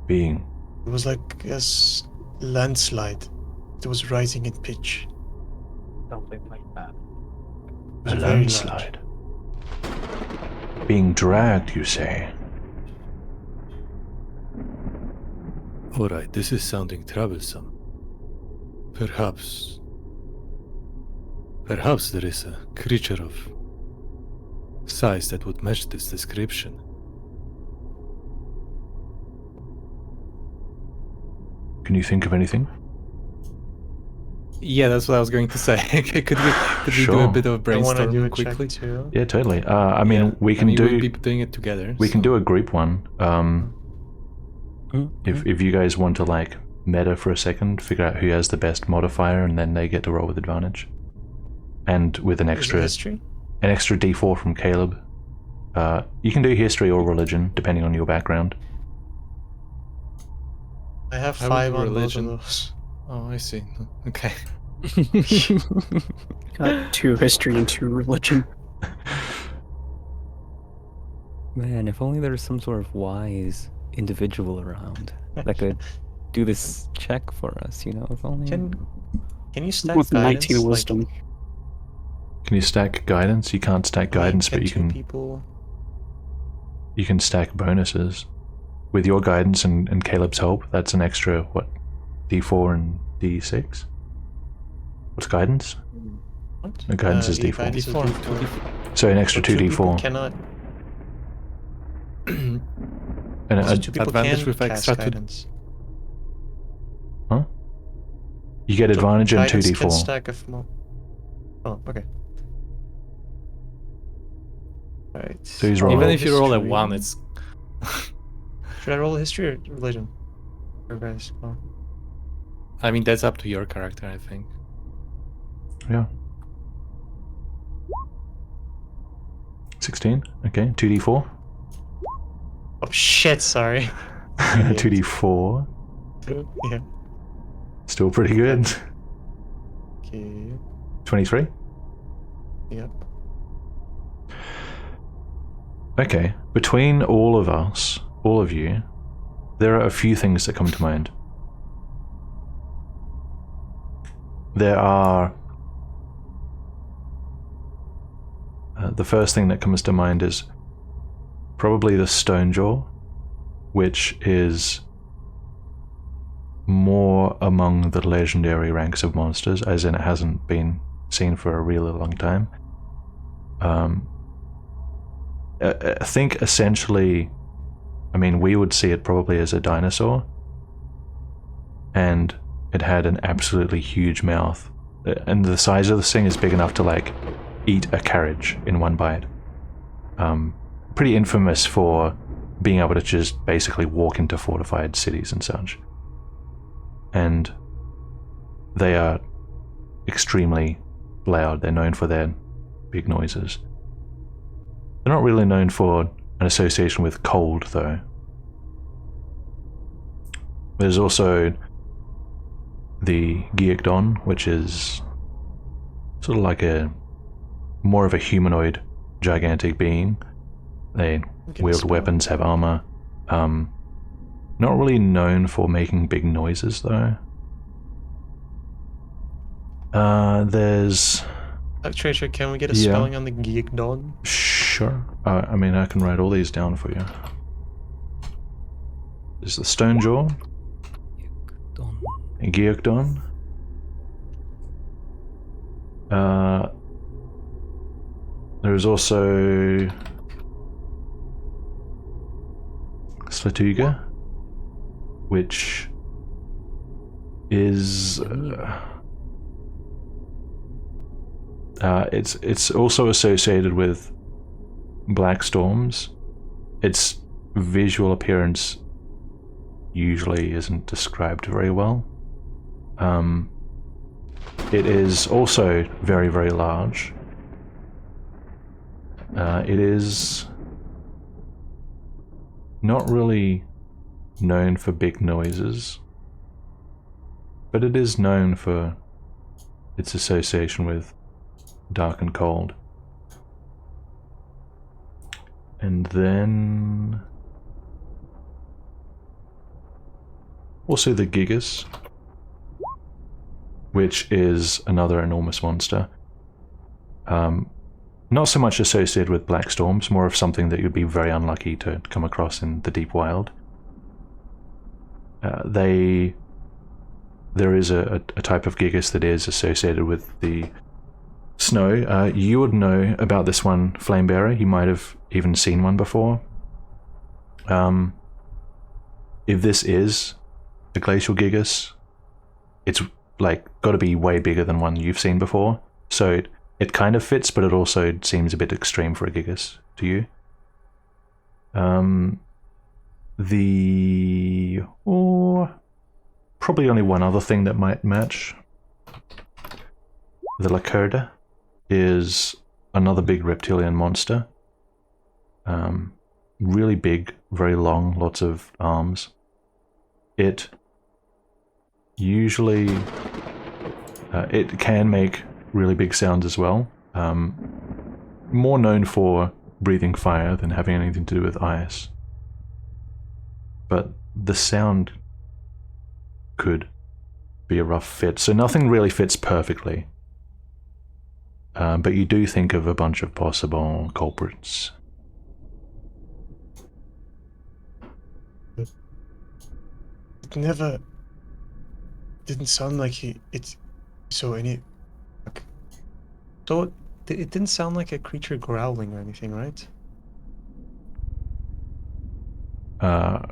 Being. it was like a landslide. It was rising in pitch. something like that. It was A very landslide. Being dragged, you say? Alright, this is sounding troublesome. Perhaps there is a creature of size that would match this description. Can you think of anything? Yeah, that's what I was going to say. could we do a Sure. bit of I want to do brainstorming a quickly? check too. Yeah, totally. I mean, Yeah. we can do. we'll be doing it together. We can so- do a group one. If you guys want to like meta for a second, figure out who has the best modifier, and then they get to roll with advantage, and with an Is it extra history? D4 from Caleb. You can do history or religion depending on your background. I have I would 5 do on religion. both of those. Oh, I see. Okay. Got 2 history and 2 religion. Man, if only there was some sort of wise individual around that could do this check for us, you know? If only. Can you stack With guidance? 19 like, wisdom. Can you stack guidance? You can't stack guidance, but get you two can. people. You can stack bonuses. With your guidance and Caleb's help, that's an extra, what, D4 and D6? What's guidance? What? No, guidance is the D4. guidance is D4, D4. So an extra So 2 people D4. Cannot. And So 2 people advantage can with cast extra two- guidance. huh? You get advantage and 2 Guidance can D4. stack of more. Oh, okay. Right. So he's I'll rolling. Even roll if you roll a history. 1, it's... Should I roll history or religion? You guys. Oh. I mean, that's up to your character, I think. Yeah. 16. Okay. 2 D4. Oh shit! Sorry. 2 D4. Yeah. Still pretty good. Okay. 23. Yep. Okay. Between all of us, all of you, there are a few things that come to mind. There are... the first thing that comes to mind is probably the Stonejaw, which is more among the legendary ranks of monsters, as in it hasn't been seen for a really long time. I think essentially, I mean, we would see it probably as a dinosaur, and it had an absolutely huge mouth, and the size of this thing is big enough to like eat a carriage in one bite. Pretty infamous for being able to just basically walk into fortified cities and such. And they are extremely loud. They're known for their big noises. They're not really known for an association with cold, though. There's also the Gyekdon, which is sort of like a more of a humanoid, gigantic being. They wield weapons, have armor. Not really known for making big noises, though. There's... Treasure, can we get a Yeah. spelling on the Gyekdon? Sure. I mean, I can write all these down for you. There's the Stonejaw, Gyekdon. There's also Slatuga, which is it's also associated with black storms. Its visual appearance usually isn't described very well. It is also very, very large. It is not really known for big noises, but it is known for its association with dark and cold. And then also the Gigas, which is another enormous monster. Not so much associated with black storms, more of something that you'd be very unlucky to come across in the deep wild. There is a type of Gigas that is associated with the snow. You would know about this one, Flamebearer. You might have even seen one before. If this is a glacial Gigas, it's like got to be way bigger than one you've seen before. So it kind of fits, but it also seems a bit extreme for a Gigas to you. Probably only one other thing that might match. The Lacerda is another big reptilian monster. Really big, very long, lots of arms. It usually it can make really big sounds as well. More known for breathing fire than having anything to do with ice. But the sound could be a rough fit, so nothing really fits perfectly. But you do think of a bunch of possible culprits. It never didn't sound like it's so any. So it didn't sound like a creature growling or anything, right?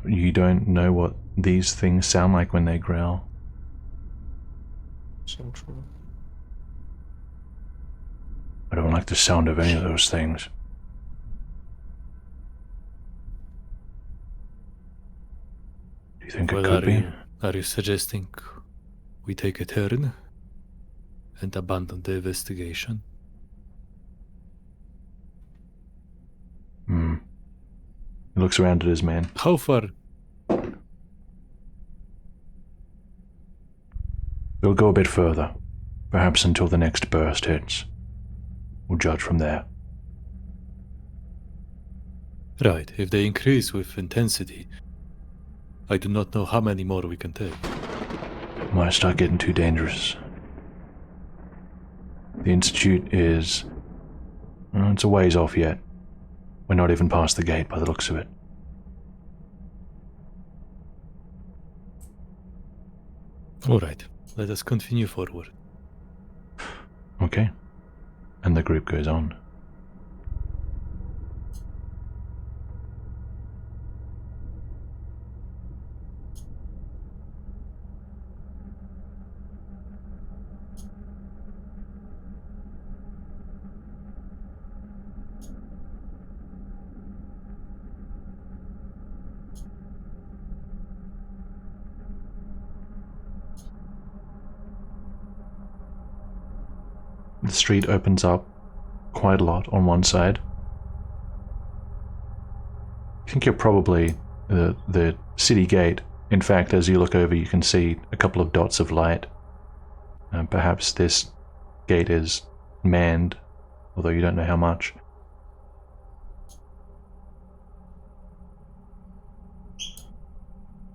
You don't know what these things sound like when they growl. So true. I don't like the sound of any of those things. Do you think it could be? Are you suggesting we take a turn and abandon the investigation? He looks around at his man. How far? We'll go a bit further. Perhaps until the next burst hits. We'll judge from there. Right, if they increase with intensity, I do not know how many more we can take. Might start getting too dangerous. The Institute is... it's a ways off yet. We're not even past the gate by the looks of it. Alright, let us continue forward. Okay. And the group goes on. The street opens up quite a lot on one side. I think you're probably the city gate. In fact, as you look over, you can see a couple of dots of light. Perhaps this gate is manned, although you don't know how much.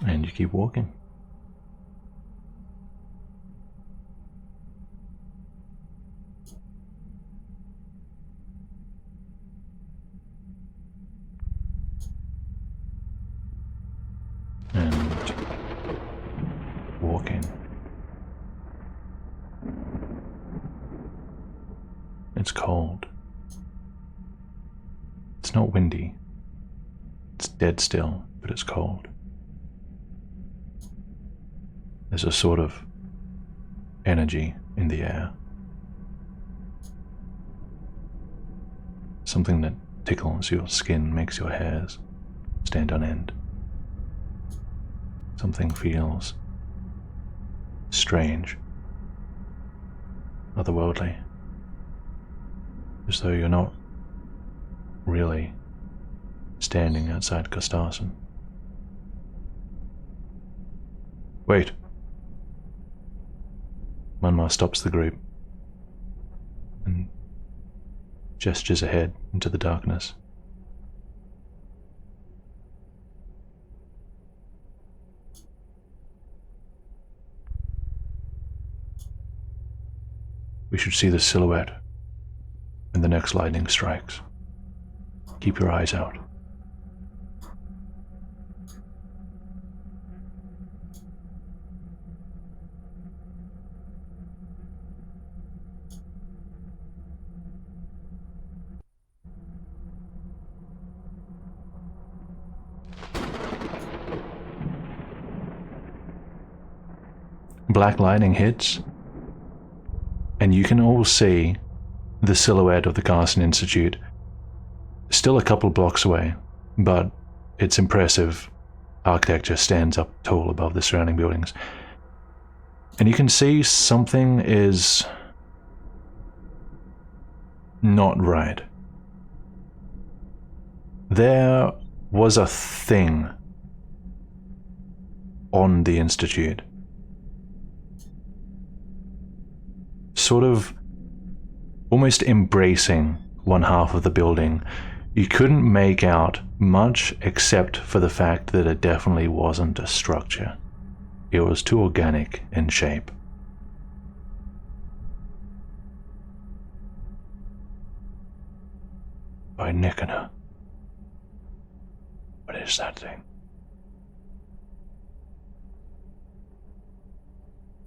And you keep walking. And walking. It's cold. It's not windy. It's dead still, but it's cold. There's a sort of energy in the air. Something that tickles your skin, makes your hairs stand on end. Something feels strange, otherworldly, as though you're not really standing outside Costarson. Wait. Manmar stops the group gestures ahead into the darkness. We should see the silhouette when the next lightning strikes. Keep your eyes out. Black lightning hits, and you can all see the silhouette of the Carson Institute, still a couple blocks away, but its impressive architecture stands up tall above the surrounding buildings. And you can see something is not right. There was a thing on the Institute. Sort of almost embracing one half of the building. You couldn't make out much except for the fact that it definitely wasn't a structure. It was too organic in shape. By Nicanor. What is that thing?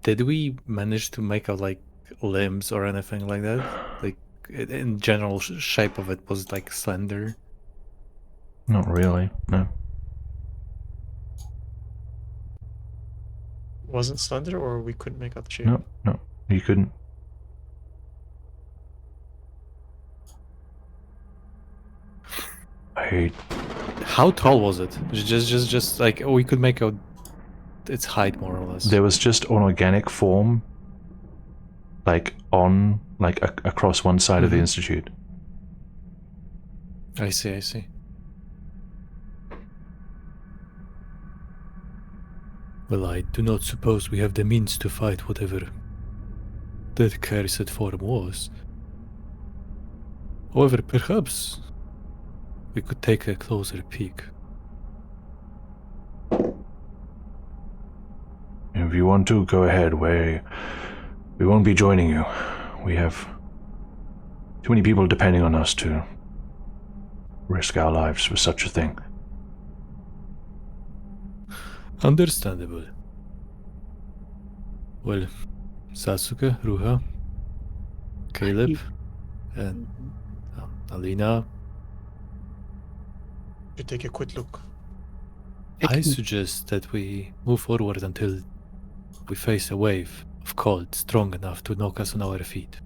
Did we manage to make out like limbs or anything like that? Like in general shape of it was like slender? Not really, no. Wasn't slender, or we couldn't make out the shape? No, you couldn't. How tall was it? Just like we could make out its height more or less. There was just an organic form, like across one side of the Institute. I see. Well, I do not suppose we have the means to fight whatever that cursed form was. However, perhaps we could take a closer peek. If you want to, go ahead. We won't be joining you. We have too many people depending on us to risk our lives for such a thing. Understandable. Well, Sasuke, Ruha, Caleb, and Alina. You take a quick look. I suggest that we move forward until we face a wave of cold strong enough to knock us on our feet.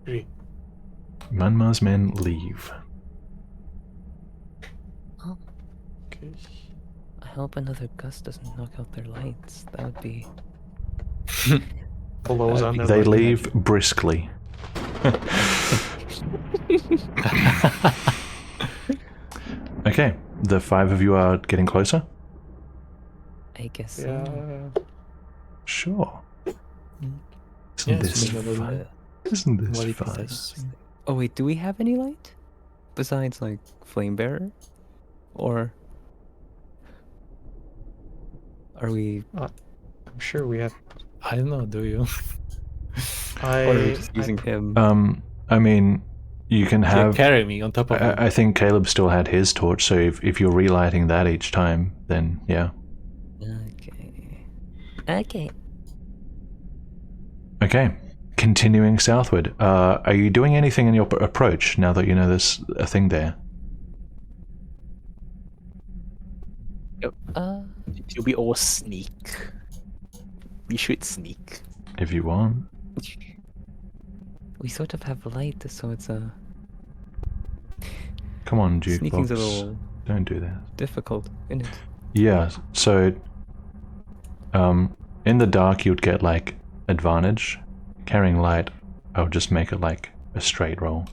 Agree. Manma's men leave. Oh, Okay. I hope another gust doesn't knock out their lights. That would be... Blows on their They light. leave briskly. Okay, the five of you are getting closer? I guess so. Yeah. Sure. Isn't Yeah, this it's maybe a fun? little- Isn't this What do you fun? think? Oh wait, do we have any light? Besides, like, flame bearer? Or... Are we... I'm sure we have. I don't know, do you? Or are we I just using him? I mean, you can Yeah, have... carry me on top of you. I think Caleb still had his torch, so if you're relighting that each time, then yeah. okay. Okay. Okay, continuing southward. Are you doing anything in your approach now that you know there's a thing there? Do we all sneak? We should sneak. If you want. We sort of have light, so it's a... Come on, Jukebox. Sneaking's a little Don't do that. difficult, isn't it? Yeah, so... in the dark you'd get, like, advantage. Carrying light, I would just make it, like, a straight roll.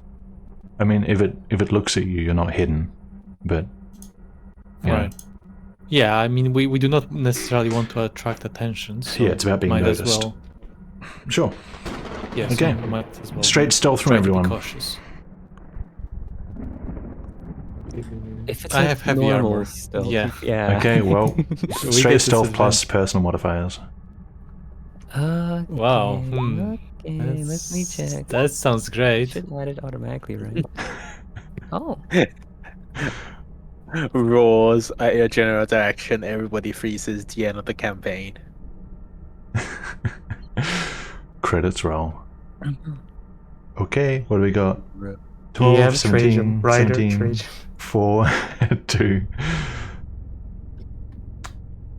I mean, if it looks at you, you're not hidden. But... you know. Right. Yeah, I mean, we do not necessarily want to attract attention, so Yeah, it's about being might noticed. as well. Sure. Yes, Okay. we might as well Straight stealth from try to be everyone. cautious. If it's I like have heavy normal armor. stealth, Yeah. yeah. Okay, well, We straight get stealth plus disadvantage. personal modifiers. Okay, Wow. Okay, let me check. That sounds great. Should add it automatically, right? Oh, Roars at your general direction. Everybody freezes. The end of the campaign. Credits roll. Okay, what do we got? You 12, have 17, Trajan, Rider, 17, Trajan. 4, 2.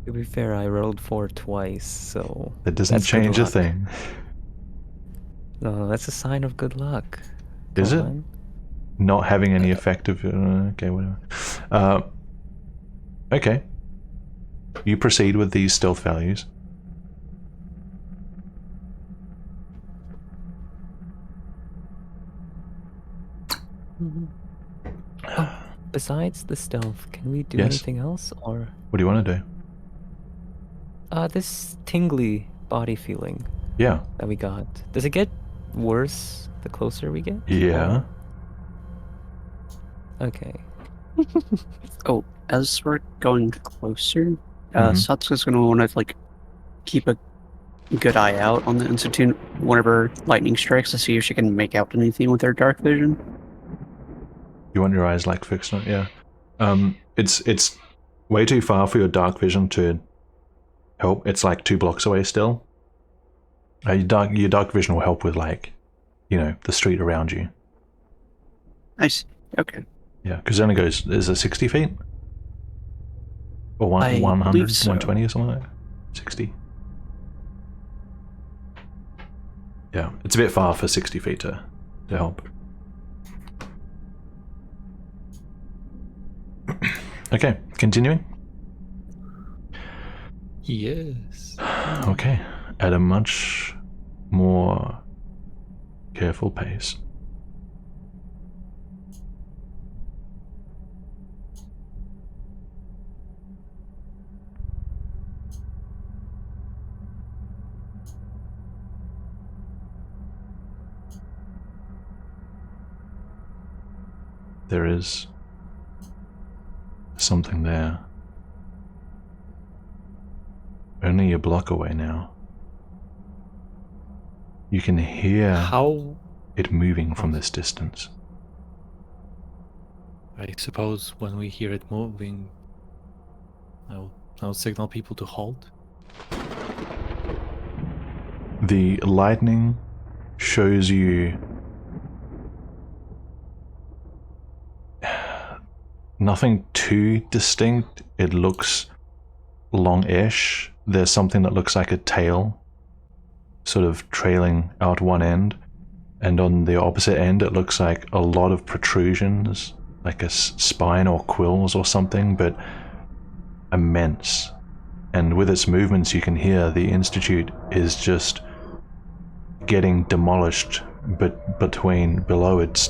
to be fair, I rolled 4 twice, so That doesn't that's good change a luck. thing. No, that's a sign of good luck. Is Come it? on. Not having any effective... okay, whatever. Okay. You proceed with these stealth values. Oh, besides the stealth, can we do Yes. anything else, or What do you want to do? this tingly body feeling Yeah. that we got? Does it get worse the closer we get? Yeah. Or- Okay. Oh, as we're going closer, Mhm. Satsuka's gonna want to like keep a good eye out on the Institute whenever lightning strikes to see if she can make out anything with her dark vision. You want your eyes like fixed on it? Yeah. It's way too far for your dark vision to help. It's like 2 blocks away still. Your dark vision will help with like, the street around you. I see. Okay. Yeah, because it only goes, is it 60 feet? Or I 100, believe so. 120 or something like that? 60. Yeah, it's a bit far for 60 feet to help. Okay, continuing. Yes. Okay, at a much more careful pace. There is something there. Only a block away now. You can hear How? it moving from this distance. I suppose when we hear it moving, I'll signal people to halt. The lightning shows you nothing too distinct. It looks long-ish. There's something that looks like a tail sort of trailing out one end, and on the opposite end it looks like a lot of protrusions, like a spine or quills or something, but immense. And with its movements you can hear the Institute is just getting demolished, but below it's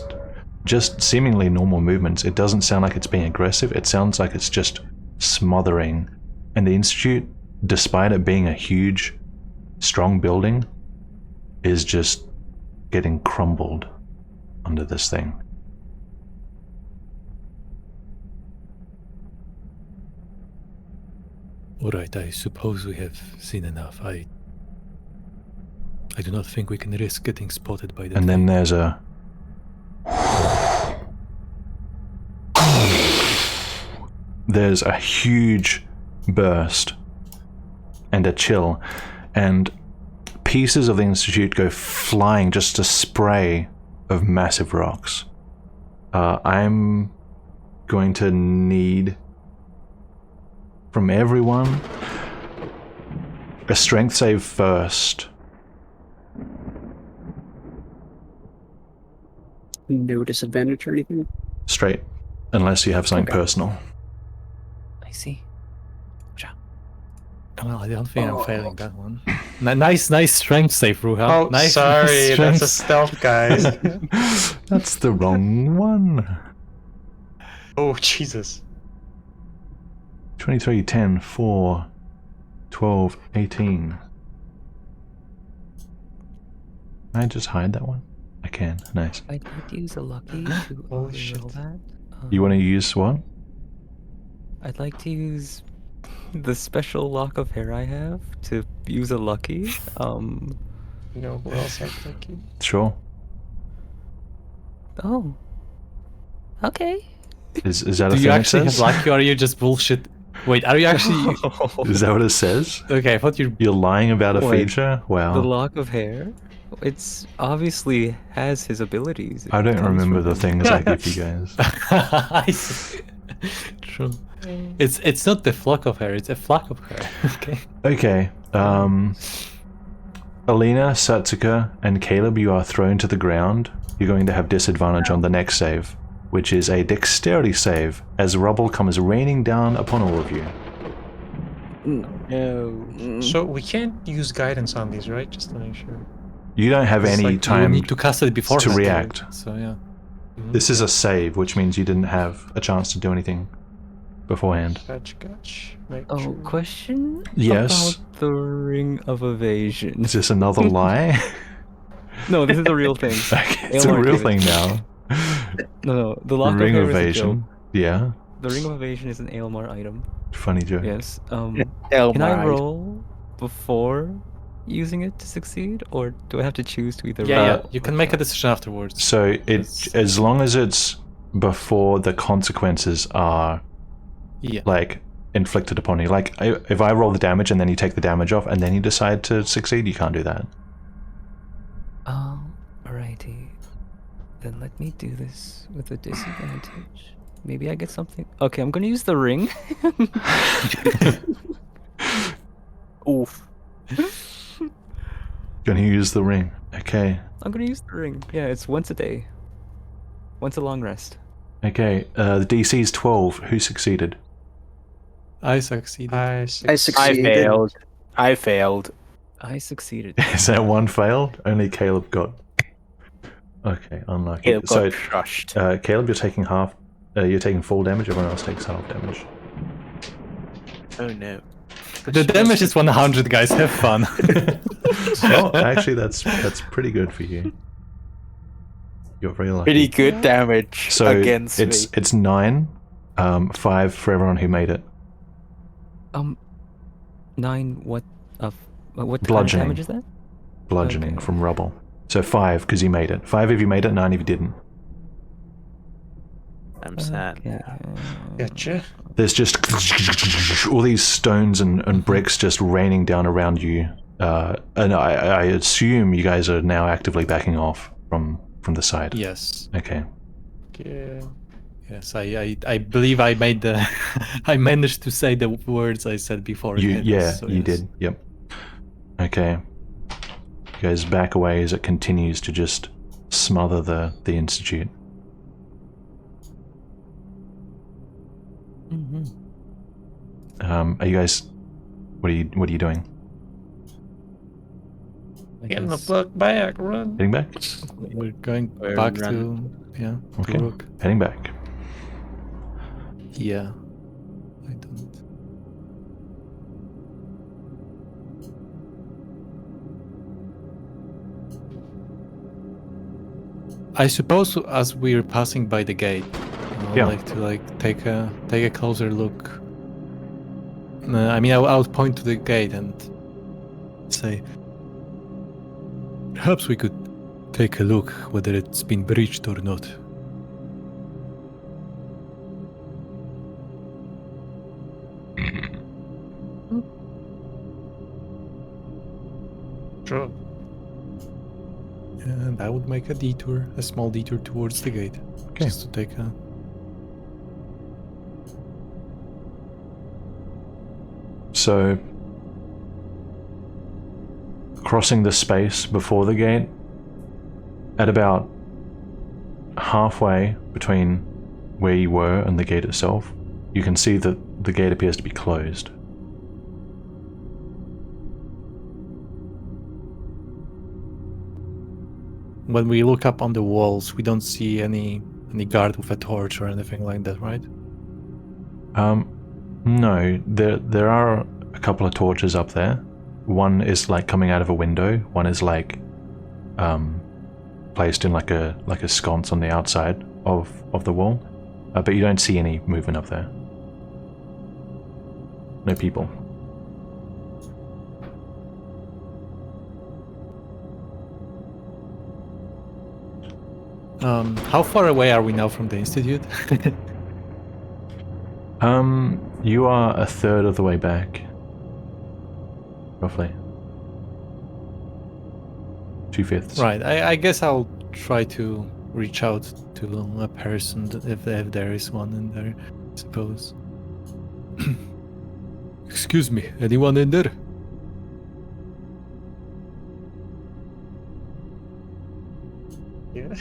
just seemingly normal movements. It doesn't sound like it's being aggressive, it sounds like it's just smothering. And the Institute, despite it being a huge, strong building, is just getting crumbled under this thing. Alright, I suppose we have seen enough. I do not think we can risk getting spotted by the And then thing. there's a... There's a huge burst and a chill, and pieces of the Institute go flying, just a spray of massive rocks. I'm going to need from everyone a strength save first. No disadvantage or anything? Straight, unless you have something Okay. personal. I see. Well, I don't think I'm failing that one. Nice strength save, Ruha. Oh, nice, sorry, nice that's a stealth, guys. That's the wrong one. Oh, Jesus. 23, 10, 4, 12, 18. Can I just hide that one? I can. Nice. I'd like to use a lucky to Holy shit. roll that. You want to use what? I'd like to use the special lock of hair I have to use a lucky. You know who else has lucky? Sure. Oh. Okay. Is that a Do thing you it actually have says? lucky, or are you just bullshit? Wait, are you actually? Is that what it says? Okay, I thought you. You're lying about a Wait, feature? Wow. The lock of hair? It's obviously has his abilities. It I don't comes remember from the him. things I give you guys. I see. True. It's not the flock of hair; it's a flock of hair. Okay. Okay. Alina, Satsuka, and Caleb, you are thrown to the ground. You're going to have disadvantage on the next save, which is a dexterity save, as rubble comes raining down upon all of you. No. So we can't use guidance on these, right? Just to make sure. You don't have It's any like You time need to cast it before to react. So yeah. This is a save, which means you didn't have a chance to do anything beforehand. Gotcha. Make Oh, sure. question? Yes. About the ring of evasion. Is this another lie? No, this is a real thing. Okay, it's a Aylmar real gave thing it. now. No, the lock Ring of hair is a evasion. joke. Yeah. The ring of evasion is an Aylmar item. Funny joke. Yes. Can I roll before using it to succeed, or do I have to choose to either? Yeah, roll yeah. You can make a decision afterwards. So It's- as long as it's before the consequences are Yeah. like inflicted upon you. Like if I roll the damage and then you take the damage off and then you decide to succeed, you can't do that. Alrighty. Then let me do this with a disadvantage. Maybe I get something. Okay, I'm gonna use the ring. Oof. Gonna use the ring. Okay. I'm gonna use the ring. Yeah, it's once a day. Once a long rest. Okay. The DC is 12. Who succeeded? I succeeded. I I succeeded. failed. I failed. I succeeded. Is that one failed? Only Caleb got. Okay, unlucky. Caleb got So, crushed. Caleb, you're taking half. You're taking full damage. Everyone else takes half damage. Oh no. The damage is 100, guys. Have fun. Well, actually, that's pretty good for you. You're very lucky. Pretty good damage So against it's me. it's 9, 5 for everyone who made it. 9. What kind of Bludgeoning. damage is that? Bludgeoning Okay. from rubble. So 5 because you made it. 5 if you made it, 9 if you didn't. I'm sad. Okay. Gotcha. There's just all these stones and bricks just raining down around you, and I assume you guys are now actively backing off from the side. Yes. Okay. Yeah. Yes. I believe I made the. I managed to say the words I said before. You yes. did. Yep. Okay. You guys back away as it continues to just smother the institute. Are you guys? What are you doing? Getting the fuck back, run. Heading back? We're going We're back to running. Okay. to Rook. Heading back. Yeah. I don't. I suppose as we're passing by the gate, I'd Yeah. like to take a closer look. I mean, I would point to the gate and say, perhaps we could take a look whether it's been breached or not. Sure. And I would make a small detour towards the gate, Okay. just to take a. So, crossing the space before the gate, at about halfway between where you were and the gate itself, you can see that the gate appears to be closed. When we look up on the walls, we don't see any guard with a torch or anything like that, right? No, there are a couple of torches up there. One is like coming out of a window, one is like placed in like a sconce on the outside of the wall, but you don't see any movement up there. No people. How far away are we now from the institute? You are a third of the way back, roughly. 2/5. Right. I guess I'll try to reach out to a person if there is one in there. I suppose. Excuse me, anyone in there? Yeah.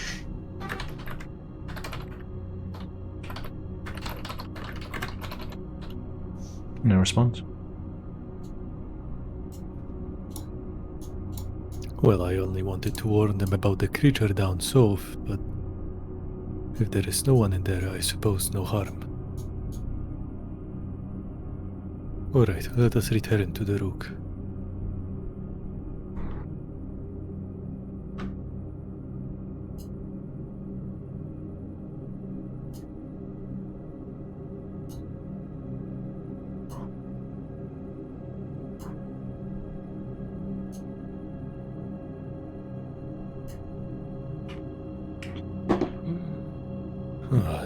No response. Well, I only wanted to warn them about the creature down south, but if there is no one in there, I suppose no harm. Alright, let us return to the rook.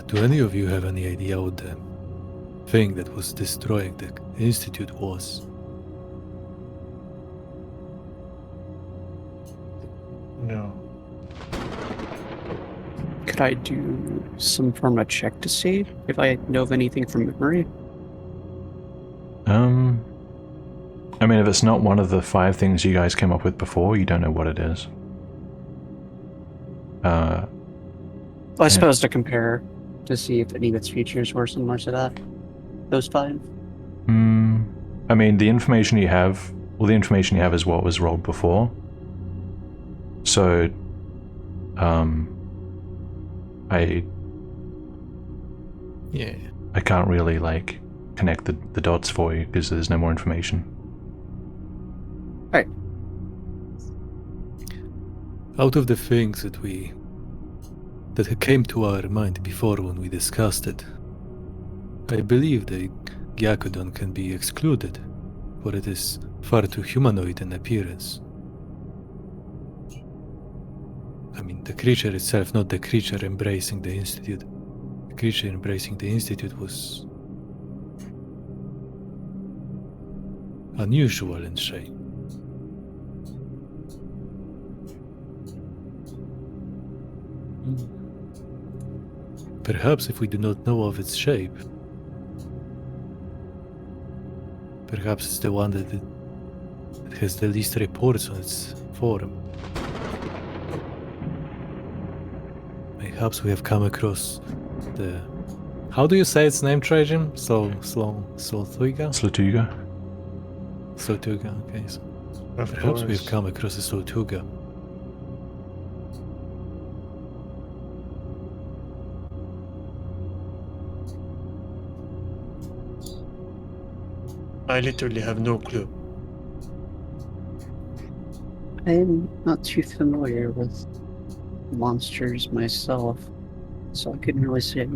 Do any of you have any idea what the thing that was destroying the institute was? No. Could I do some form of check to see if I know of anything from memory? I mean, if it's not one of the 5 things you guys came up with before, you don't know what it is. Well, I suppose to compare to see if any of its features were similar to that. Those 5. I mean, the information you have, the information you have is what was rolled before. So, I can't really like connect the dots for you because there's no more information. Right. Out of the things that came to our mind before when we discussed it, I believe the Gyakudon can be excluded, for it is far too humanoid in appearance. I mean, the creature itself, not the creature embracing the Institute. The creature embracing the Institute was unusual in shape. Perhaps if we do not know of its shape, perhaps it's the one that has the least reports on its form. Perhaps we have come across the... How do you say its name, Trajan? Slothuiga? Slotuga, okay. So perhaps we have come across a Slotuga. I literally have no clue. I'm not too familiar with monsters myself, so I couldn't really say.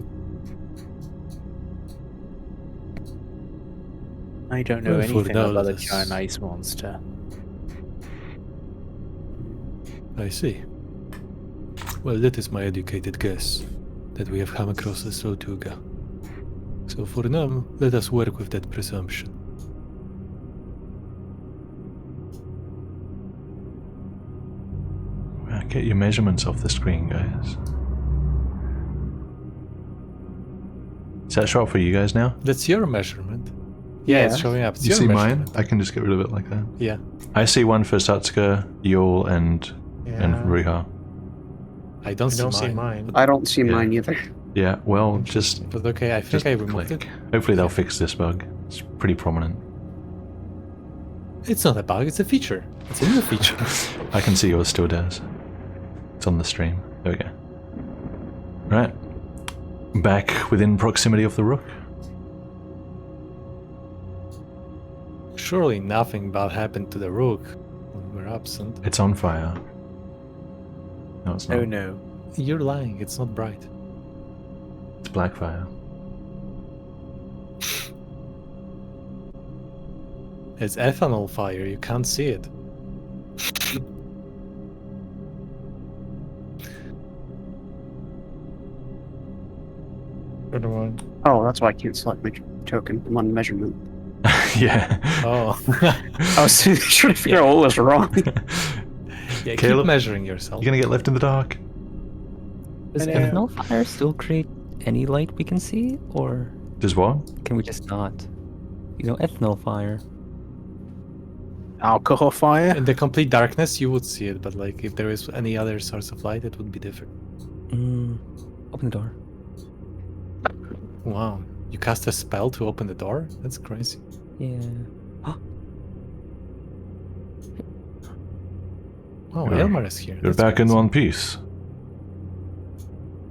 I don't know Well, for anything now, about a let us- giant ice monster. I see. Well, that is my educated guess, that we have come across a Slotuga. So for now, let us work with that presumption. Get your measurements off the screen, guys. Is that show up for you guys now? That's your measurement. Yeah, it's showing up. It's You your see mine? measurement. I can just get rid of it like that. Yeah. I see one for Satsuka, Yul, and Riiga. I don't I don't see mine. I don't see Yeah. mine either. Yeah, well, just But okay, I think I removed click. it. Hopefully they'll fix this bug. It's pretty prominent. It's not a bug, it's a feature. It's a new feature. I can see yours still does. It's on the stream. There we go. Right. Back within proximity of the rook. Surely nothing bad happened to the rook when we're absent. It's on fire. No, it's not. Oh no. You're lying. It's not bright. It's black fire. It's ethanol fire. You can't see it. Good one. Oh, that's why I can't select my token. I'm on measurement. Yeah. Oh. I was trying to figure out what was wrong. Yeah, Caleb, keep measuring yourself. You're gonna get left in the dark. Does I know. ethanol fire still create any light we can see, or Does what? can we just not? You know, ethanol fire. Alcohol fire? In the complete darkness, you would see it, but like if there is any other source of light, it would be different. Open the door. Wow. You cast a spell to open the door? That's crazy. Yeah. Oh, You're- Elmar is here. You're That's back in crazy. one piece.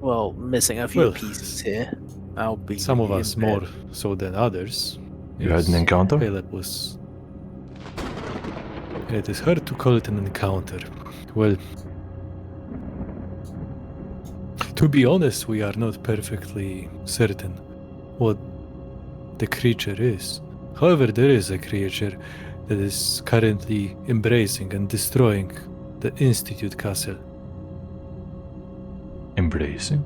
Well, missing a few Well, pieces here. I'll be Some of in us bed. more so than others. You had an encounter? Caleb was. It is hard to call it an encounter. Well, to be honest, we are not perfectly certain what the creature is. However, there is a creature that is currently embracing and destroying the Institute Castle. Embracing?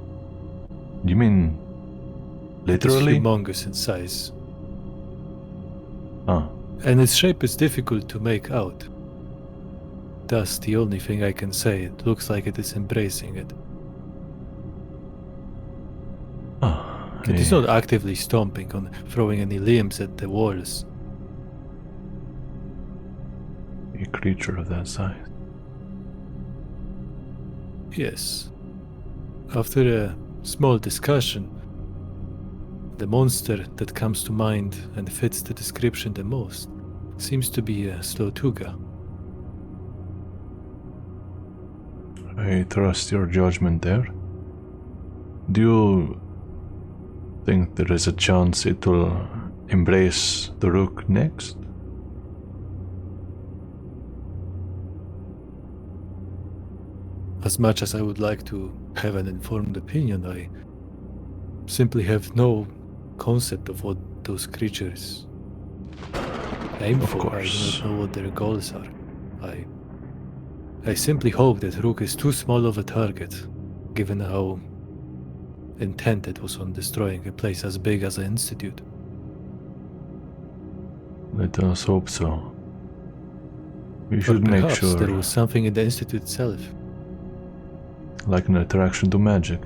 You mean It is literally? humongous in size, Oh, and its shape is difficult to make out. That's the only thing I can say. It looks like it is embracing it. oh. It is not actively stomping on throwing any limbs at the walls. A creature of that size. Yes. After a small discussion, the monster that comes to mind and fits the description the most seems to be a Slotuga. I trust your judgment there. Do you think there is a chance it will embrace the Rook next? As much as I would like to have an informed opinion, I simply have no concept of what those creatures aim Of for. course. I do not know what their goals are. I simply hope that Rook is too small of a target, given how intent it was on destroying a place as big as the Institute. Let us hope so. We But should make perhaps sure, there was something in the Institute itself. like an attraction to magic.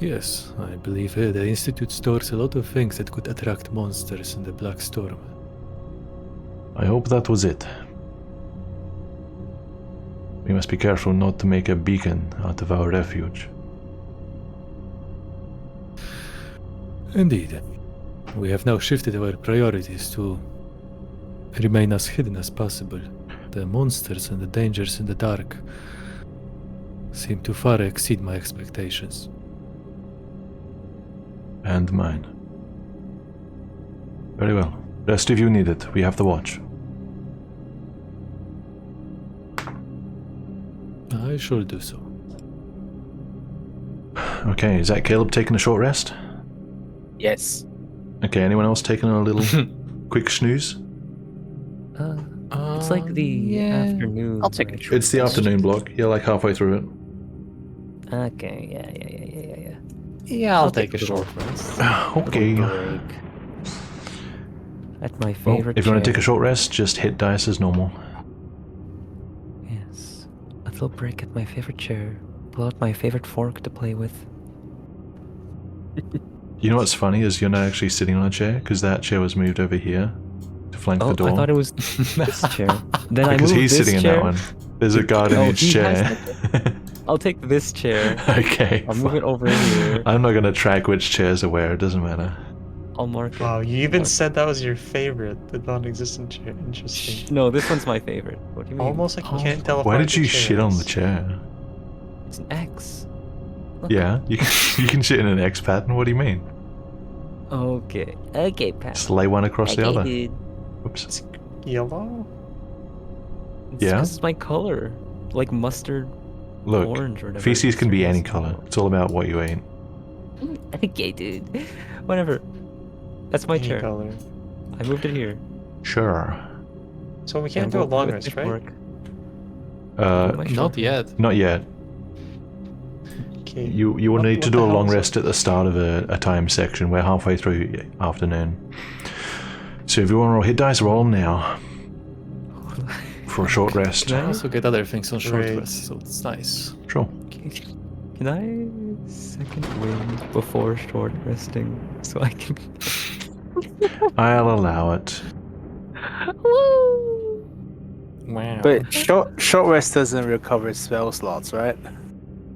Yes, I believe the Institute stores a lot of things that could attract monsters in the Black Storm. I hope that was it. We must be careful not to make a beacon out of our refuge. Indeed. We have now shifted our priorities to remain as hidden as possible. The monsters and the dangers in the dark seem to far exceed my expectations. And mine. Very well. Rest of you need it. We have to watch. I shall do so. Okay, is that Caleb taking a short rest? Yes. Okay, anyone else taking a little quick snooze? It's like the afternoon. I'll take a right? short It's the rest. afternoon block. You're like halfway through it. Okay, yeah. Yeah, I'll take a short rest. Okay. Little break. At my Well, favorite if you want to chair. take a short rest, just hit dice as normal. Yes. A little break at my favorite chair. Pull out my favorite fork to play with. You know what's funny is you're not actually sitting on a chair because that chair was moved over here to flank Oh, the door. I thought it was this chair. Then I because moved he's this sitting chair. in that one. There's a guard in Oh, each he chair. has I'll take this chair. Okay. I'll move it over here. I'm not gonna track which chairs are where. It doesn't matter. I'll mark it. Wow, you even Mark- said that was your favorite, the non-existent chair. Interesting. No, this one's my favorite. What do you mean? Almost like you can't tell Why apart did you the shit on the chairs. chair? It's an X. Look. Yeah, you can shit in an X pattern. What do you mean? Okay. Okay, Pat. Just lay one across the other. dude. Oops. Yellow? It's Yeah? 'cause it's my color. Like mustard, Look, orange, or whatever. feces can be Certain any color. smell. It's all about what you eat. Okay, dude. Whatever. That's my Any chair. color. I moved it here. Sure. So we can't And do a we'll long put rest, it right? work. Uh, My Not short yet. not yet. Okay. You will What- need what to the do a hell long is rest at the start of a time section. We're halfway through afternoon. So if you want to roll hit dice, roll them now for a short rest. Can I also get other things on short Great. rest, so it's nice. Sure. Can I second wind before short resting so I can? I'll allow it. Wow. But short rest doesn't recover spell slots, right?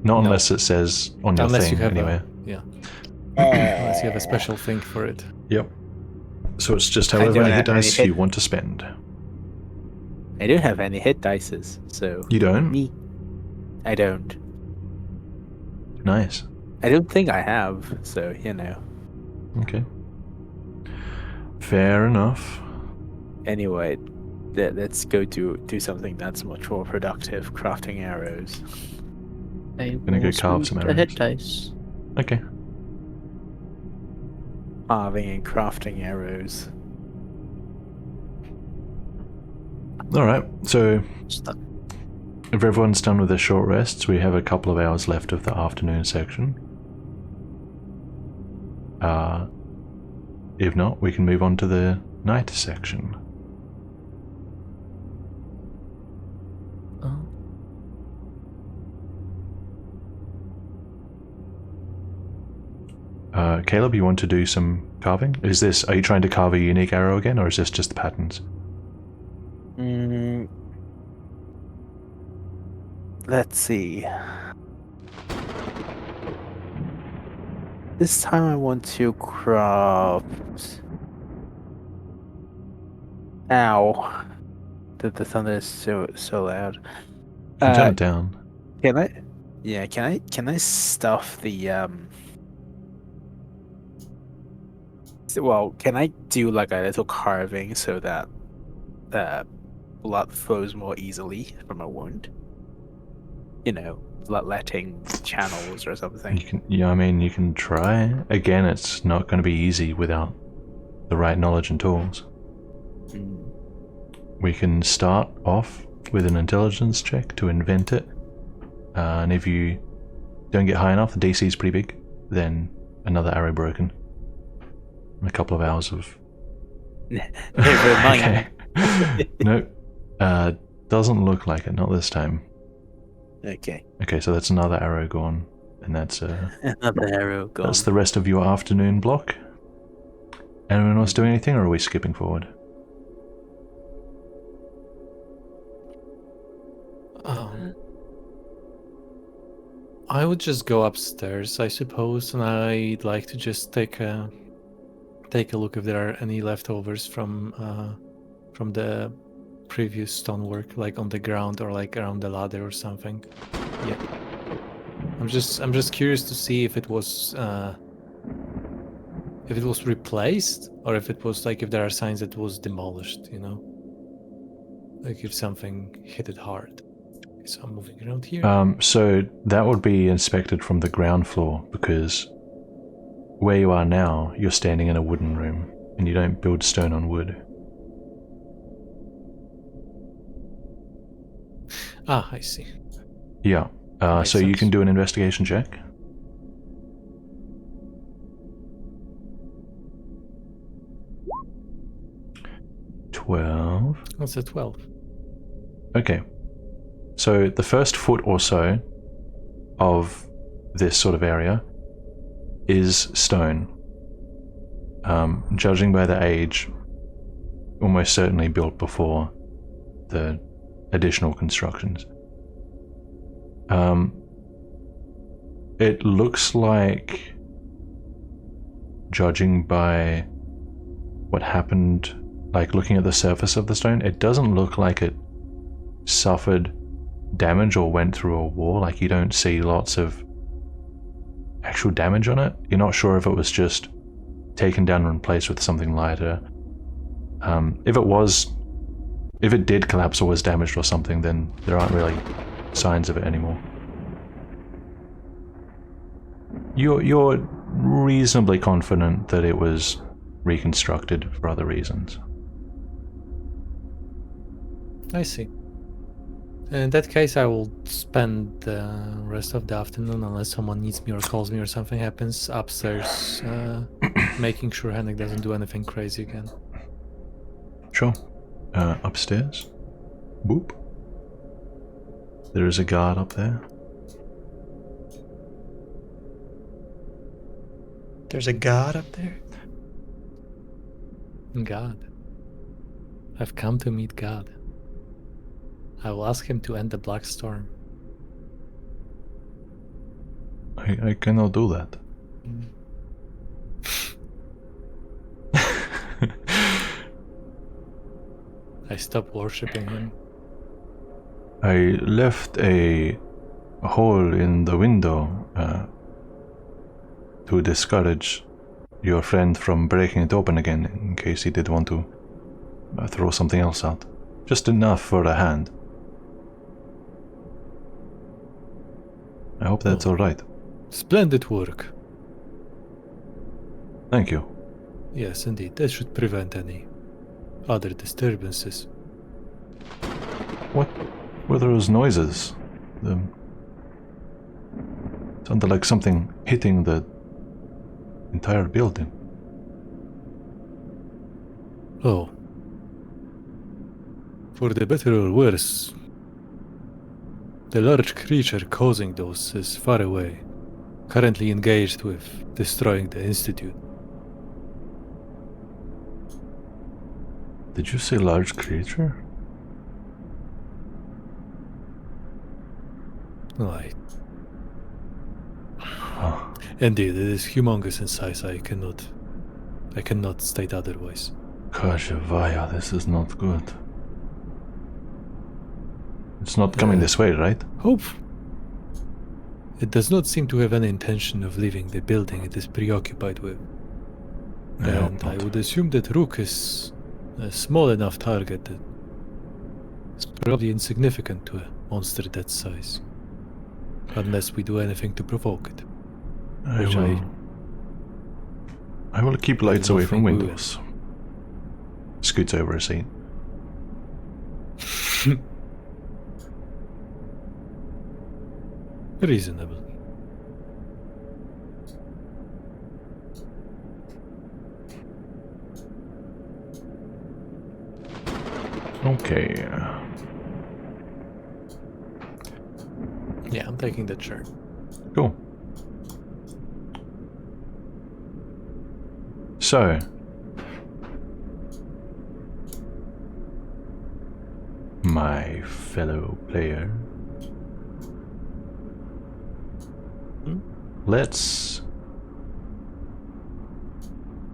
Not No. unless it says on your Unless thing, you have anyway. unless you have a special thing for it. Yep. So it's just I however don't many hit have any dice hit- you want to spend. I don't have any hit dices, so You don't? me. I don't. Nice. I don't think I have, so you know. Okay. Fair enough. Anyway, let's go do something that's much more productive. Crafting arrows. I Gonna go will carve spend some a hit arrows. dice. Okay. Carving and crafting arrows. Alright, so Stuff. if everyone's done with their short rests, we have a couple of hours left of the afternoon section. If not, we can move on to the night section. Oh. Caleb, you want to do some carving? Are you trying to carve a unique arrow again, or is this just the patterns? Let's see. This time I want to craft. Ow! The thunder is so loud. Turn it down. Can I? Yeah. Can I stuff the Well, can I do like a little carving so that blood flows more easily from a wound? You know, bloodletting channels or something. You can, yeah, I mean, you can try. Again, it's not going to be easy without the right knowledge and tools. Mm. We can start off with an intelligence check to invent it. And if you don't get high enough, the DC is pretty big, then another arrow broken. And a couple of hours of... Okay. Nope. Doesn't look like it, not this time. Okay. Okay, so that's another arrow gone. And that's Another arrow gone. that's the rest of your afternoon block. Anyone else doing anything, or are we skipping forward? I would just go upstairs, I suppose, and I'd like to just take a look if there are any leftovers from the previous stonework, like on the ground or like around the ladder or something. Yeah, I'm just curious to see if it was replaced or if it was like if there are signs that it was demolished. You know, like if something hit it hard. So I'm moving around here. So that would be inspected from the ground floor, because where you are now, you're standing in a wooden room, and you don't build stone on wood. Ah, I see. Yeah. Makes So you sense. can do an investigation check. That's a 12. Okay. So the first foot or so of this sort of area is stone. Judging by the age, almost certainly built before the additional constructions. It looks like, judging by what happened, like looking at the surface of the stone, it doesn't look like it suffered damage or went through a wall. Like, you don't see lots of actual damage on it. You're not sure if it was just taken down and replaced with something lighter. If if it did collapse or was damaged or something, then there aren't really signs of it anymore. You're reasonably confident that it was reconstructed for other reasons. I see. In that case, I will spend the rest of the afternoon, unless someone needs me or calls me or something happens, upstairs, making sure Henrik doesn't do anything crazy again. Sure. Upstairs. Boop. There is a guard up there. There's a god up there? God. I've come to meet God. I will ask him to end the Black Storm. I cannot do that. I stopped worshipping him. I left a hole in the window to discourage your friend from breaking it open again in case he did want to throw something else out. Just enough for a hand. I hope that's alright. Splendid work. Thank you. Yes, indeed. That should prevent any other disturbances. What were those noises? Sounded like something hitting the entire building. Oh. For the better or worse, the large creature causing those is far away, currently engaged with destroying the Institute. Did you say large creature? Right. Oh, Indeed, it is humongous in size. I cannot state otherwise. Kajavaya, this is not good. It's not coming this way, right? Hope. It does not seem to have any intention of leaving the building it is preoccupied with. I hope And I not. would assume that Rook is a small enough target that it's probably insignificant to a monster that size. Unless we do anything to provoke it. Which I will keep lights don't away from think we will. windows. Scoots over a seat. Reasonable. Okay. Yeah, I'm taking the chair. Cool. So, my fellow player, let's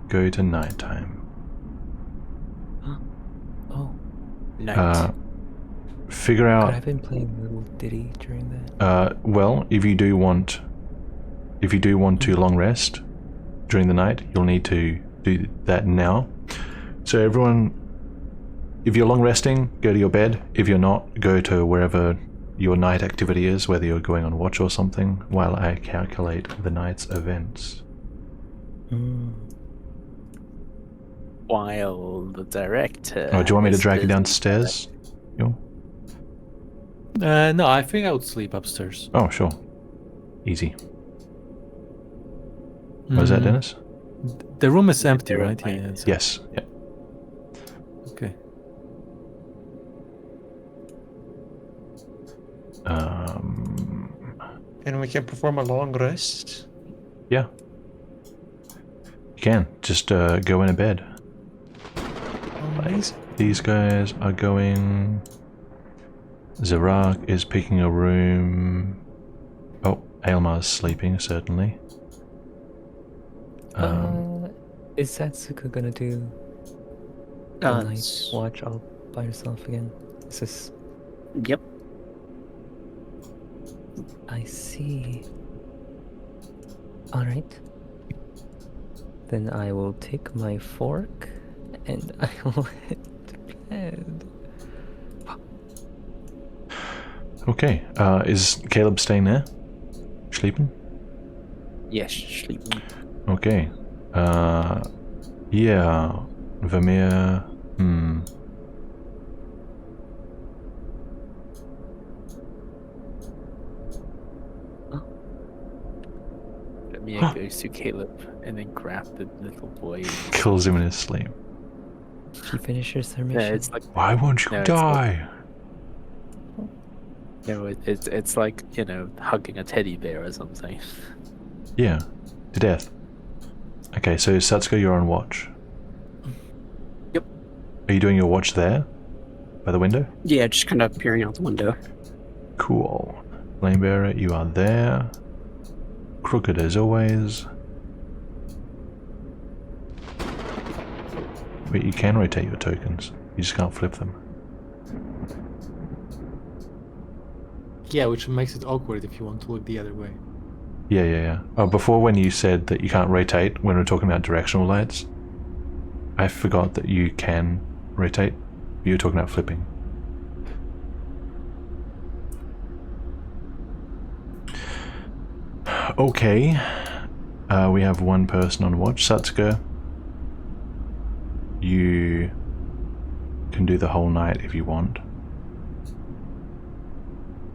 go to nighttime. Oh, Night. Figure could I out. have been playing Little Ditty during that? Well, if you do want to long rest during the night, you'll need to do that now. So everyone, if you're long resting, go to your bed. If you're not, go to wherever your night activity is, whether you're going on watch or something, while I calculate the night's events. While the director. Oh, do you want me to is drag you busy downstairs? Yo? No, I think I would sleep upstairs. Oh, sure. Easy. Was that Dennis? The room is empty, room, right? right? Yeah. It's Yes. Yeah. okay. And we can perform a long rest? Yeah. You can. Just go in bed. Amazing. These guys are going. Zarak is picking a room. Oh, Aylmar's sleeping, certainly. Is Satsuka gonna do the night It's- watch all by herself again? Is this... Yep. I see. Alright. Then I will take my fork and I will head to bed. Okay, is Caleb staying there? Sleeping? Yes, sleeping. Okay. Yeah. Vermeer. Mia goes to Caleb and then grab the little boy. And Kills him in his sleep. She finishes her yeah, mission. it's like Why won't you No, it's like- die? it's like hugging a teddy bear or something. Yeah, to death. Okay, so Satsuko, you're on watch. Yep. Are you doing your watch there? By the window? Yeah, just kind of peering out the window. Cool. Flamebearer, you are there. Crooked as always. Wait, you can rotate your tokens. You just can't flip them. Yeah, which makes it awkward if you want to look the other way. Yeah. Oh, before when you said that you can't rotate when we're talking about directional lights, I forgot that you can rotate. You were talking about flipping. Okay. We have one person on watch. Satsuka, you can do the whole night if you want.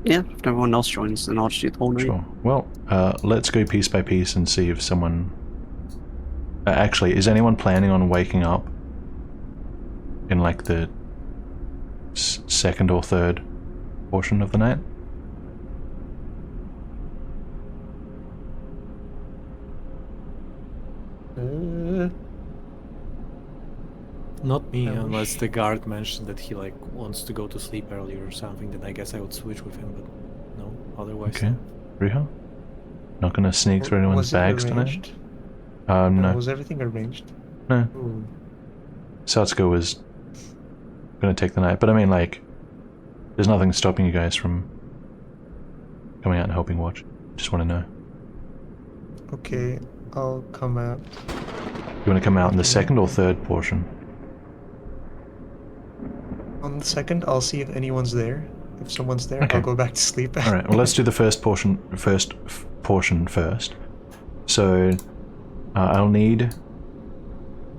Yeah, if everyone else joins, then I'll just do the whole night. Sure. Well, let's go piece by piece and see if someone... actually, is anyone planning on waking up in like the second or third portion of the night? Not me, I wish- unless the guard mentioned that he like wants to go to sleep earlier or something. Then I guess I would switch with him. But no, otherwise. Okay. no. Riha? Not gonna sneak through anyone's Was it bags arranged? tonight? No. Was everything arranged? No. Ooh. Satsuko was gonna take the night, but I mean, like, there's nothing stopping you guys from coming out and helping watch. Just want to know. Okay, I'll come out. You want to come out in the second or third portion? On the second, I'll see if anyone's there. If someone's there, Okay. I'll go back to sleep. All right. Well, let's do the first portion first. So, I'll need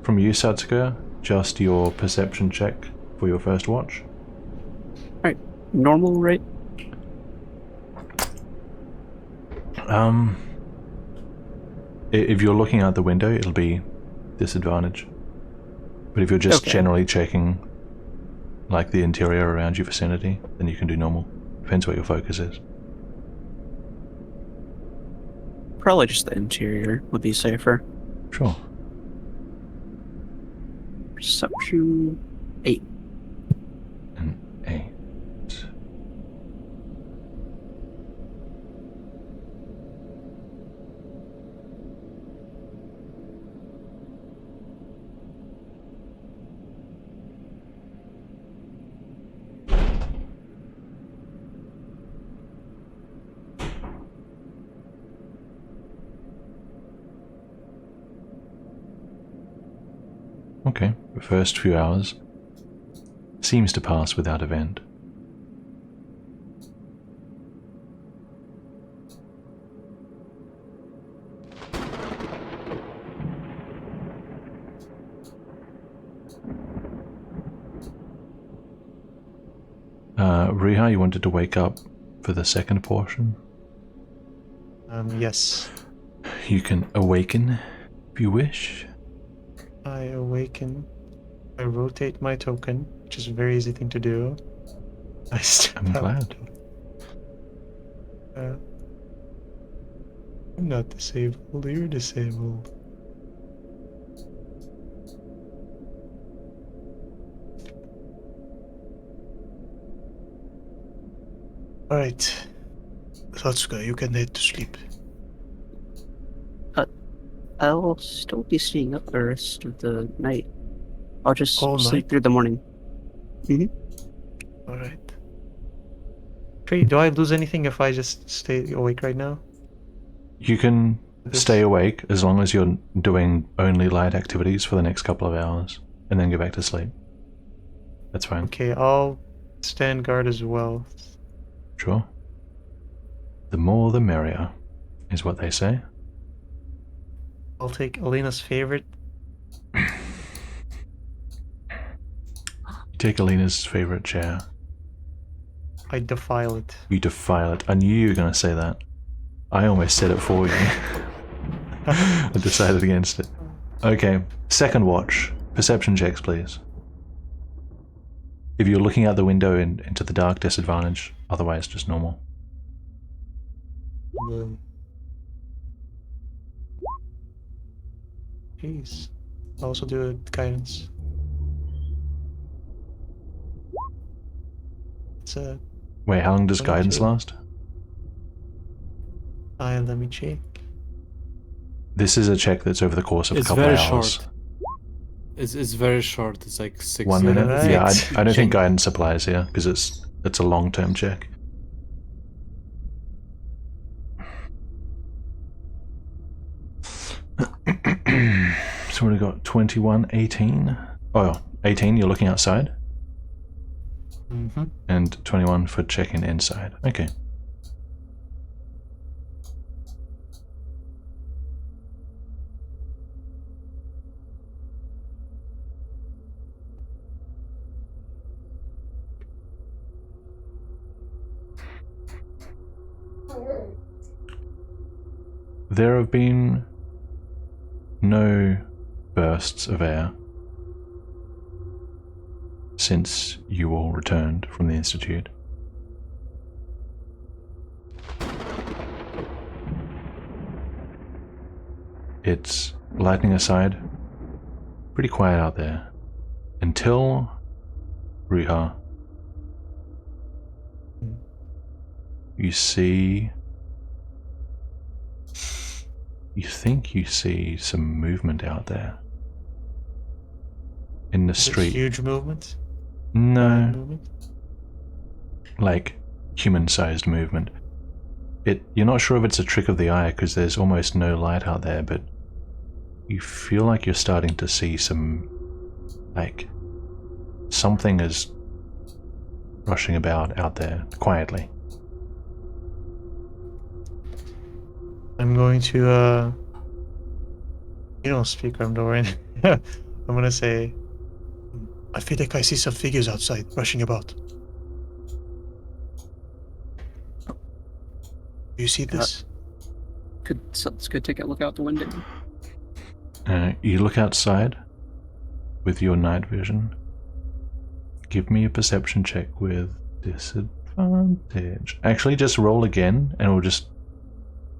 from you, Satsuka, just your perception check for your first watch. Normal, right? If you're looking out the window, it'll be disadvantage. But if you're just Okay. generally checking, like the interior around your vicinity, then you can do normal. Depends what your focus is. Probably just the interior would be safer. Sure. Perception 8. An 8. Okay, the first few hours seems to pass without event. Riha, you wanted to wake up for the second portion? Yes. You can awaken if you wish. I awaken. I rotate my token, which is a very easy thing to do. I step I'm out. glad. I'm not disabled. You're disabled. Alright. Satsuka, you can head to sleep. I'll still be staying up the rest of the night. I'll just All sleep night? through the morning. Alright. Trey, do I lose anything if I just stay awake right now? You can This- stay awake as long as you're doing only light activities for the next couple of hours, and then go back to sleep. That's fine. Okay, I'll stand guard as well. Sure. The more the merrier, is what they say. I'll take Alina's favorite. You take Alina's favorite chair. I defile it. You defile it. I knew you were going to say that. I almost said it for you. I decided against it. Okay, second watch. Perception checks, please. If you're looking out the window into the dark, disadvantage. Otherwise, just normal. Jeez. I'll also do a guidance. It's a... Wait, how long does 22. guidance last? Let me check. This is a check that's over the course of It's a couple very of hours. short. It's very short. It's like 6 1 minute? Right. Yeah, I don't think guidance applies here, because it's a long-term check. So we've got 21, 18. Oh, 18, you're looking outside? Mm-hmm. And 21 for checking inside. Okay. There have been no bursts of air since you all returned from the Institute. It's, lightning aside, pretty quiet out there. Until Riiga, you see... You think you see some movement out there. In the street. Huge movement? No. Movement? Like, human-sized movement. You're not sure if it's a trick of the eye because there's almost no light out there, but you feel like you're starting to see some, like, something is rushing about out there quietly. I'm going to, you don't speak, I'm worrying. I'm gonna say, I feel like I see some figures outside rushing about. Do you see this? Let's go take a look out the window. You look outside with your night vision. Give me a perception check with disadvantage. Actually, just roll again and we'll just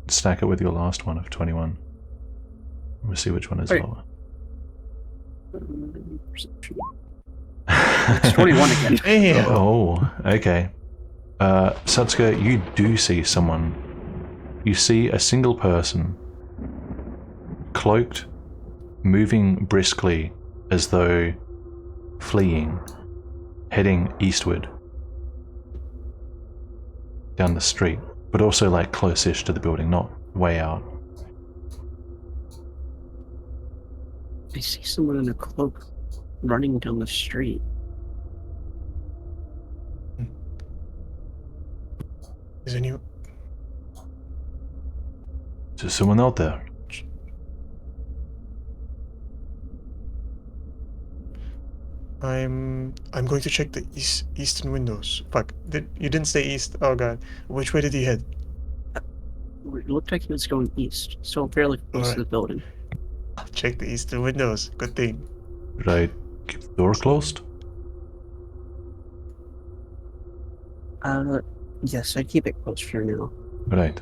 stack it with your last one of 21. We'll see which one is lower. Perception. It's 21 again. Damn. Oh, okay. Satsuka, you do see someone. You see a single person, cloaked, moving briskly as though fleeing, heading eastward down the street, but also like close-ish to the building, not way out. I see someone in a cloak running down the street. Is anyone? Is there someone out there? I'm going to check the eastern windows. Fuck, you didn't say east? Oh god, which way did he head? It looked like he was going east, so fairly close to the building. I'll check the eastern windows. Good thing. Right. Keep the door closed? Yes, I keep it closed for now. Right.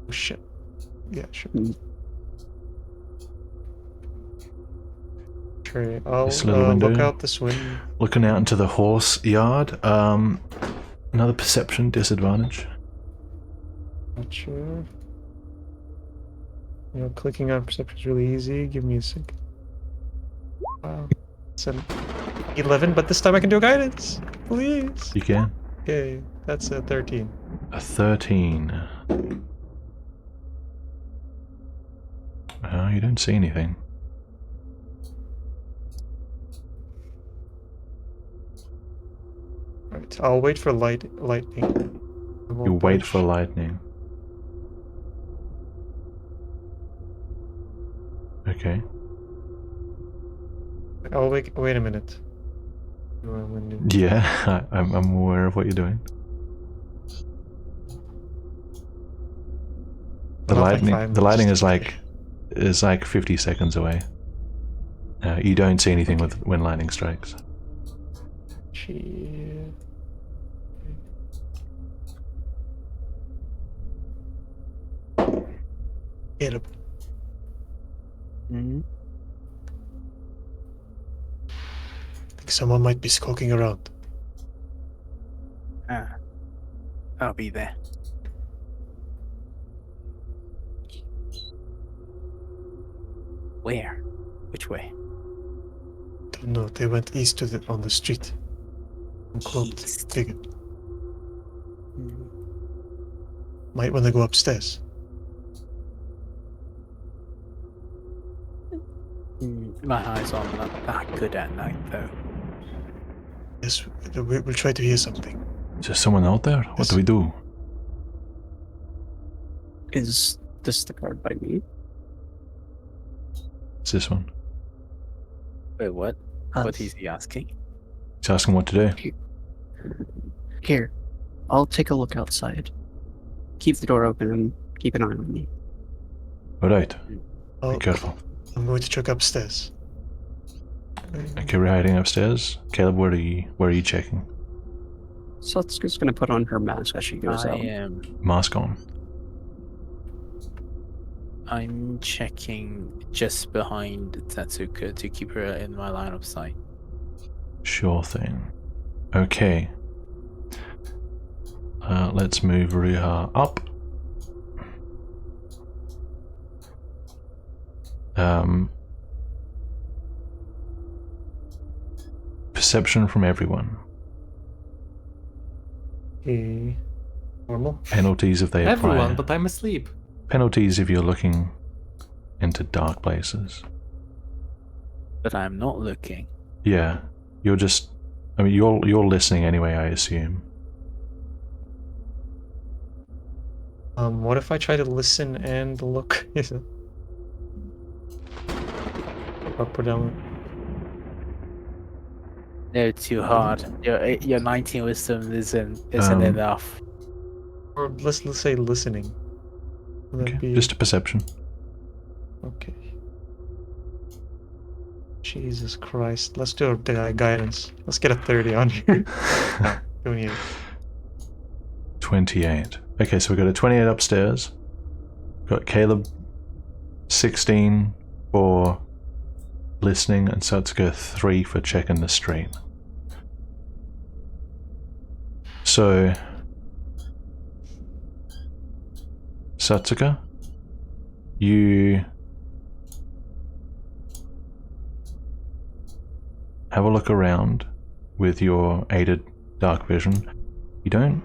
Oh shit. Yeah, sure. Sure. I'll This little window. look out this window. Looking out into the horse yard. Another perception disadvantage. Not sure. You know, clicking on perception is really easy. Give me a sec. Wow. It's an 11, but this time I can do guidance. Please. You can. Okay, that's a 13. A 13. Oh, you don't see anything. wait. I'll wait for lightning. I won't You wait push. for lightning. Okay. I'll wait a minute. Yeah, I'm aware of what you're doing. The Not like lightning, 5 the minutes, lightning just is like 50 seconds away. You don't see anything Okay. when lightning strikes. Shit. Caleb. Mm-hmm. I think someone might be skulking around. I'll be there. Where? Which way? Don't know. They went east on the street. Cloaked East. figure. Might want to go upstairs. My eyes are not that good at night, though. Yes, we'll try to hear something. Is there someone out there? What do we do? Is this the card by me? It's this one. Wait, what? What is he asking? He's asking what to do. Here, I'll take a look outside. Keep the door open and keep an eye on me. Alright, Oh, be careful. I'm going to check upstairs. Okay, we're hiding upstairs. Caleb, where are you checking? Satsuka's gonna put on her mask as she goes I out. am. Mask on. I'm checking just behind Tatsuka to keep her in my line of sight. Sure thing. Okay. Let's move Ruha up. Perception from everyone. Okay. Normal. Penalties if they apply. Everyone, but I'm asleep. Penalties if you're looking into dark places. But I'm not looking. Yeah, you're just. I mean, you're listening anyway, I assume. What if I try to listen and look? Up or down? No, too hard. Your 19 wisdom isn't enough. Or let's say listening. Would that Okay, be... just a perception. Okay. Jesus Christ. Let's do a guidance. Let's get a 30 on here. No, 28. 28. Okay, so we've got a 28 upstairs. We've got Caleb 16 for listening and Satsuka 3 for checking the street. So Satsuka, you have a look around with your aided dark vision. You don't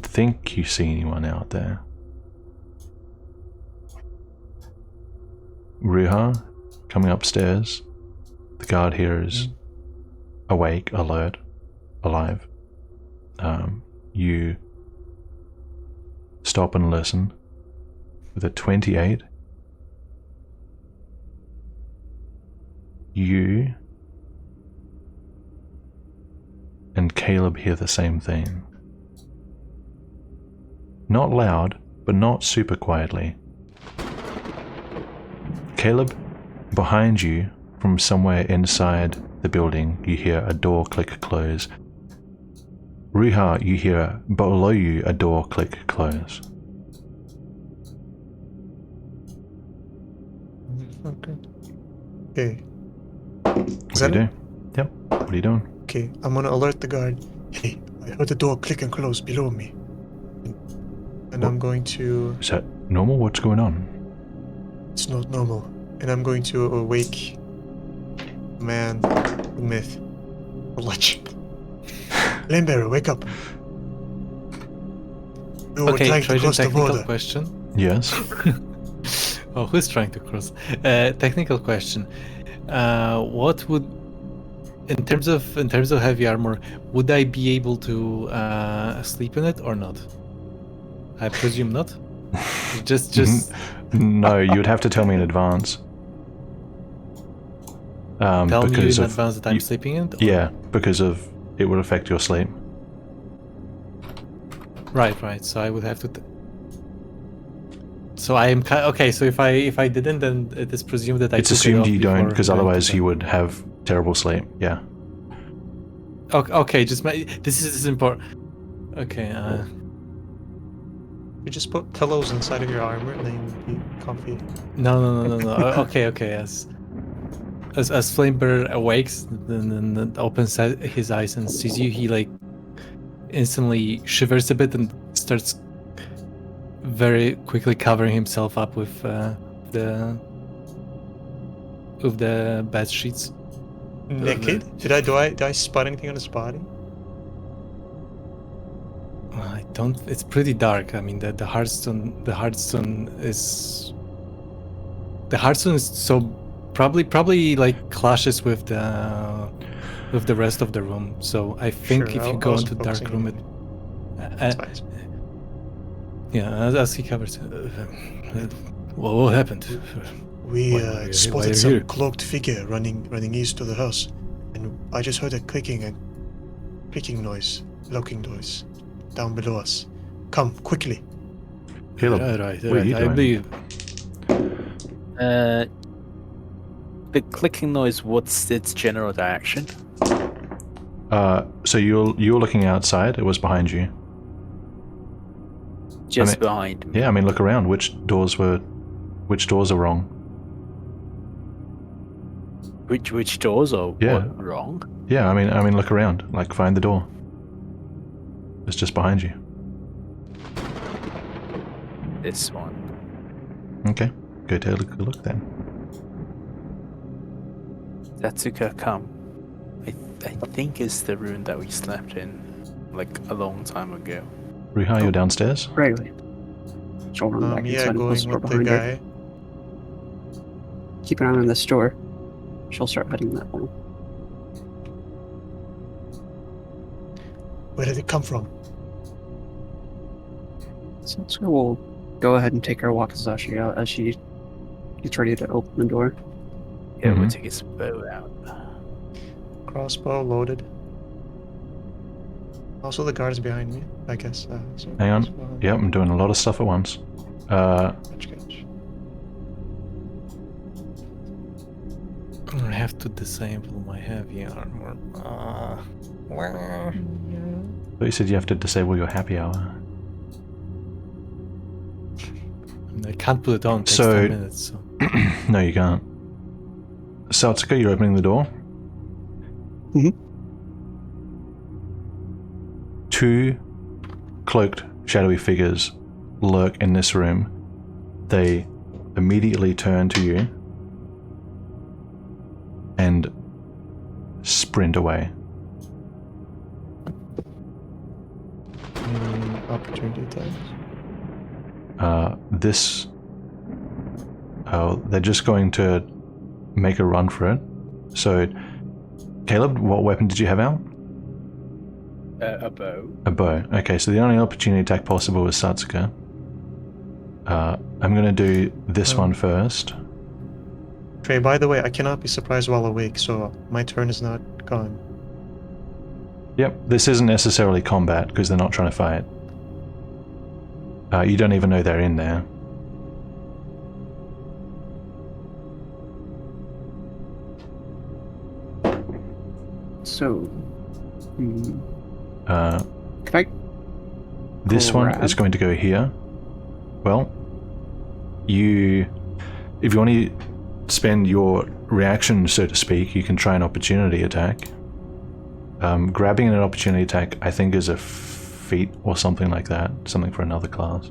think you see anyone out there. Ruha, coming upstairs, the guard here is awake, alert, alive. You stop and listen with a 28. You and Caleb hear the same thing. Not loud, but not super quietly. Caleb, behind you, from somewhere inside the building, you hear a door click close. Ruha, you hear below you a door click close. Okay. What do you do? Yep. What are you doing? Okay, I'm gonna alert the guard. Hey, I heard the door click and close below me. And I'm going to... Is that normal? What's going on? It's not normal. And I'm going to awake the man, the myth, the legend. Lambearer, wake up. No, we're Okay, trying to Trojan, cross the technical border. Yes. Oh, who's trying to cross? Technical question. What would in terms of heavy armor, would I be able to sleep in it or not? I presume not. Just No, you would have to tell me in advance. tell me in because of advance that I'm sleeping in it? Or? Yeah, because of it would affect your sleep. Right. So I would have to. So I am okay. So if I didn't, then it is presumed that I. It's took it assumed off you don't, before because going to otherwise bed. you would have terrible sleep. Yeah. Okay, just this is important. Okay. You just put pillows inside of your armor and then you'll be comfy. No. Okay. As Flamebird awakes, then opens his eyes and sees you, he like instantly shivers a bit and starts very quickly covering himself up with the bed sheets. Naked? Do I spot anything on his body? I don't. It's pretty dark. I mean, the Hearthstone is so probably like clashes with the rest of the room. So I think Sure, if you I go was into dark focusing room, on it It's fine. yeah, as he covers. What happened? We Why are you spotted some here? cloaked figure running east to the house, and I just heard a clicking and creaking noise, locking noise, down below us. Come quickly. Caleb, Right. what are you I doing? believe. The clicking noise, what's its general direction? So you're looking outside. It was behind you. Just mean- behind me. Yeah, I mean, look around. Which doors are wrong? Which doors are Yeah. what, wrong? Yeah, I mean, look around. Like, find the door. It's just behind you. This one. Okay, go take a look then. Satsuka, come. I think it's the room that we slept in, like a long time ago. Riiga, you're downstairs. Right. She'll run back Yeah, inside and close going the door with the behind her. guy. Keep an eye on this door. She'll start heading that way. Where did it come from? So we'll go ahead and take our Wakizashi out as she gets ready to open the door. Yeah, we'll Mhm. take his bow out. Crossbow loaded. Also, the guards behind me, I guess. So Hang on. crossbow, Yep, I'm doing a lot of stuff at once. catch. I have to disable my heavy armor. But you said you have to disable your happy hour. I can't put it on. It takes So- 10 minutes. So. No, you can't. Satsuka, you're opening the door. Mhm. Two cloaked, shadowy figures lurk in this room. They immediately turn to you and sprint away. Opportunity attacks. They're just going to make a run for it. So, Caleb, what weapon did you have out? A bow. A bow. Okay, so the only opportunity attack possible is Satsuka. I'm going to do this one first. Trey, by the way, I cannot be surprised while awake, so my turn is not gone. Yep, this isn't necessarily combat because they're not trying to fight. You don't even know they're in there. So, Uh, can I? This one Grab. is going to go here. Well, if you want to spend your reaction, so to speak, you can try an opportunity attack. Grabbing an opportunity attack, I think, is a feat or something like that. Something for another class.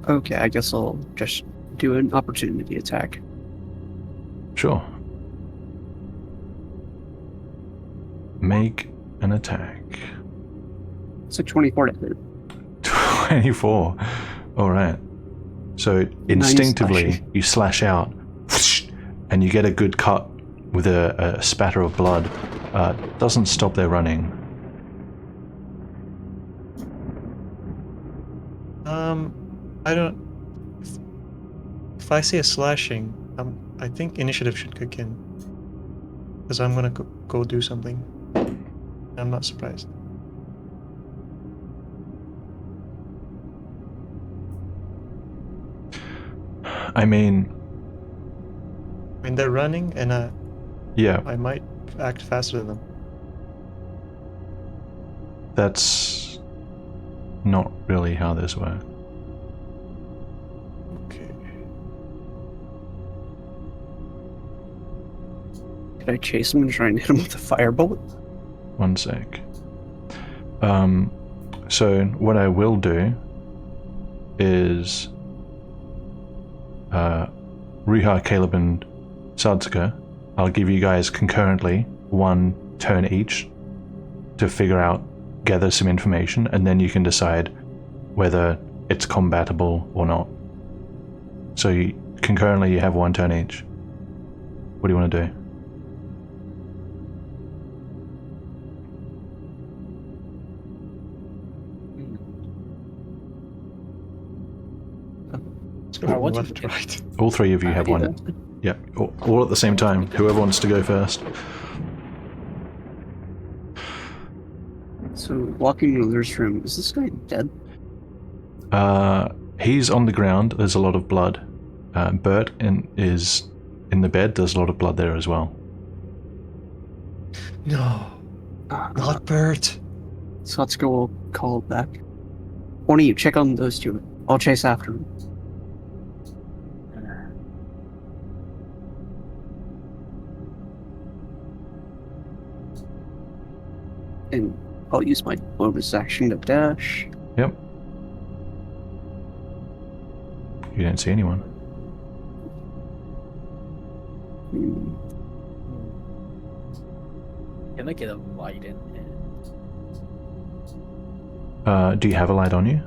Okay, I guess I'll just do an opportunity attack. Sure. Make an attack. It's a 24 to hit. 24. Alright. So instinctively, slashing. you slash out, and you get a good cut with a spatter of blood. Doesn't stop their running. I don't. If I see a slashing, I think initiative should kick in. Because I'm gonna go do something. I'm not surprised. I mean, they're running, and yeah, I might act faster than them. that's not really how this works. Okay. Could I chase him and try and hit him with a firebolt? One sec. So what I will do is Riiga, Caleb, and Sadska, I'll give you guys concurrently 1 turn each to gather some information, and then you can decide whether it's combatable or not. So concurrently you have 1 turn each. What do you want to do? Let's go from left to right. All 3 of you have 1. Yeah, all at the same time. Whoever wants to go first. So, walking into this room, is this guy dead? He's on the ground. There's a lot of blood. Bert is in the bed. There's a lot of blood there as well. No, not Bert. So let's go call back. One of you, check on those 2. I'll chase after him. And I'll use my bonus action to dash. Yep. You don't see anyone. Can I get a light in here? Do you have a light on you?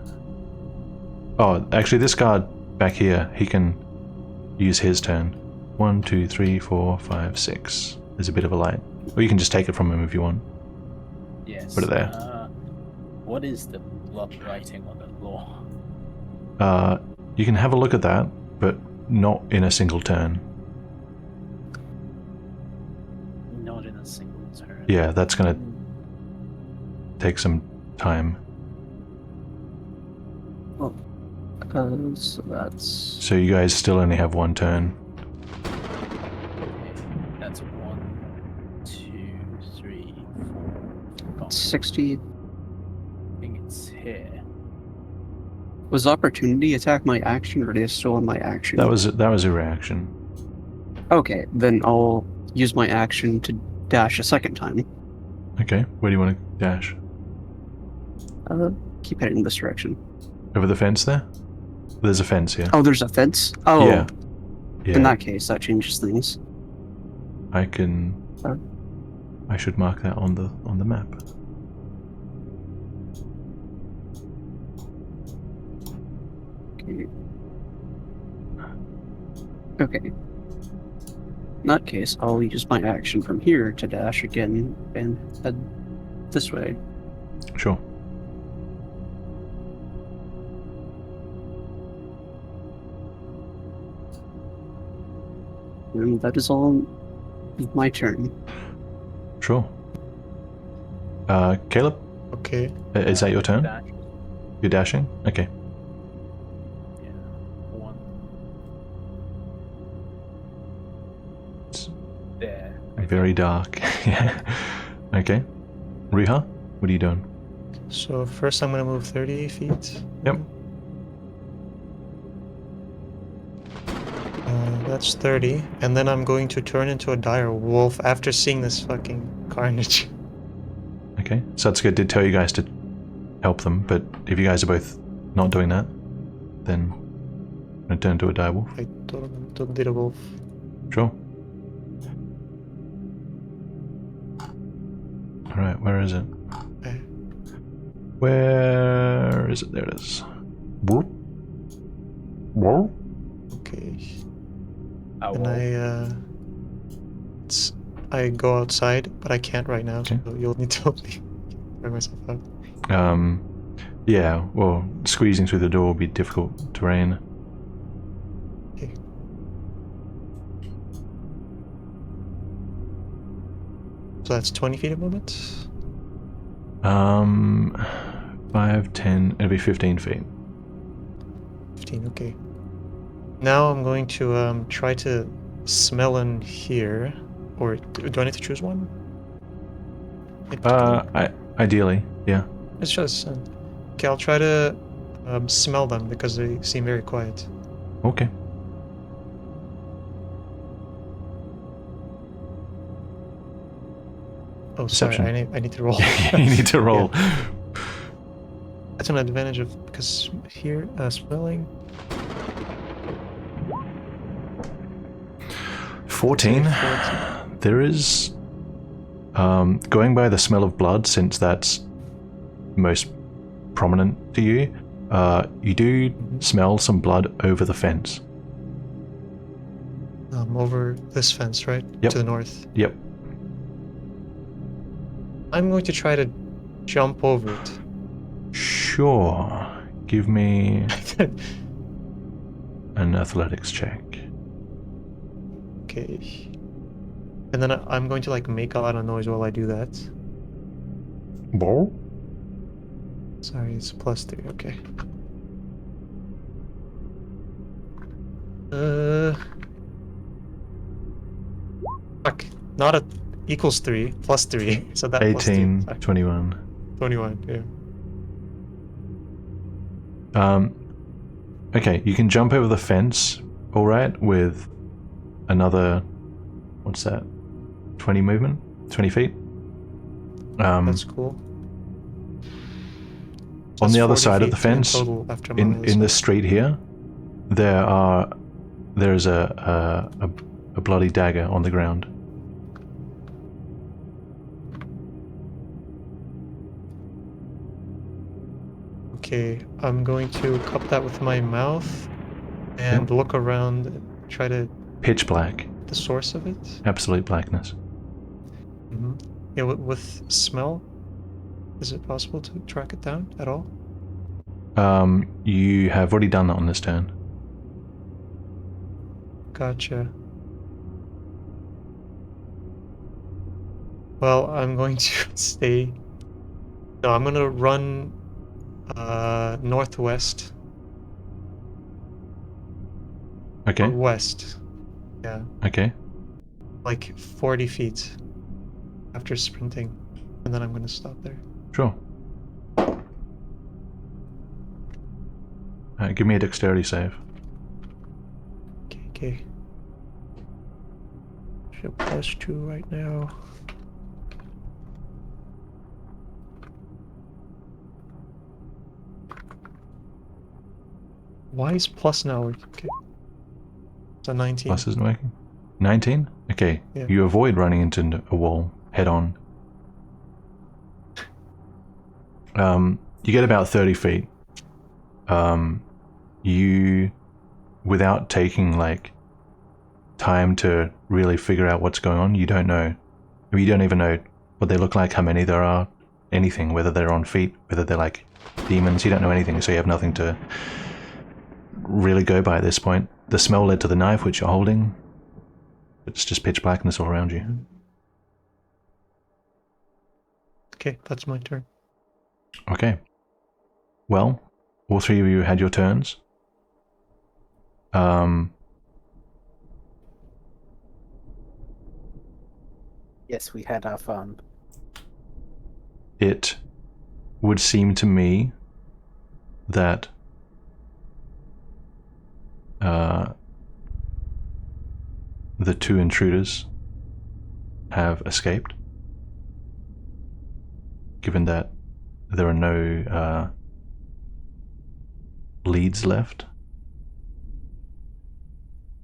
Oh, actually, this guard back here, he can use his turn. 1, 2, 3, 4, 5, 6. There's a bit of a light. Or you can just take it from him if you want. Yes. Put it there. What is the blood writing on the floor? You can have a look at that, but not in a single turn. Not in a single turn. Yeah, that's gonna take some time. So that's... So you guys still only have 1 turn. Okay, that's 1, 2, 3, 4. 60. I think it's here. Was opportunity attack my action, or are they still in my action? That was a reaction. Okay, then I'll use my action to dash a second time. Okay, where do you want to dash? Keep heading this direction. Over the fence there? There's a fence here. Oh, there's a fence? Oh, Yeah. in that case, that changes things. I can. I should mark that on the map. Okay. In that case, I'll use my action from here to dash again and head this way. Sure. And that is all my turn. Sure. Caleb? Okay. Is that your turn? Dash. You're dashing? Okay. Yeah. 1. It's There. very dark. Yeah. Okay. Riiga, what are you doing? So first I'm gonna move 30 feet. Yep. That's 30. And then I'm going to turn into a dire wolf after seeing this fucking carnage. Okay. Satsuka did tell you guys to help them, but if you guys are both not doing that, then I'm gonna turn into a direwolf. I told him to dire wolf. Sure. Alright, where is it? Okay. Where is it? There it is. Whoop. Whoa. Okay. Oh, And well. I I go outside, but I can't right now, Okay. so you'll need to help me figure myself out. Yeah, well, squeezing through the door will be difficult terrain. Okay. So that's 20 feet of movement? 5, 10, it'll be 15 feet. 15, okay. Now I'm going to try to smell in here. Or do I need to choose one? Ideally, yeah. It's just... okay, I'll try to smell them because they seem very quiet. Okay. Oh, Perception. sorry, I need to roll. You need to roll. Yeah. That's an advantage of... because here, smelling... 14. 14. There is... going by the smell of blood, since that's most prominent to you, you do smell some blood over the fence. Over this fence, right? Yep. To the north. Yep. I'm going to try to jump over it. Sure. Give me an athletics check. Okay. And then I'm going to like make a lot of noise while I do that. Ball? Sorry, it's +3, okay. Fuck. Not a equals 3, +3. So that 18, +3. 21. 21, yeah. Okay, you can jump over the fence, alright, with another, what's that, 20 movement? 20 feet? That's cool. On the other 40 side of the feet in fence, total after I'm on the other in this side. street here, there's a bloody dagger on the ground. Okay, I'm going to cup that with my mouth and look around and try to... Pitch black. the source of it? Absolute blackness. Yeah, with smell? Is it possible to track it down at all? You have already done that on this turn. Gotcha. Well, I'm going to stay... No, I'm going to run northwest. Okay. Or west. Yeah. Okay. Like 40 feet after sprinting. And then I'm going to stop there. Sure. Give me a dexterity save. Okay. So +2 right now. Why is plus now working? Okay. So 19. Plus isn't working. 19? Okay. Yeah. You avoid running into a wall head on. You get about 30 feet. You, without taking like time to really figure out what's going on, you don't know. You don't even know what they look like, how many there are, anything, whether they're on feet, whether they're like demons. You don't know anything, so you have nothing to really go by at this point. The smell led to the knife which you're holding. It's just pitch blackness all around you. Okay, that's my turn. Okay. Well, all three of you had your turns. Yes, we had our fun. It would seem to me that the two intruders have escaped, given that there are no leads left.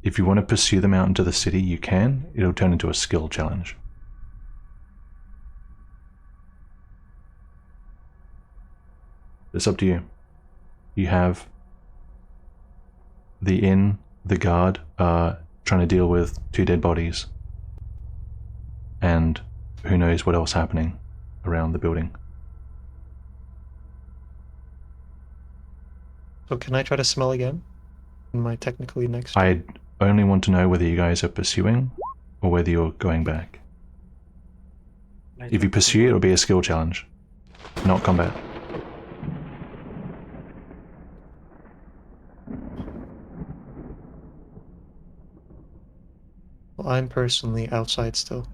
If you want to pursue them out into the city, you can. It'll turn into a skill challenge. It's up to you. You have the inn, the guard, trying to deal with two dead bodies. and who knows what else happening around the building. So can I try to smell again? Am I technically next? I only want to know whether you guys are pursuing or whether you're going back. If you pursue, it'll be a skill challenge, not combat. Well, I'm personally outside still.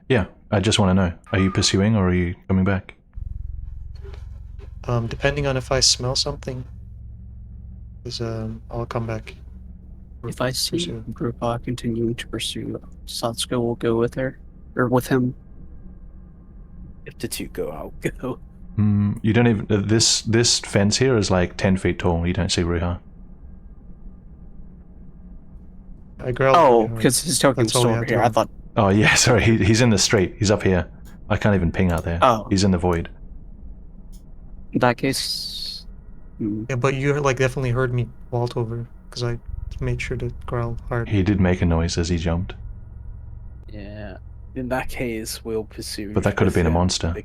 Yeah, I just want to know. Are you pursuing or are you coming back? Depending on if I smell something, is I'll come back. If I see Pursue. Grupa continuing to pursue, Satsuko will go with her, or with him. If the two go, I'll go. You don't even... This fence here is like 10 feet tall. You don't see Ruha. I growled. Oh, pretty hard. because his token's That's all still we over have to here. I run. thought. Oh yeah, sorry. He's in the street. He's up here. I can't even ping out there. Oh. He's in the void. In that case. Yeah, but you like definitely heard me vault over because I made sure to growl hard. He did make a noise as he jumped. Yeah. In that case, we'll pursue. But that could have been a monster.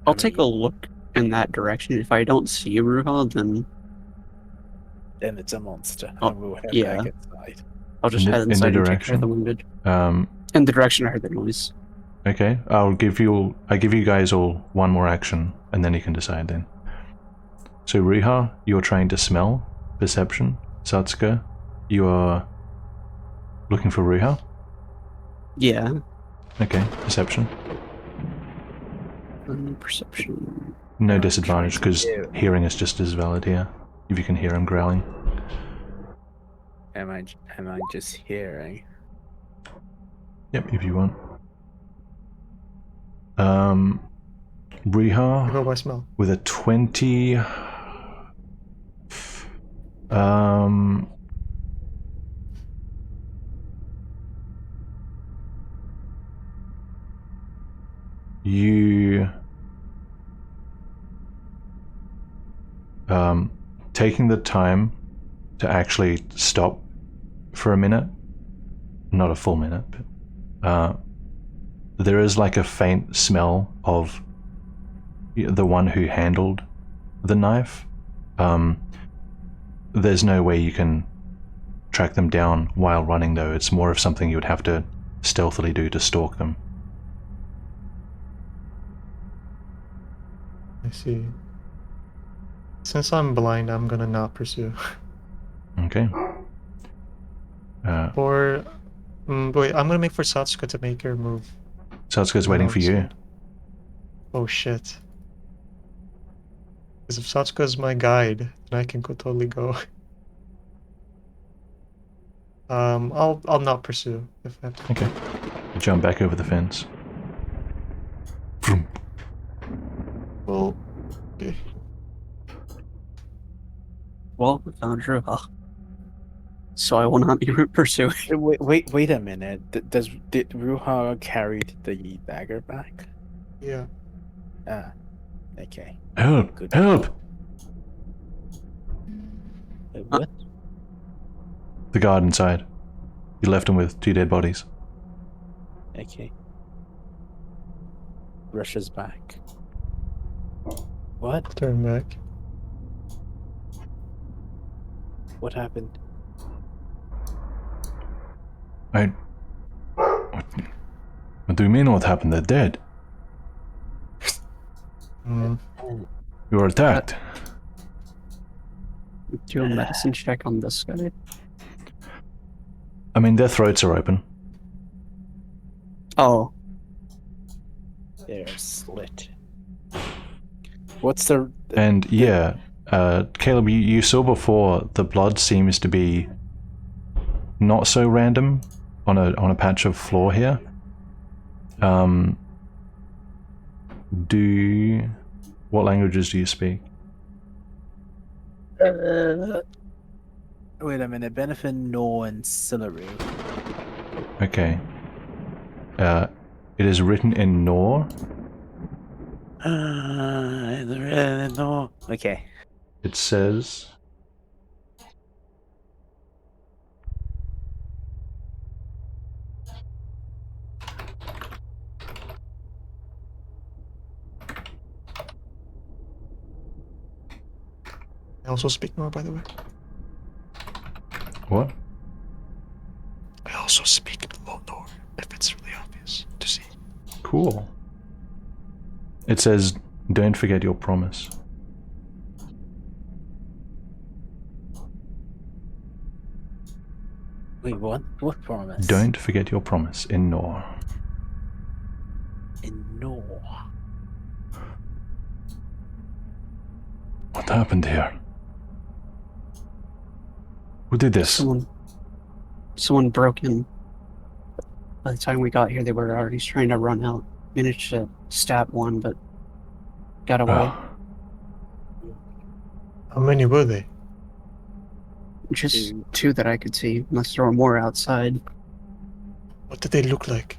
I'll take a look in that direction. If I don't see Ruha, then it's a monster, Oh, and we'll head yeah. back inside. I'll just head In the inside and take care direction? of the wounded. Um, In the direction I heard the noise. okay, I give you guys all one more action, and then you can decide then. So Ruha, you're trying to smell. Perception. Satsuka, you are looking for Ruha. Yeah. Okay, perception. Perception. No I'm disadvantage trying to because hear. hearing is just as valid here. If you can hear him growling. Am I just hearing? Yep, if you want. I Ruha go by smell. with a 20. You taking the time to actually stop for a minute, not a full minute, but there is like a faint smell of the one who handled the knife. There's no way you can track them down while running though. It's more of something you would have to stealthily do to stalk them. I see. Since I'm blind, I'm gonna not pursue. Okay. Or wait, I'm gonna make for Satsuka to make her move. Satsuka's waiting for you. Oh shit. Because if Satsuka's my guide, then I can totally go. I'll not pursue if I have to. Okay. Jump back over the fence. Vroom. Well, okay. Well, we found Ruha. So I will not be pursuing. Wait a minute. Did Ruha carry the dagger back? Yeah. Ah, okay. Help! Good. Help! What? The guard inside. You left him with 2 dead bodies. Okay. Rushes back. What? Turn back. What happened? What do you mean what happened? They're dead. Mm. You were attacked. Do a medicine check on this guy. I mean, their throats are open. Oh, They're slit. What's the... And yeah, Caleb, you saw before the blood seems to be not so random on a patch of floor here. What languages do you speak? Wait a minute. Benefit, no, and Silaru. Okay. It is written in Nor. No. Okay. It says... I also speak Nor, by the way. What? I also speak low Nor, if it's really obvious to see. Cool. It says, don't forget your promise. Wait, what? What promise? Don't forget your promise in Nor. In Nor. What happened here? Who did this? Someone broke in. By the time we got here, they were already trying to run out. Managed to stab one, but got away. How many were they? Just two that I could see, unless there were more outside. What did they look like?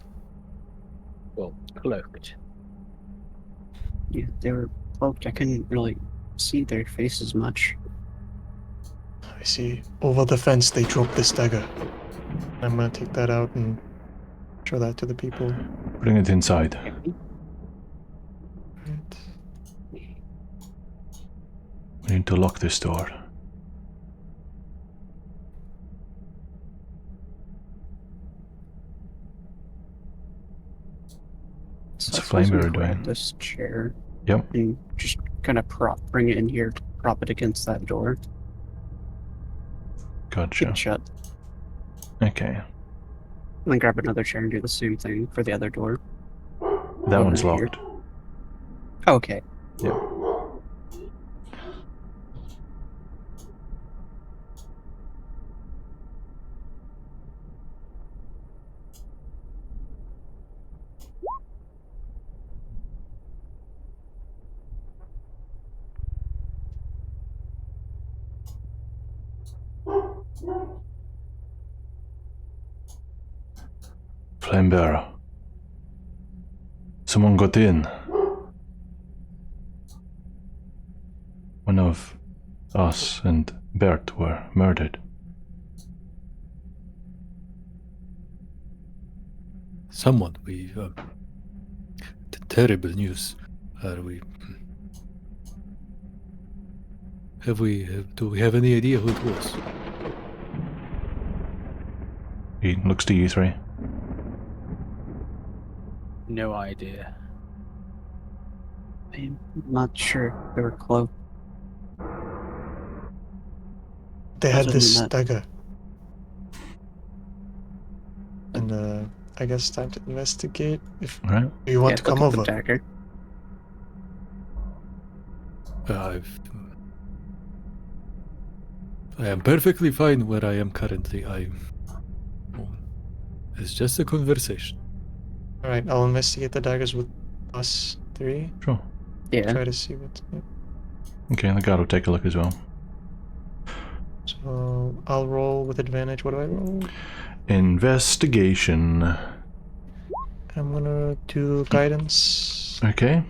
Well, cloaked. Yeah, they were cloaked. I couldn't really see their faces much. I see. Over the fence, they dropped this dagger. I'm gonna take that out and show that to the people. Bring it inside. Right. We need to lock this door. What's Flamer doing? This chair. Yep. And just kind of bring it in here, prop it against that door. Gotcha. Get shut. Okay. And then grab another chair and do the same thing for the other door. That Over one's here. locked. Okay. Yep. Flamebearer. Someone got in. One of us and Bert were murdered. Someone, terrible news. Do we have any idea who it was? He looks to you three. No idea. I'm not sure. They were cloaked. They had Other this than that- dagger. And I guess time to investigate. If Right? you want to look come at the over. dagger. I am perfectly fine where I am currently. It's just a conversation. Alright, I'll investigate the daggers with us three. Sure. Yeah. Try to see what. Yeah. Okay, the guard will take a look as well. So I'll roll with advantage. What do I roll? Investigation. I'm gonna do guidance. Okay.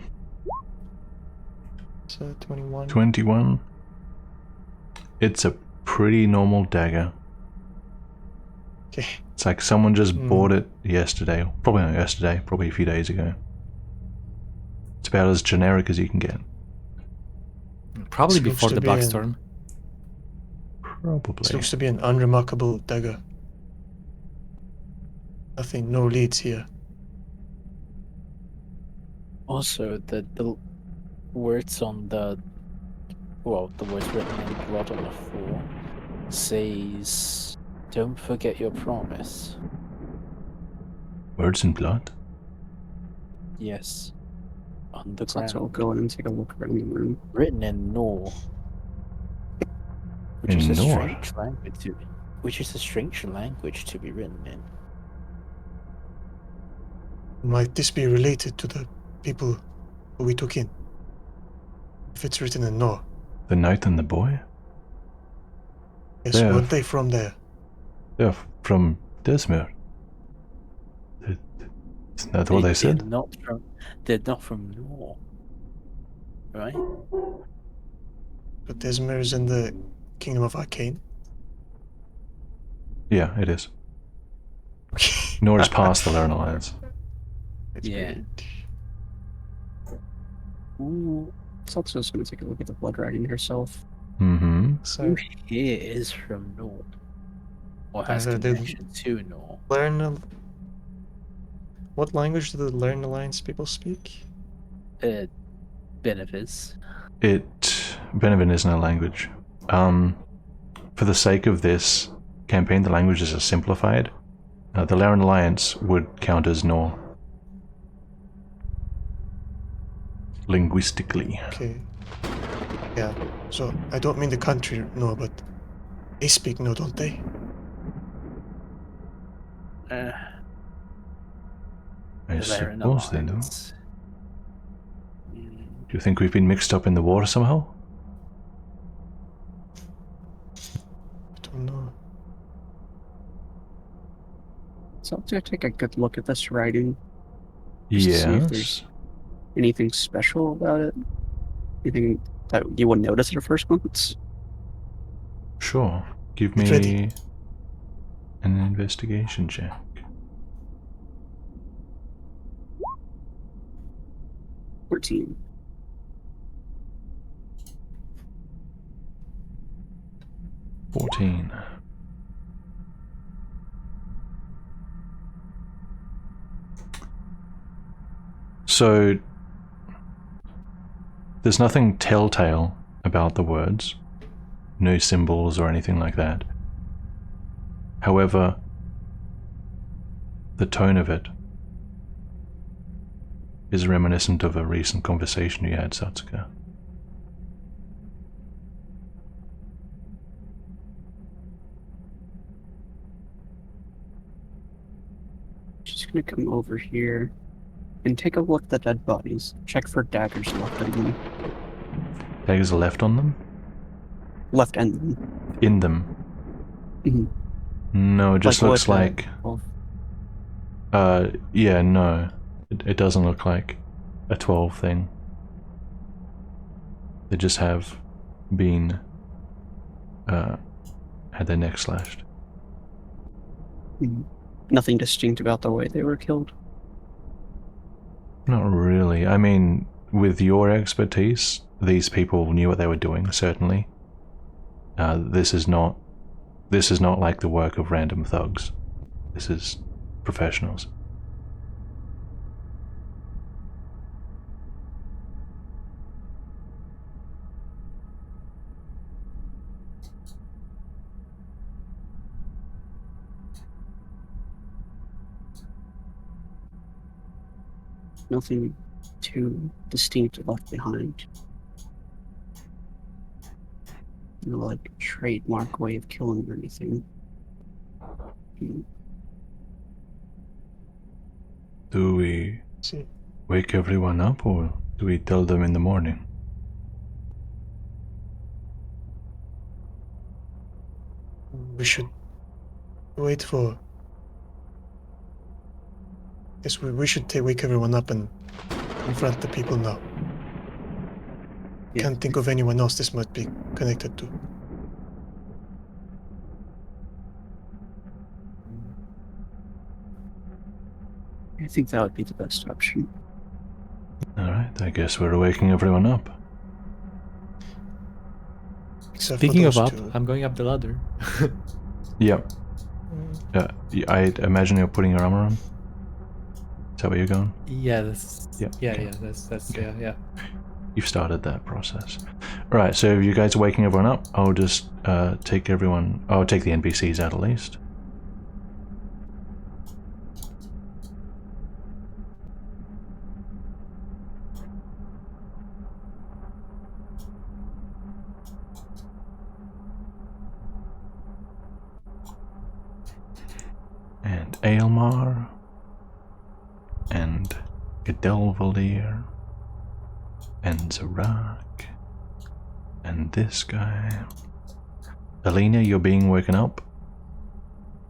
So 21. 21. It's a pretty normal dagger. Okay. It's like someone just bought it yesterday. Probably not yesterday, probably a few days ago. It's about as generic as you can get. Probably This looks before to the be Black an- Storm. Probably. This looks to be an unremarkable dagger. Nothing, no leads here. Also, the words on the words written in blood on the floor says, "Don't forget your promise." Words in blood? Yes. On the So ground. we'll go in and take a look around the room. Written in Nor. Which In is a Nor? strange language to be written in. Might this be related to the people who we took in? If it's written in Nor. The knight and the boy? Yes, Yeah. weren't they from there? They're from Desmere. Isn't that what they said? They're not from Nor. Right? But Desmere is in the Kingdom of Arcane. Yeah, it is. Nor is past the Laren Alliance. It's Yeah. great. Ooh. It's also just going to take a look at the blood writing herself. Mm-hmm. So Who here is from Nor? Or has they connection to Nor? learn. What language do the Learn Alliance people speak? Benefits. Benevin isn't a language. For the sake of this campaign, the languages are simplified. The Laren Alliance would count as Nor. Linguistically. Okay. Yeah. So I don't mean the country, no, but they speak no, don't they? I They're an suppose they do. alliance. Do you think we've been mixed up in the war somehow? I don't know. So I'll take a good look at this writing. Just to see if Yes. there's anything special about it. Anything that you would notice at a first glance? Sure. Give Get me ready. an investigation check. $14. 14. So, there's nothing telltale about the words. No symbols or anything like that. However, the tone of it is reminiscent of a recent conversation you had, Satsuka. Just gonna come over here and take a look at the dead bodies. Check for daggers left in them. Daggers are left on them? Left in them. In them? Mhm. No, it just Like looks what, like... well, yeah, no. It doesn't look like a 12 thing. They just have been... had their neck slashed. nothing distinct about the way they were killed. Not really. I mean, with your expertise, these people knew what they were doing, certainly. This is not like the work of random thugs. This is professionals. Nothing too distinct left behind. No, like, trademark way of killing or anything. Do we See, wake everyone up, or do we tell them in the morning? we should wait for. Yes, we should wake everyone up and confront the people now. Yeah. Can't think of anyone else this might be connected to. I think that would be the best option. Alright, I guess we're waking everyone up. Except Speaking for of those up, two. I'm going up the ladder. Yep. I imagine you're putting your armor on? Is that where you're going? Yeah, that's Yeah, yeah, okay. yeah, that's Okay. yeah. You've started that process. Right, so if you guys are waking everyone up, I'll just take the NPCs out at least. And Aelmar. And Gadelvalir. And Zarak. And this guy. Alina, you're being woken up.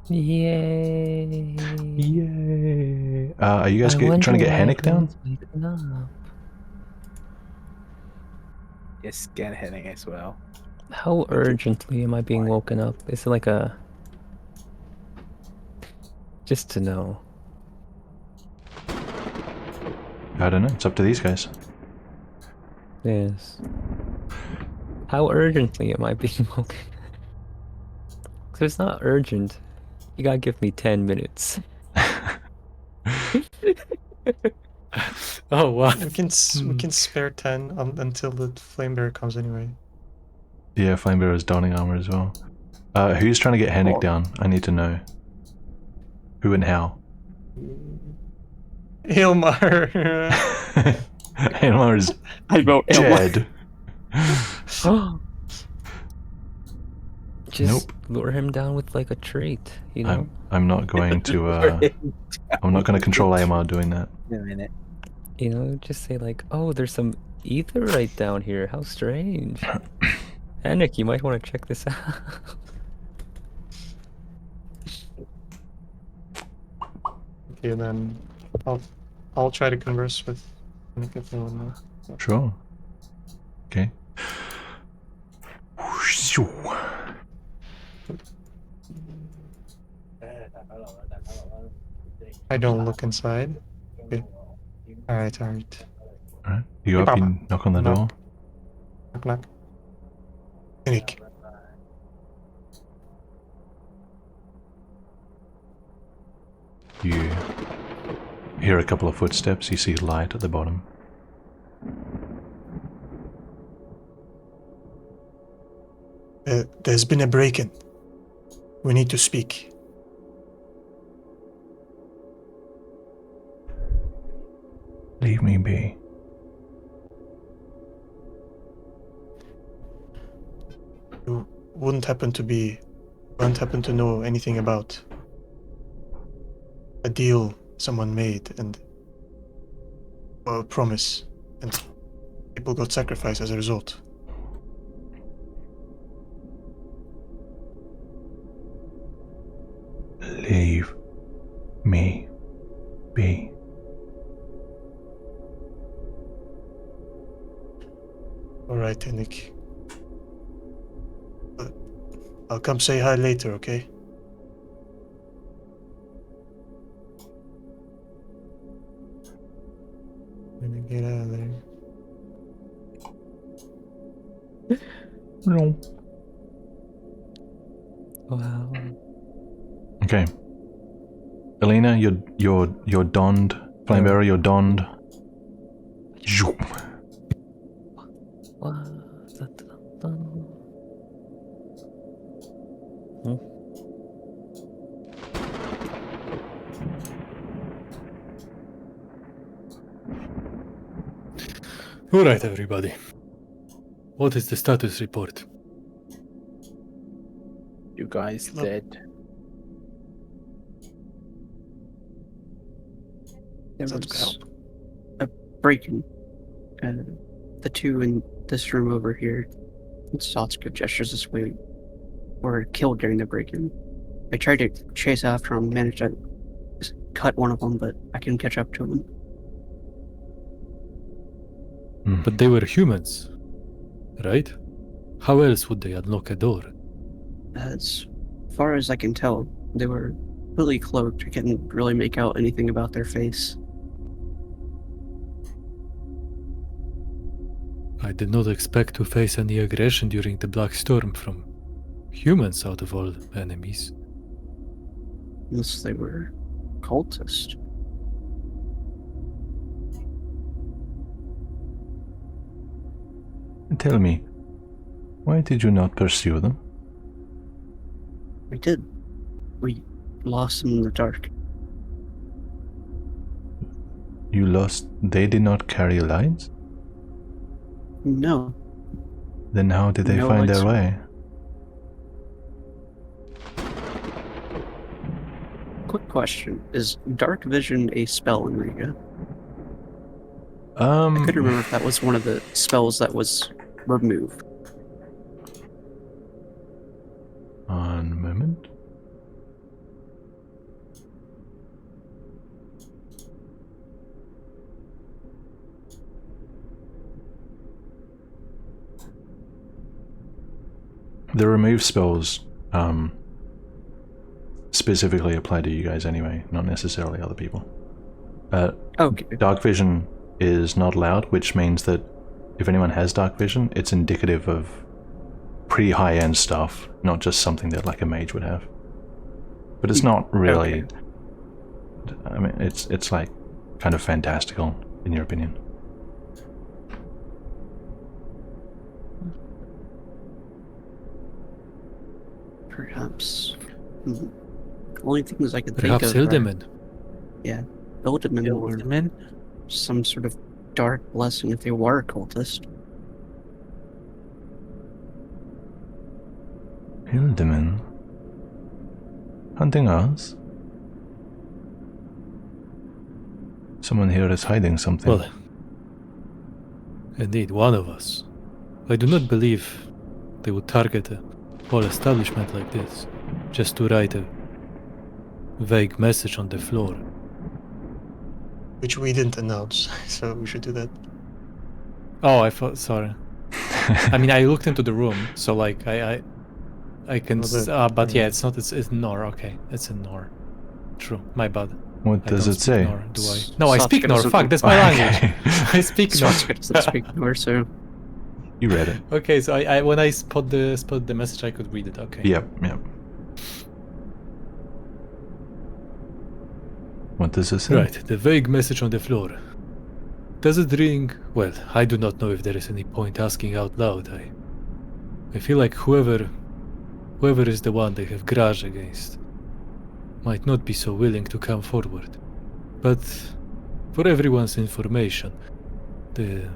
Yay! Yay! Are you guys I trying to wonder get why Hennick down? everyone's waking up. Yes, get hitting as well. How urgently am I being woken up? Is it like a... Just to know. I don't know. It's up to these guys. Yes. How urgently am I being woken? Because it's not urgent. You gotta give me 10 minutes. Oh wow. We can spare 10 until the flame bearer comes anyway. Yeah, Flamebearer is donning armor as well. Who's trying to get Hennig down? I need to know. Who and how? Ilmar. Ilmar is I vote Ilmar. dead. Just Nope. lure him down with like a trait, you know? I'm not going to I'm not going to control AMR doing that. Wait a minute. You know, just say like, oh, there's some ether right down here. How strange. Henrik, you might want to check this out. Okay, then I'll try to converse with Nick if no one knows. Sure. Okay. I don't look inside. Okay. Alright. Alright. You Hey, up, you Papa. knock on the door. Knock. Nick. You hear a couple of footsteps, you see light at the bottom. There's been a break-in. We need to speak. Leave me be. You wouldn't happen to know anything about a deal someone made and a promise, and people got sacrificed as a result. Leave me be. Alright, Nick. I'll come say hi later, okay? I'm gonna get out of there. No. Wow. Okay. Elena, you're donned. Flamebearer, you're donned. Zoom. Alright, everybody. What is the status report? You guys dead. There Sounds was a break-in. The two in this room over here, Satsuka gestures this way, were killed during the break-in. I tried to chase after them, managed to cut one of them, but I couldn't catch up to him. But they were humans, right? How else would they unlock a door? As far as I can tell, they were fully cloaked. I couldn't really make out anything about their face. I did not expect to face any aggression during the Black Storm from humans out of all enemies. Unless they were cultists. Tell me, why did you not pursue them? We did. We lost them in the dark. You lost. They did not carry lights? No. Then how did they No find lights. their way? Quick question. Is Dark Vision a spell in Riiga? I I couldn't remember if that was one of the spells that was removed. One moment. The remove spells specifically apply to you guys anyway, not necessarily other people. Okay. Dark vision is not allowed, which means that if anyone has dark vision, it's indicative of pretty high-end stuff, not just something that like a mage would have. But it's not really. Okay. I mean, it's like kind of fantastical, in your opinion. Perhaps. The only things I could Perhaps think of are, Hildeman. Hildeman or Hildeman? some sort of dark blessing if they were a cultist. Hildeman? Hunting us? Someone here is hiding something. Well, indeed, one of us. I do not believe they would target a whole establishment like this just to write a vague message on the floor. Which we didn't announce, so we should do that. Oh, I thought. Sorry. I mean, I looked into the room, so like I can. But yeah, it's not. It's Nor. Okay, it's in Nor. True. My bad. What I does don't it speak say? Nor, do I? No, I speak Satsuka Nor. doesn't- Fuck, that's my language. I speak Nor. Satsuka doesn't speak Nor, so You read it. Okay, so I when I spot the message, I could read it. Okay. Yep. What does it say? Right, the vague message on the floor. Does it ring? Well, I do not know if there is any point asking out loud. I feel like whoever is the one they have grudge against might not be so willing to come forward. But for everyone's information, the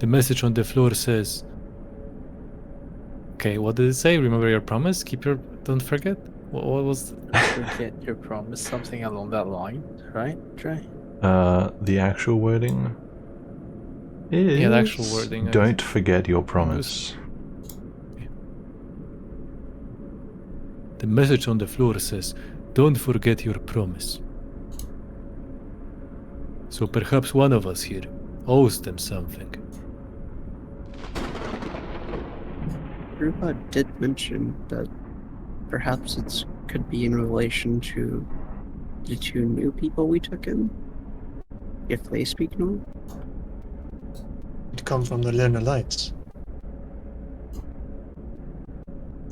message on the floor says, okay, what did it say? Remember your promise? Don't forget? What was... Forget your promise, something along that line, right, Trey? The actual wording is... Yeah, the actual wording, Don't forget your promise. The message on the floor says, don't forget your promise. So perhaps one of us here owes them something. Rupa did mention that perhaps it could be in relation to the two new people we took in. If they speak Nor. It come from the Lerner Lights.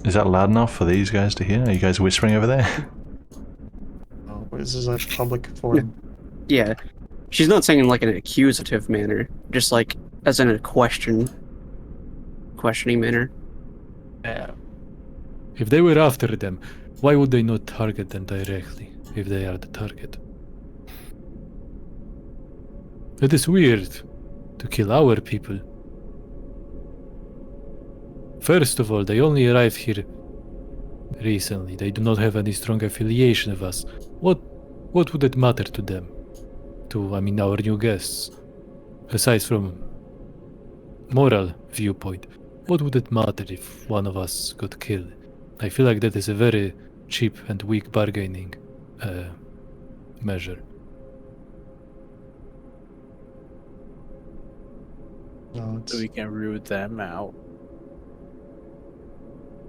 Is that loud enough for these guys to hear? Are you guys whispering over there? Oh, this is a public forum. Yeah. She's not saying in like an accusative manner, just like as in a questioning manner. If they were after them, why would they not target them directly if they are the target? It is weird to kill our people. First of all, they only arrived here recently. They do not have any strong affiliation with us. What would it matter to them? To, our new guests? Aside from moral viewpoint, what would it matter if one of us got killed? I feel like that is a very cheap and weak bargaining measure. No, it's... So we can root them out.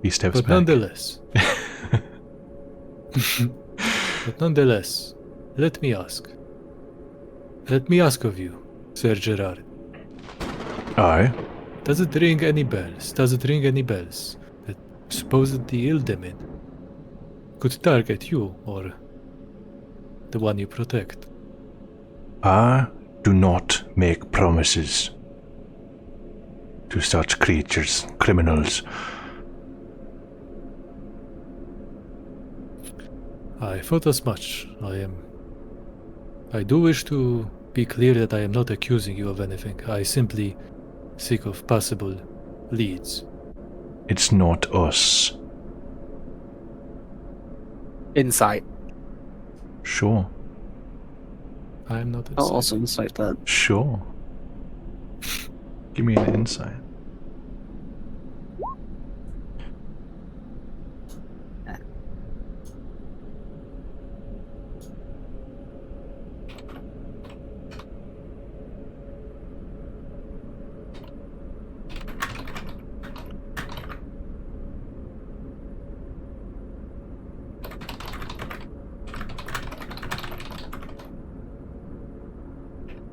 He steps But back. nonetheless, let me ask. Let me ask of you, Sir Gerard. Aye. Does it ring any bells? That supposedly Ildemin could target you or the one you protect? I do not make promises to such creatures, criminals. I thought as much. I do wish to be clear that I am not accusing you of anything. I simply seek of possible leads. It's not us. Insight. Sure. I am not. I'll also incite that. Sure. Give me an insight.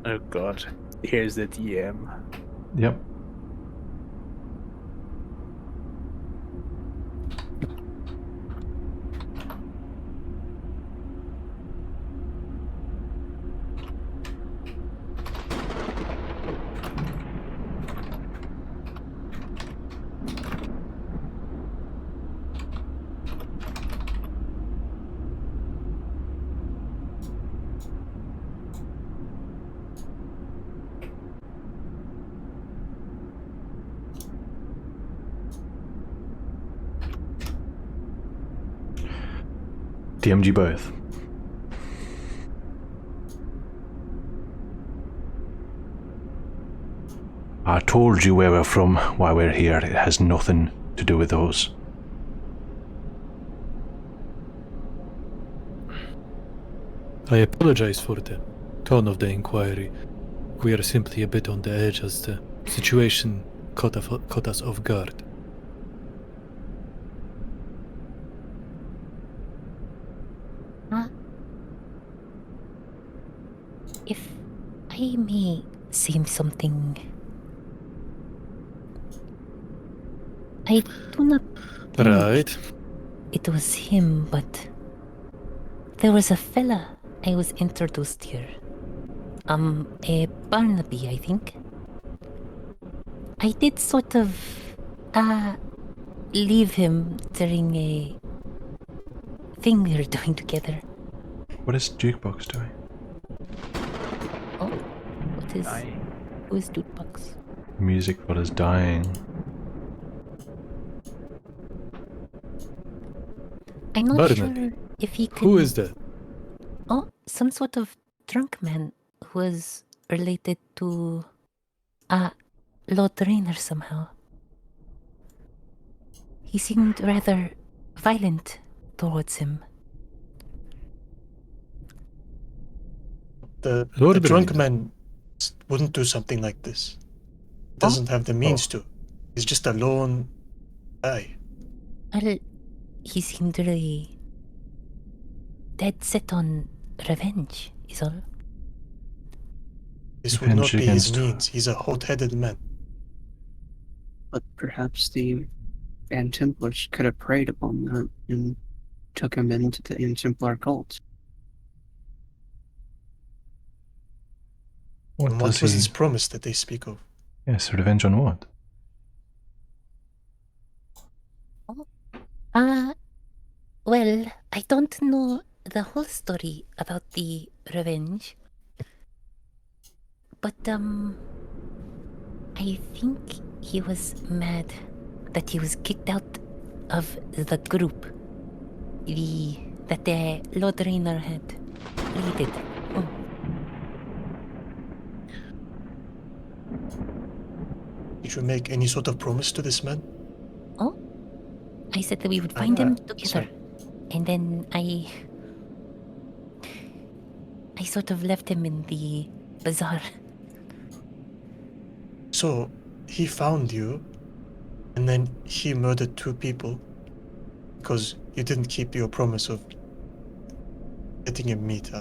Oh god. Here's the DM. Yep. DM'd you both. I told you where we're from, why we're here. It has nothing to do with those. I apologize for the tone of the inquiry. We are simply a bit on the edge as the situation caught us off guard. If I may say something, I do not think Right. it was him, but there was a fella I was introduced here. A Barnaby, I think. I did sort of, leave him during a thing we were doing together. What is Jukebox doing? Oh, what is... Who is Jukebox? Music what is dying. I'm not Barnaby. sure if he could... Who is that? Oh, some sort of drunk man who was related to Lord Rainer somehow. He seemed rather violent towards him. The Lord drunk Rainer. man wouldn't do something like this. Doesn't have the means to. He's just a lone guy. Well, he seemed really dead set on revenge, is all. This would not Revenge be his against- means. He's a hot-headed man. But perhaps the Band Templars could have preyed upon that and took him into the Templar cult. What And does what was he... this promise that they speak of? Yes, revenge on what? Well, I don't know the whole story about the revenge. But, I think he was mad that he was kicked out of the group. That the Lord Rainer had leaded. Oh. Did you make any sort of promise to this man? Oh? I said that we would find him together. sorry. And then I sort of left him in the bazaar. So, he found you, and then he murdered 2 people because you didn't keep your promise of letting him meet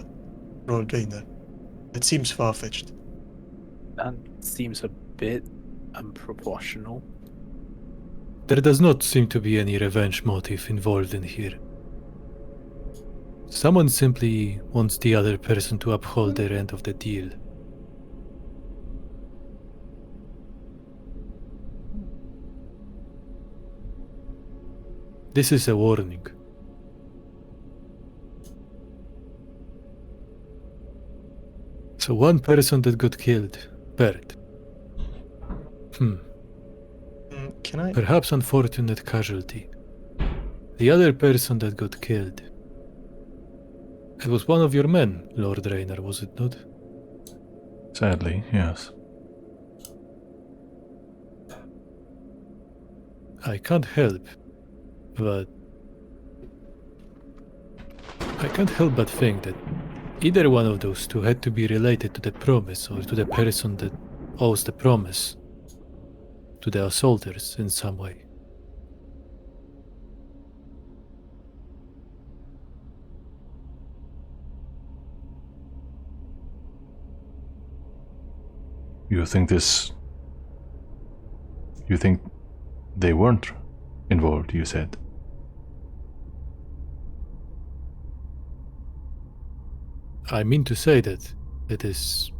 Lord Rainer. It seems far-fetched. That seems a bit unproportional. There does not seem to be any revenge motive involved in here. Someone simply wants the other person to uphold their end of the deal. This is a warning. So one person that got killed, Bert. Can I? Perhaps unfortunate casualty. The other person that got killed. It was one of your men, Lord Rainer, was it not? Sadly, yes. I can't help but think that either one of those two had to be related to the promise or to the person that owes the promise to the assaulters in some way. You think they weren't involved, you said? I mean to say that it is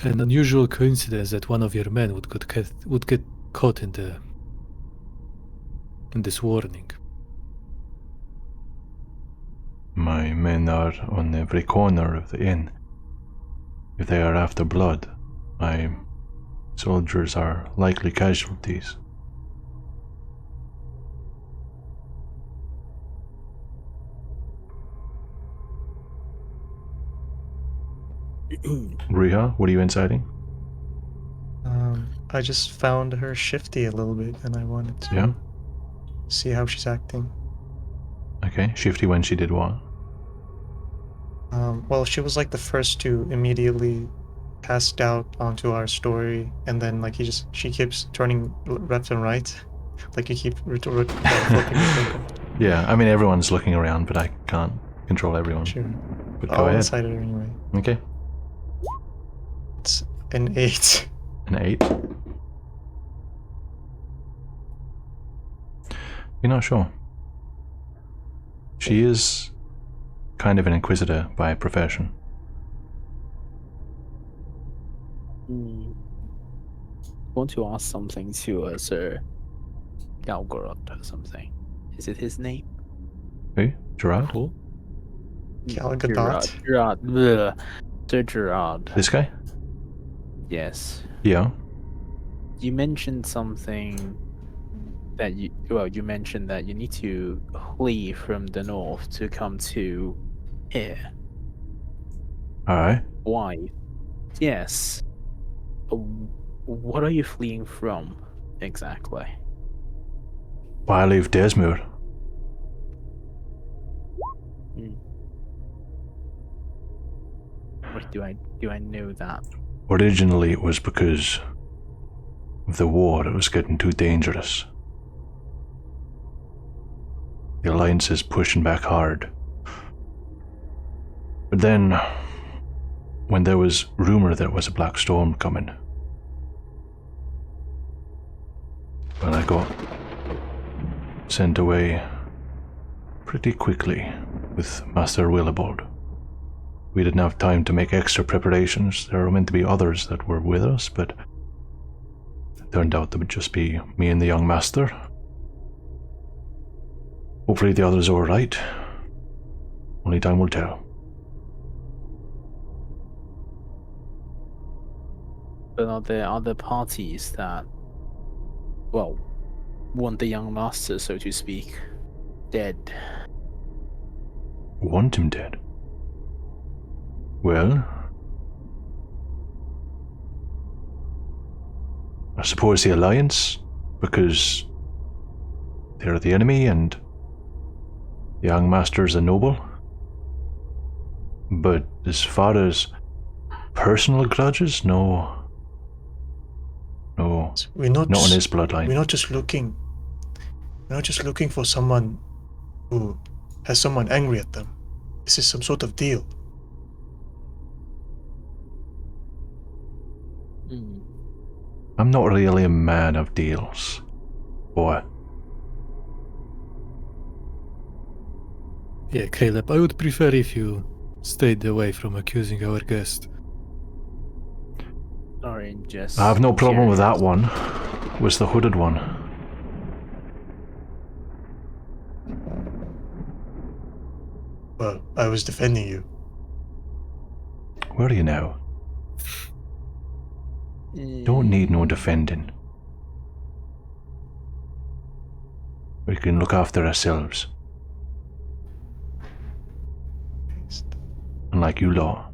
an unusual coincidence that one of your men would get caught in this warning. My men are on every corner of the inn. If they are after blood, my soldiers are likely casualties. Riiga, what are you inciting? I just found her shifty a little bit, and I wanted to Yeah. see how she's acting. Okay, shifty when she did what? Well, she was like the first to immediately pass doubt onto our story, and then like she keeps turning left and right, like you keep flipping the circle. Yeah, I mean everyone's looking around, but I can't control everyone. Sure. But go I'll ahead. incite her anyway. Okay. It's an 8. An 8. You're not sure. She is kind of an inquisitor by profession. I want to ask something to Sir Galgorod or something. Is it his name? Who? Gerard? Who? Galgadot? Gerard. Bleh. Sir Gerard. This guy? Yes. Yeah. You mentioned something that you mentioned that you need to flee from the north to come to here. Alright. Why? Yes. What are you fleeing from exactly? Why I leave Desmoor? What do I know that? Originally it was because of the war. It was getting too dangerous. The Alliance is pushing back hard. But then, when there was rumor there was a black storm coming, well, I got sent away pretty quickly with Master Willibald. We didn't have time to make extra preparations. There were meant to be others that were with us, but it turned out to just be me and the young master. Hopefully the others are alright. Only time will tell. But are there other parties that, well, want the young master, so to speak, dead? Want him dead? Well, I suppose the Alliance, because they're the enemy and the young master's a noble. But as far as personal grudges, no. We're not Not just, on his bloodline. We're not just looking for someone who has someone angry at them. This is some sort of deal. I'm not really a man of deals, boy. Yeah, Caleb, I would prefer if you stayed away from accusing our guest. Sorry, I'm just. I have no problem with curious. that one. Was the hooded one. Well, I was defending you. Where are you now? Don't need no defending. We can look after ourselves. Unlike you lot.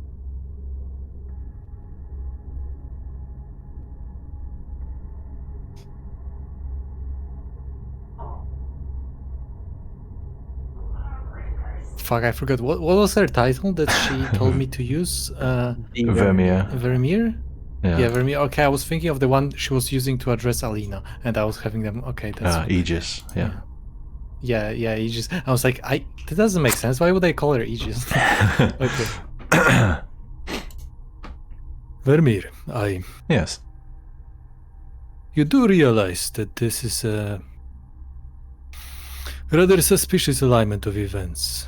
Fuck, I forgot. What was her title that she told me to use? Vermeer. Vermeer? Yeah. Yeah, Vermeer. Okay, I was thinking of the one she was using to address Alina, and I was having them. Okay, that's Aegis. Yeah. Yeah, Aegis. I was like, that doesn't make sense. Why would I call her Aegis? Okay. Vermeer, Yes. You do realize that this is a rather suspicious alignment of events.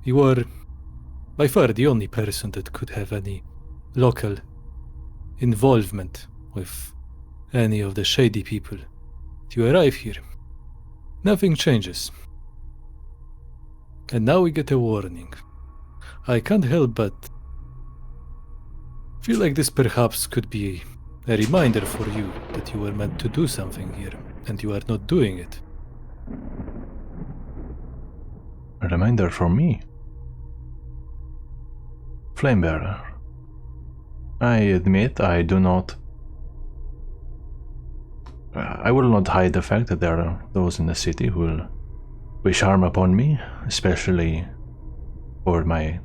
You are by far the only person that could have any local involvement with any of the shady people. You arrive here. Nothing changes. And now we get a warning. I can't help but feel like this perhaps could be a reminder for you that you were meant to do something here, and you are not doing it. A reminder for me. Flamebearer. I admit I do not. I will not hide the fact that there are those in the city who will wish harm upon me, especially for my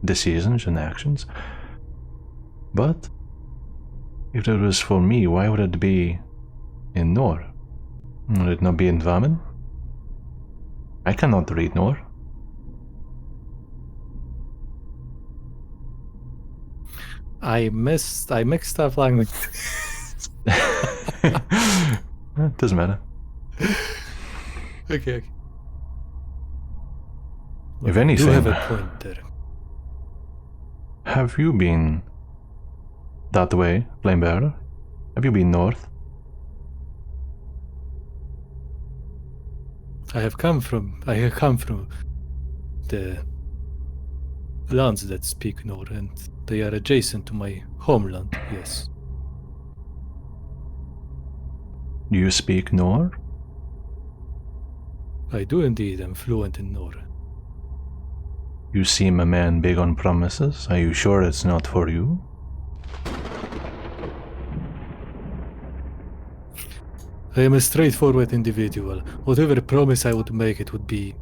decisions and actions. But if it was for me, why would it be in Nor? Would it not be in Dvamen? I cannot read Nor. I mixed up language. It doesn't matter. Okay. If You anything, have a point there. have you been that way, Flamebearer? Have you been north? I have come from the lands that speak Nor, and they are adjacent to my homeland, yes. Do you speak Nor? I do indeed, am fluent in Nor. You seem a man big on promises. Are you sure it's not for you? I am a straightforward individual. Whatever promise I would make, it would be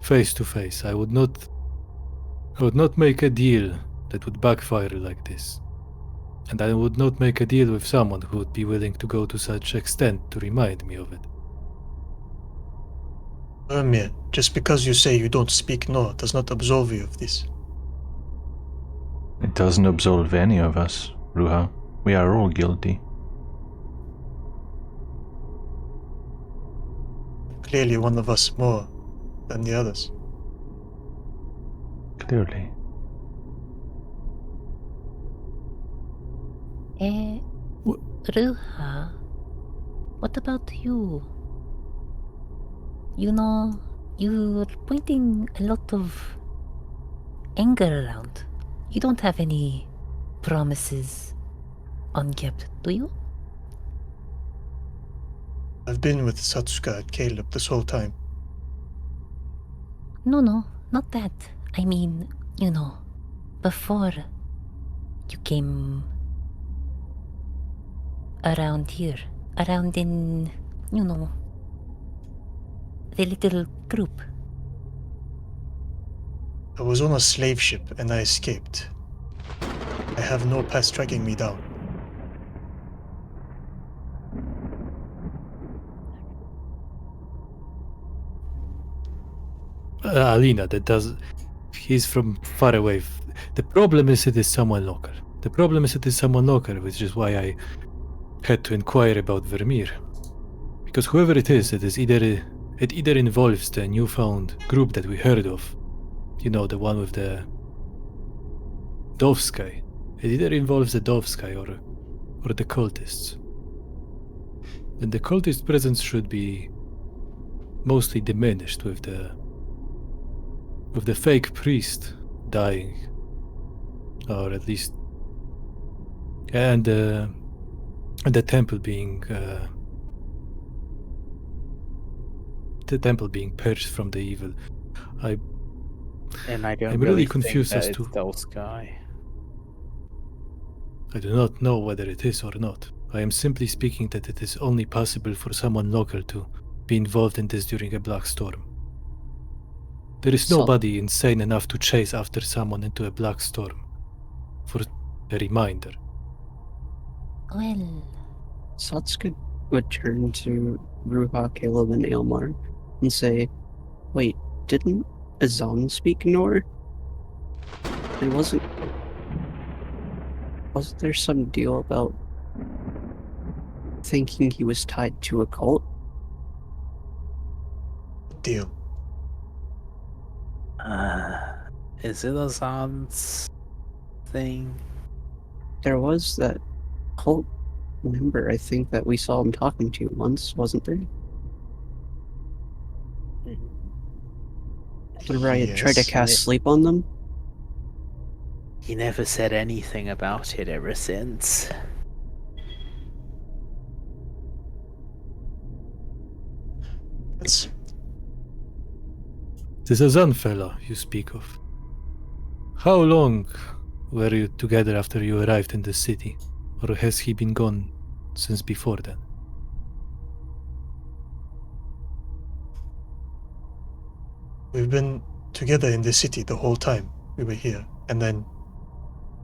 face to face. I would not make a deal that would backfire like this. And I would not make a deal with someone who would be willing to go to such extent to remind me of it. Ermir, just because you say you don't speak Nor does not absolve you of this. It doesn't absolve any of us, Ruha. We are all guilty. Clearly one of us more than the others. Clearly. Ruha, what about you? You know, you're pointing a lot of anger around. You don't have any promises unkept, do you? I've been with Satsuka and Caleb this whole time. No, not that. I mean, you know, before you came around here, around in, you know, the little group. I was on a slave ship and I escaped. I have no past tracking me down. Alina, he's from far away. The problem is it is someone local. Which is why I had to inquire about Vermeer. Because whoever it is it either involves the newfound group that we heard of. You know, the one with the Dovsky. It either involves the Dovsky or the cultists. And the cultist presence should be mostly diminished with the fake priest dying, or at least, and the temple being purged from the evil. And I don't I'm really really think confused that as it's to. those guy. I do not know whether it is or not. I am simply speaking that it is only possible for someone local to be involved in this during a black storm. There is nobody insane enough to chase after someone into a black storm. For a reminder. Well, Satsuka would turn to Ruha, Caleb, and Aelmar and say, wait, didn't Azan speak Nor? And wasn't there some deal about thinking he was tied to a cult? Deal. Is it Azan's thing? There was that cult member, I think, that we saw him talking to once, wasn't there? Whenever I had tried to cast sleep on them? He never said anything about it ever since. This Azan fella you speak of. How long Were you together after you arrived in the city? Or has he been gone since before then? We've been together in the city the whole time we were here, and then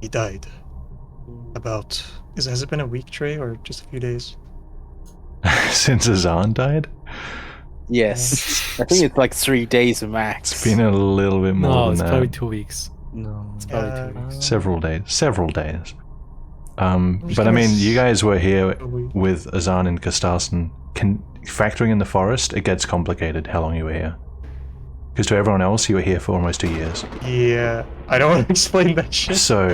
he died. Has it been a week, Trey, or just a few days? Since Azan died? Yes. I think it's like 3 days max. It's been a little bit more No, than it's that. probably 2 weeks. No. It's probably 2 weeks. Several days. just But I gonna mean, you guys were here A week. with Azan and Kastasen. Factoring in the forest, it gets complicated how long you were here. Because to everyone else, you were here for almost 2 years. Yeah, I don't want to explain that shit. So,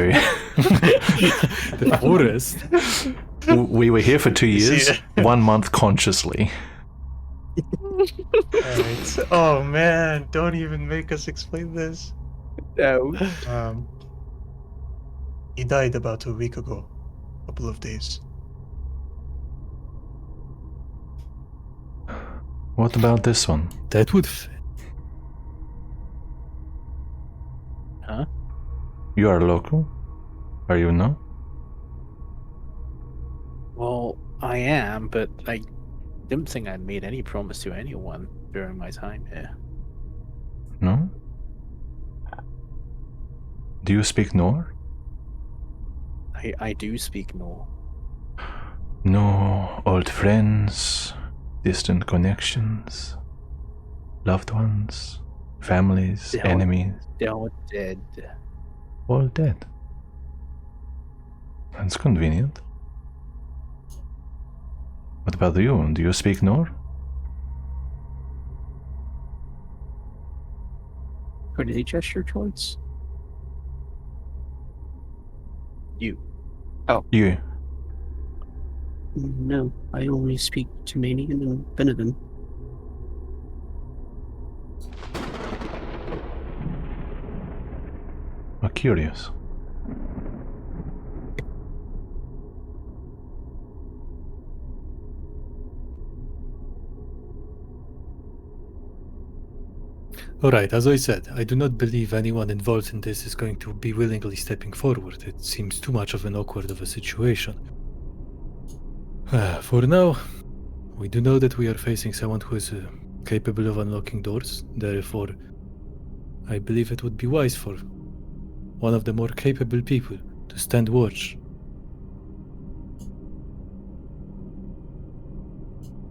The forest? we were here for 2 You see years, that? 1 month consciously. Alright. Oh man, don't even make us explain this. No. He died about a week ago. A couple of days. What about this one? That would fit. Huh? You are local? Are you not? Well, I am, but I don't think I made any promise to anyone during my time here. No? Do you speak Nor? I do speak Nor. No, old friends, distant connections, loved ones, families, They're all- enemies, They're all dead. all dead. That's convenient. What about you? Do you speak Nor? Who did he gesture towards? You. You. No, I only speak to Manian and Benavin. Are curious. Alright, as I said, I do not believe anyone involved in this is going to be willingly stepping forward. It seems too much of an awkward of a situation. For now, we do know that we are facing someone who is capable of unlocking doors. Therefore, I believe it would be wise for one of the more capable people to stand watch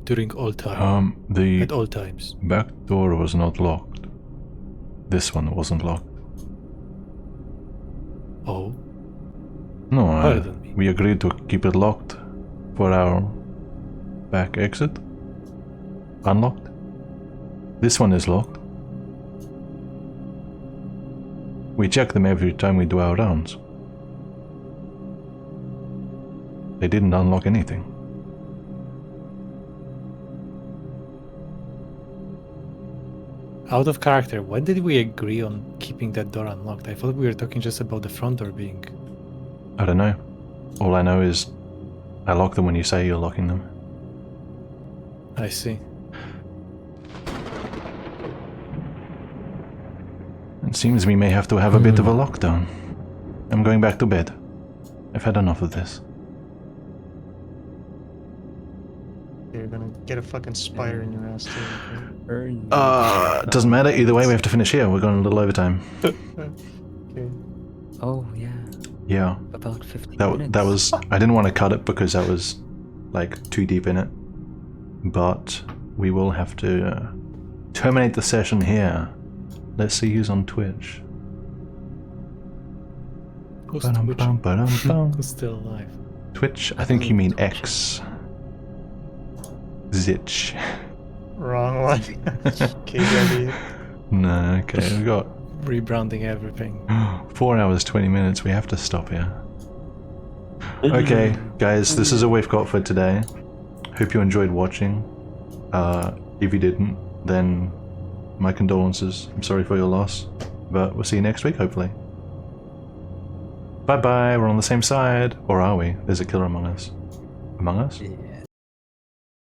during all time. The At all times. back door was not locked. This one wasn't locked. Oh, No, Pardon me. we agreed to keep it locked for our back exit. Unlocked. This one is locked. We check them every time we do our rounds. They didn't unlock anything. out of character, when did we agree on keeping that door unlocked? I thought we were talking just about the front door being... I don't know. All I know is I lock them when you say you're locking them. I see. It seems we may have to have a bit of a lockdown. I'm going back to bed. I've had enough of this. You're gonna get a fucking spider in your ass too. Doesn't matter. Either way, we have to finish here. We're going a little overtime. Okay. Oh, yeah. Yeah. About 50 minutes. That was... I didn't want to cut it because that was, like, too deep in it. But we will have to terminate the session here. Let's see who's on Twitch. Who's Ba-dum-bum, ba-dum-bum. Who's still alive? Twitch? I think you mean X. Zitch. Wrong one. KW. No, okay, we got Rebranding everything. 4 hours, 20 minutes. We have to stop here. Okay, guys, this is all we've got for today. Hope you enjoyed watching. If you didn't, then my condolences. I'm sorry for your loss. But we'll see you next week, hopefully. Bye-bye, we're on the same side. Or are we? There's a killer among us. Among us? Yeah.